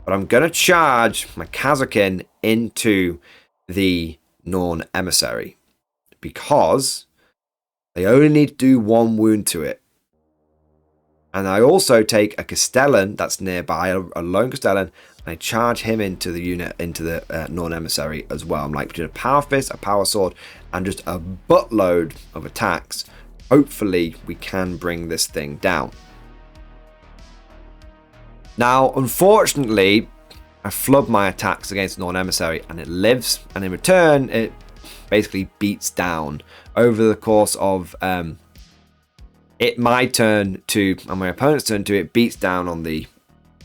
but I'm going to charge my Kazakin into the Norn Emissary because they only need to do 1 wound to it. And I also take a Castellan that's nearby, a lone Castellan, and I charge him into the unit, into the Norn Emissary as well. I'm like between a Power Fist, a Power Sword, and just a buttload of attacks. Hopefully we can bring this thing down. Now, unfortunately, I flub my attacks against Norn Emissary and it lives, and in return, it basically beats down over the course of my turn to, and my opponent's turn to, it beats down on the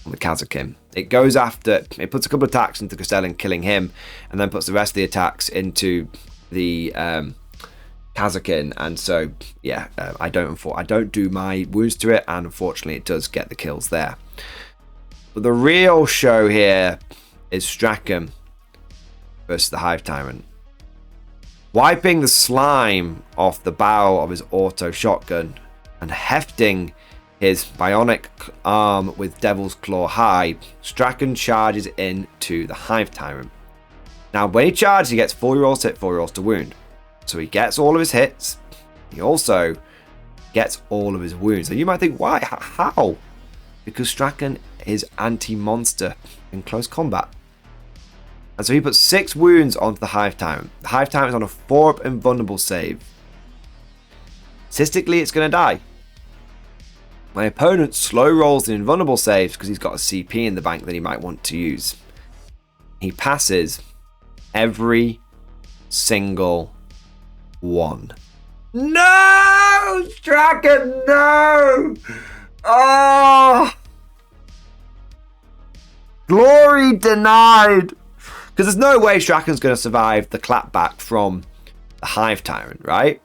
Kazakin. It goes after, it puts a couple of attacks into Castellan, killing him, and then puts the rest of the attacks into the Kazakin. And so, yeah, I don't do my wounds to it, and unfortunately, it does get the kills there. But the real show here is Strachan versus the Hive Tyrant. Wiping the slime off the barrel of his auto shotgun and hefting his bionic arm with Devil's Claw High, Strachan charges into the Hive Tyrant. Now, when he charges, he gets 4 rolls to hit, 4 rolls to wound. So he gets all of his hits. He also gets all of his wounds. And you might think, why? How? Because Strachan is anti-monster in close combat. And so he puts 6 wounds onto the Hive Tyrant. The Hive Tyrant is on a 4-up invulnerable save. Statistically, it's going to die. My opponent slow rolls the invulnerable saves because he's got a CP in the bank that he might want to use. He passes every single one. No! Strachan, no! Oh! Glory denied! Because there's no way Strachan's going to survive the clapback from the Hive Tyrant, right?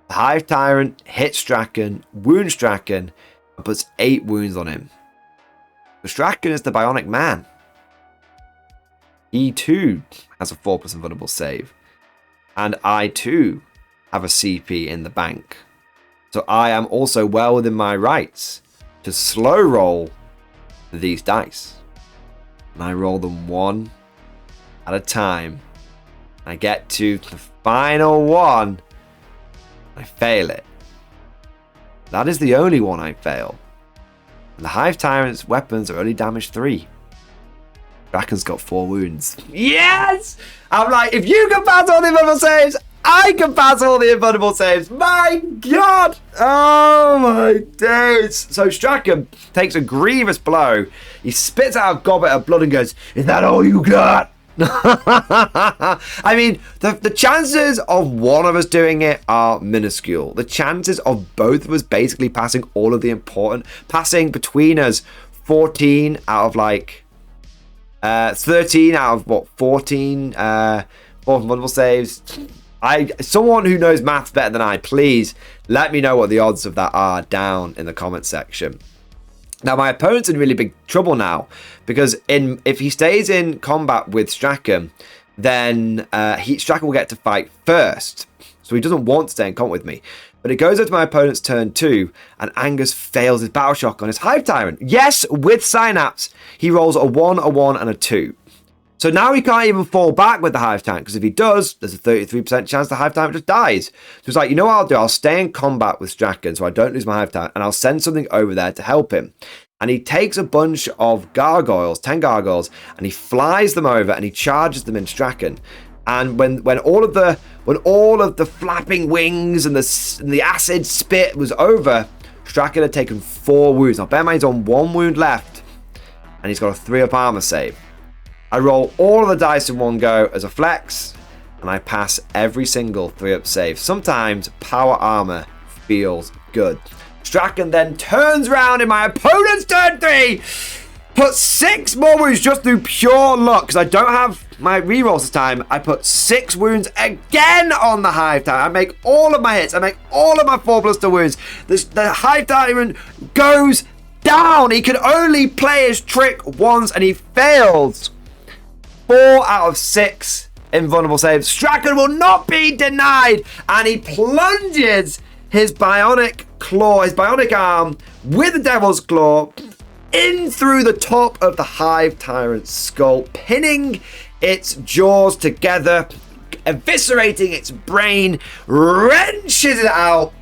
The Hive Tyrant hits Strachan, wounds Strachan, and puts 8 wounds on him. But Strachan is the Bionic Man. He too has a 4+ invulnerable save. And I too have a CP in the bank. So I am also well within my rights to slow roll these dice. And I roll them one at a time. I get to the final one. I fail it. That is the only one I fail. And the Hive Tyrant's weapons are only damage 3. Strachan's got 4 wounds. Yes! I'm like, if you can pass all the invulnerable saves, I can pass all the invulnerable saves. My God! Oh my days! So Strachan takes a grievous blow. He spits out a goblet of blood and goes, "Is that all you got?" I mean, the chances of one of us doing it are minuscule. The chances of both of us basically passing all of the important, passing between us 14 out of like 13 out of what, 14 multiple saves. Someone who knows maths better than I, please let me know what the odds of that are down in the comments section. Now, my opponent's in really big trouble now, because if he stays in combat with Strachan, then Strachan will get to fight first. So he doesn't want to stay in combat with me. But it goes over to my opponent's turn 2, and Angus fails his battle shock on his Hive Tyrant. Yes, with Synapse, he rolls a 1, a 1, and a 2. So now he can't even fall back with the Hive Tyrant, because if he does, there's a 33% chance the Hive Tyrant just dies. So it's like, you know what I'll do? I'll stay in combat with Strachan so I don't lose my Hive Tyrant, and I'll send something over there to help him. And he takes a bunch of gargoyles, 10 gargoyles, and he flies them over and he charges them in Strachan. And when all of the flapping wings and the acid spit was over, Strachan had taken 4 wounds. Now bear in mind he's on 1 wound left, and he's got a 3-up armor save. I roll all of the dice in one go as a flex, and I pass every single 3-up save. Sometimes power armor feels good. Strachan then turns around in my opponent's turn 3, puts 6 more wounds just through pure luck, because I don't have my rerolls this time. I put 6 wounds again on the Hive Tyrant. I make all of my hits. I make all of my 4+2 wounds. The Hive Tyrant goes down. He can only play his trick once, and he fails 4 out of 6 invulnerable saves. Strachan will not be denied, and he plunges his bionic claw, his bionic arm, with the Devil's Claw in through the top of the Hive Tyrant's skull, pinning its jaws together, eviscerating its brain, wrenches it out,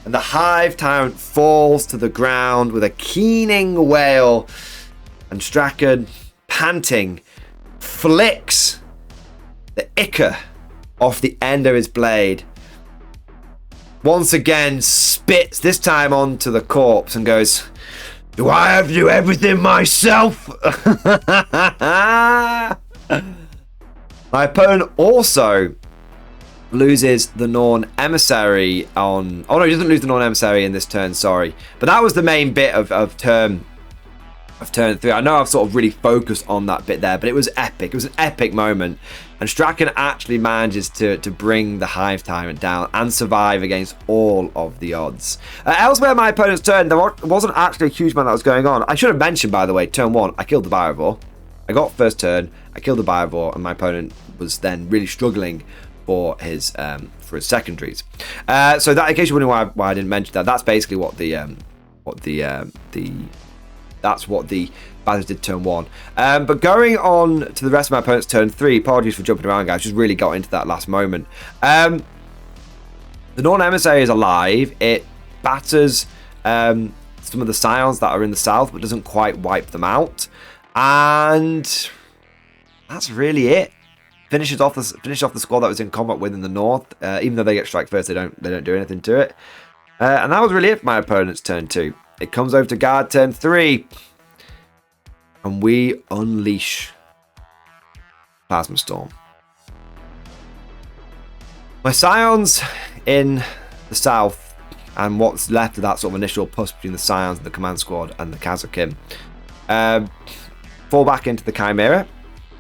and the Hive Tyrant falls to the ground with a keening wail, and Strachan, panting, flicks the ichor off the end of his blade. Once again, spits, this time onto the corpse, and goes, "Do I have to do everything myself?" My opponent also loses the Norn Emissary on... Oh no, he doesn't lose the Norn Emissary in this turn, sorry. But that was the main bit of turn 3. I know I've sort of really focused on that bit there, but it was epic. It was an epic moment. And Strachan actually manages to bring the Hive Tyrant down and survive against all of the odds. Elsewhere in my opponent's turn, there wasn't actually a huge amount that was going on. I should have mentioned, by the way, turn 1, I killed the Biovore. I got first turn, I killed the Biovore, and my opponent was then really struggling for his secondaries. So that, in case you're wondering why I didn't mention that, that's basically what the Badgers did turn 1. But going on to the rest of my opponent's turn 3, apologies for jumping around, guys, just really got into that last moment. The Norn Emissary is alive. It batters some of the Scions that are in the south, but doesn't quite wipe them out. And that's really it. Finishes off the squad that was in combat with in the north. Even though they get strike first, they don't do anything to it. And that was really it for my opponent's turn 2. It comes over to guard turn 3. And we unleash Plasma Storm. My Scions in the south, and what's left of that sort of initial push between the Scions and the Command Squad and the Kazakim, fall back into the Chimera.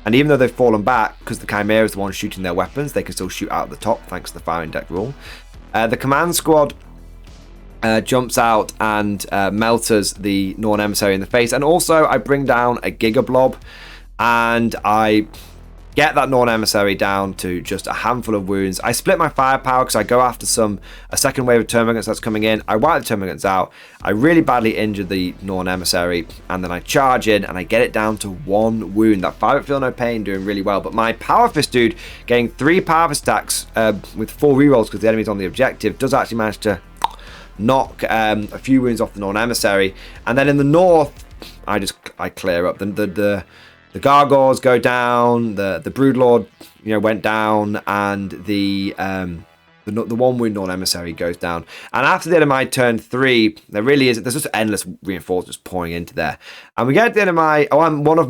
And even though they've fallen back, because the Chimera is the one shooting their weapons, they can still shoot out of the top thanks to the firing deck rule. The Command Squad jumps out and melters the Norn Emissary in the face. And also I bring down a Giga Blob, and I get that Norn Emissary down to just a handful of wounds. I split my firepower because I go after a second wave of termagants that's coming in. I wipe the termagants out. I really badly injure the Norn Emissary, and then I charge in and I get it down to 1 wound. That 5 Feel No Pain doing really well. But my Power Fist dude, getting 3 Power Fist stacks with 4 rerolls because the enemy's on the objective, does actually manage to knock a few wounds off the Norn Emissary. And then in the north, I clear up. The Gargoyles go down, the Broodlord, went down, and the 1 wound Norn Emissary goes down. And after the end of my turn 3, there's just endless reinforcements pouring into there. And we get to the end of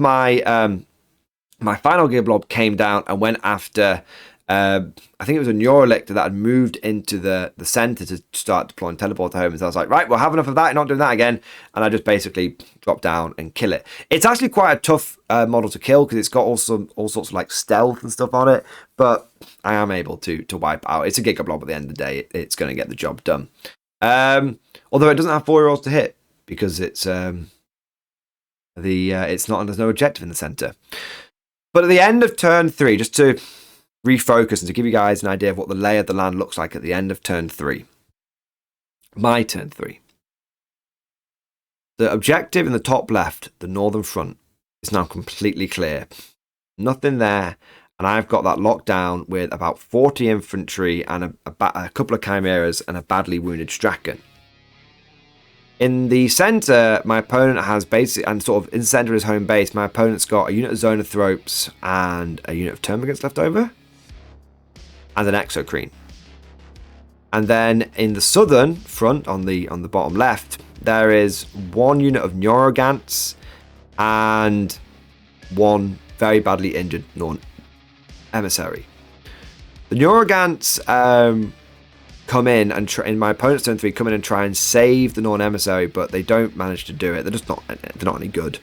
my final Gear Blob came down and went after, I think it was a Neurolictor that had moved into the center to start deploying teleport home. And so I was like, right, we'll have enough of that, not doing that again. And I just basically drop down and kill it. It's actually quite a tough model to kill because it's got all sorts of like stealth and stuff on it. But I am able to wipe out. It's a Giga Blob at the end of the day. It's going to get the job done. Although it doesn't have 4 rolls to hit because it's not. There's no objective in the center. But at the end of turn 3, just to refocus and to give you guys an idea of what the lay of the land looks like at the end of turn 3. My turn 3. The objective in the top left, the northern front, is now completely clear. Nothing there, and I've got that locked down with about 40 infantry and a couple of chimeras and a badly wounded Strachan. In the center, my opponent has basically, and sort of in the center of his home base, my opponent's got a unit of Zonothropes and a unit of Termagants left over, and an Exocrine. And then in the southern front, on the bottom left, there is 1 unit of Neurogants and 1 very badly injured Norn Emissary. The Neurogants come in and in my opponent's turn 3 come in and try and save the Norn Emissary, but they don't manage to do it. They're not any good.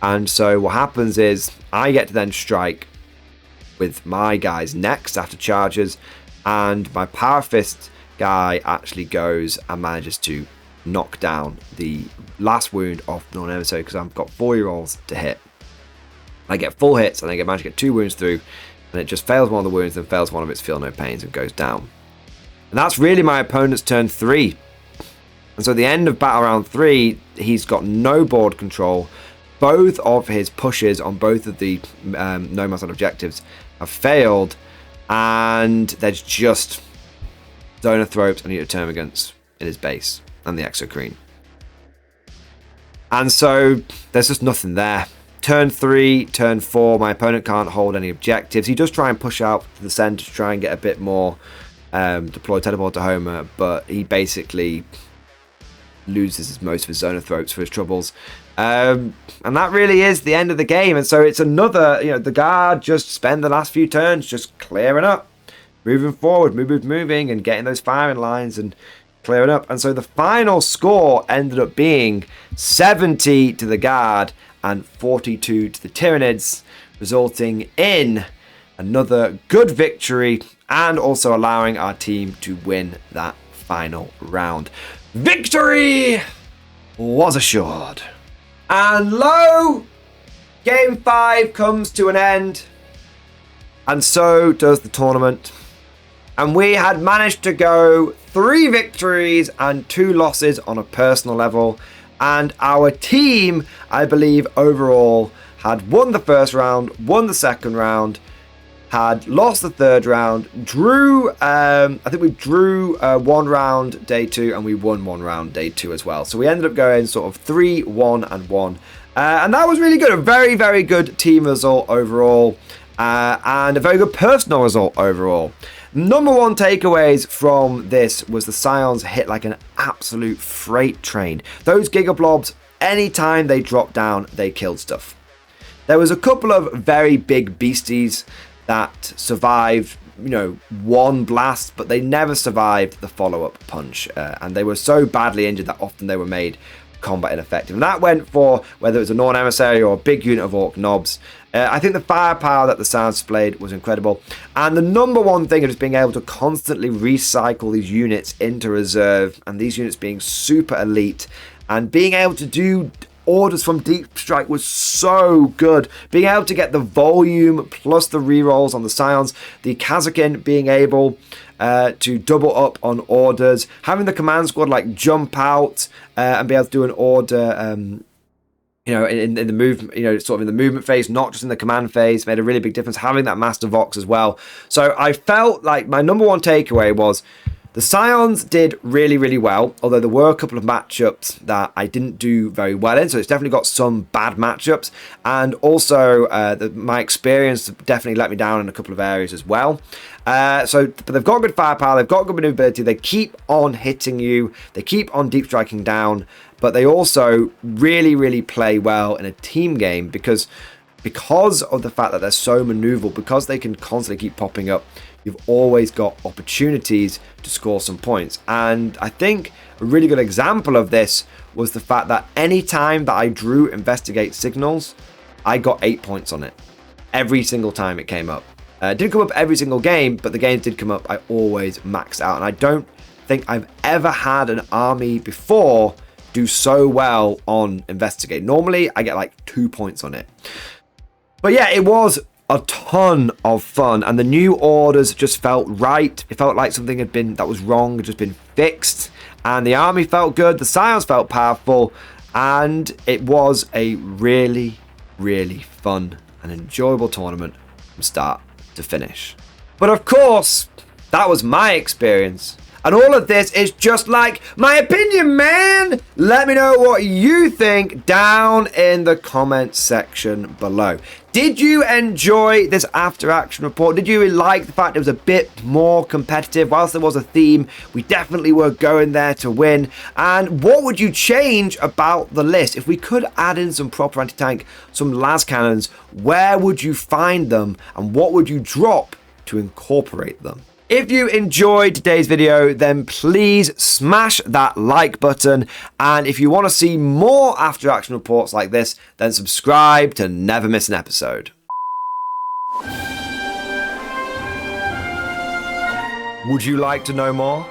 And so what happens is I get to then strike with my guys next after charges, and my Power Fist guy actually goes and manages to knock down the last wound off the Norn Emissary because I've got 4 rolls to hit. I get full hits and I manage to get 2 wounds through, and it just fails one of the wounds and fails one of its Feel No Pains and goes down. And that's really my opponent's turn 3. And so at the end of battle round 3, he's got no board control. Both of his pushes on both of the nomads on objectives have failed, and there's just Zonothropes and unit Termagants in his base and the Exocrine. And so there's just nothing there. Turn 3, turn 4, my opponent can't hold any objectives. He does try and push out to the center to try and get a bit more deploy teleport to Homer, but he basically loses most of his Zonothropes for his troubles. And that really is the end of the game. And so it's another, the guard just spend the last few turns just clearing up, moving forward, moving and getting those firing lines and clearing up. And so the final score ended up being 70 to the guard and 42 to the Tyranids, resulting in another good victory and also allowing our team to win that final round. Victory was assured. And lo, Game 5 comes to an end, and so does the tournament. And we had managed to go 3 victories and 2 losses on a personal level. And our team, I believe, overall had won the first round, won the second round, had lost the third round, drew, I think we drew 1 round day 2, and we won 1 round day 2 as well. So we ended up going sort of 3, 1, and 1. And that was really good. A very, very good team result overall, and a very good personal result overall. Number 1 takeaways from this was the Scions hit like an absolute freight train. Those Giga Blobs, anytime they dropped down, they killed stuff. There was a couple of very big beasties that survived one blast, but they never survived the follow-up punch, and they were so badly injured that often they were made combat ineffective. And that went for whether it was a Norn emissary or a big unit of orc knobs. I think the firepower that the Sounds displayed was incredible, and the number one thing is being able to constantly recycle these units into reserve, and these units being super elite, and being able to do orders from Deep Strike was so good. Being able to get the volume plus the rerolls on the Scions, the Kazakin being able to double up on orders, having the command squad like jump out and be able to do an order in the movement, sort of in the movement phase, not just in the command phase, made a really big difference. Having that Master Vox as well. So I felt like my number one takeaway was the Scions did really, really well, although there were a couple of matchups that I didn't do very well in, so it's definitely got some bad matchups, and also my experience definitely let me down in a couple of areas as well. But they've got good firepower, they've got good maneuverability, they keep on hitting you, they keep on deep striking down, but they also really, really play well in a team game because of the fact that they're so maneuverable, because they can constantly keep popping up. You've always got opportunities to score some points. And I think a really good example of this was the fact that any time that I drew investigate signals, I got 8 points on it. Every single time it came up. It didn't come up every single game, but the games did come up. I always maxed out. And I don't think I've ever had an army before do so well on investigate. Normally, I get like 2 points on it. But yeah, it was a ton of fun, and the new orders just felt right. It felt like something that was wrong had just been fixed, and the army felt good, the Scions felt powerful, and it was a really, really fun and enjoyable tournament from start to finish. But of course, that was my experience. And all of this is just like my opinion, man. Let me know what you think down in the comment section below. Did you enjoy this after action report? Did you like the fact it was a bit more competitive? Whilst there was a theme, we definitely were going there to win. And what would you change about the list? If we could add in some proper anti-tank, some las cannons, where would you find them? And what would you drop to incorporate them? If you enjoyed today's video, then please smash that like button. And if you want to see more after action reports like this, then subscribe to never miss an episode. Would you like to know more?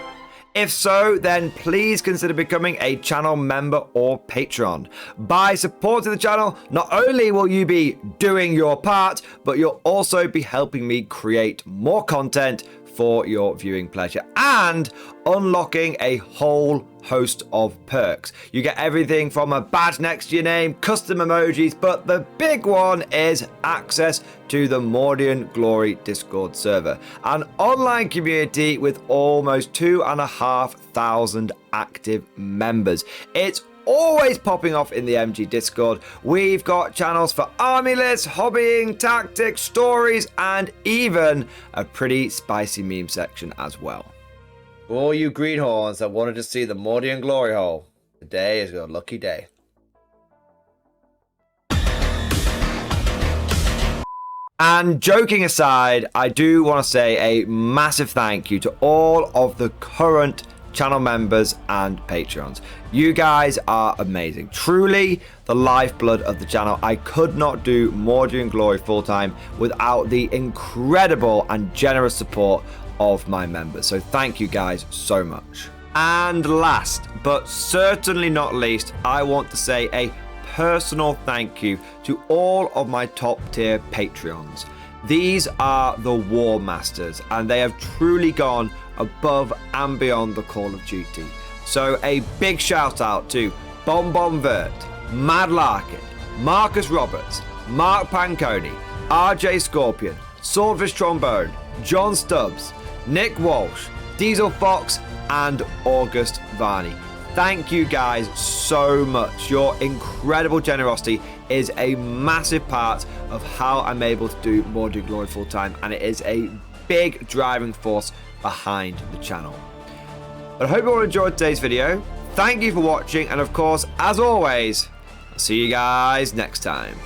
If so, then please consider becoming a channel member or patron. By supporting the channel, not only will you be doing your part, but you'll also be helping me create more content for your viewing pleasure and unlocking a whole host of perks. You get everything from a badge next to your name, custom emojis, but the big one is access to the Mordian Glory Discord server, an online community with almost 2,500 active members. It's always popping off in the MG Discord. We've got channels for army lists, hobbying, tactics, stories, and even a pretty spicy meme section as well. For all you greenhorns that wanted to see the Mordian glory hole, today is your lucky day. And joking aside, I do want to say a massive thank you to all of the current channel members and patrons. You guys are amazing, truly the lifeblood of the channel. I could not do Mordian Glory full-time without the incredible and generous support of my members, so thank you guys so much. And last but certainly not least, I want to say a personal thank you to all of my top tier Patreons. These are the War Masters, and they have truly gone above and beyond the call of duty. So a big shout out to Bon Vert, Mad Larkin, Marcus Roberts, Mark Panconi, RJ Scorpion, Swordfish Trombone, John Stubbs, Nick Walsh, Diesel Fox, and August Varney. Thank you guys so much. Your incredible generosity is a massive part of how I'm able to do Mordian Glory full time, and it is a big driving force behind the channel. But I hope you all enjoyed today's video. Thank you for watching, and of course, as always, I'll see you guys next time.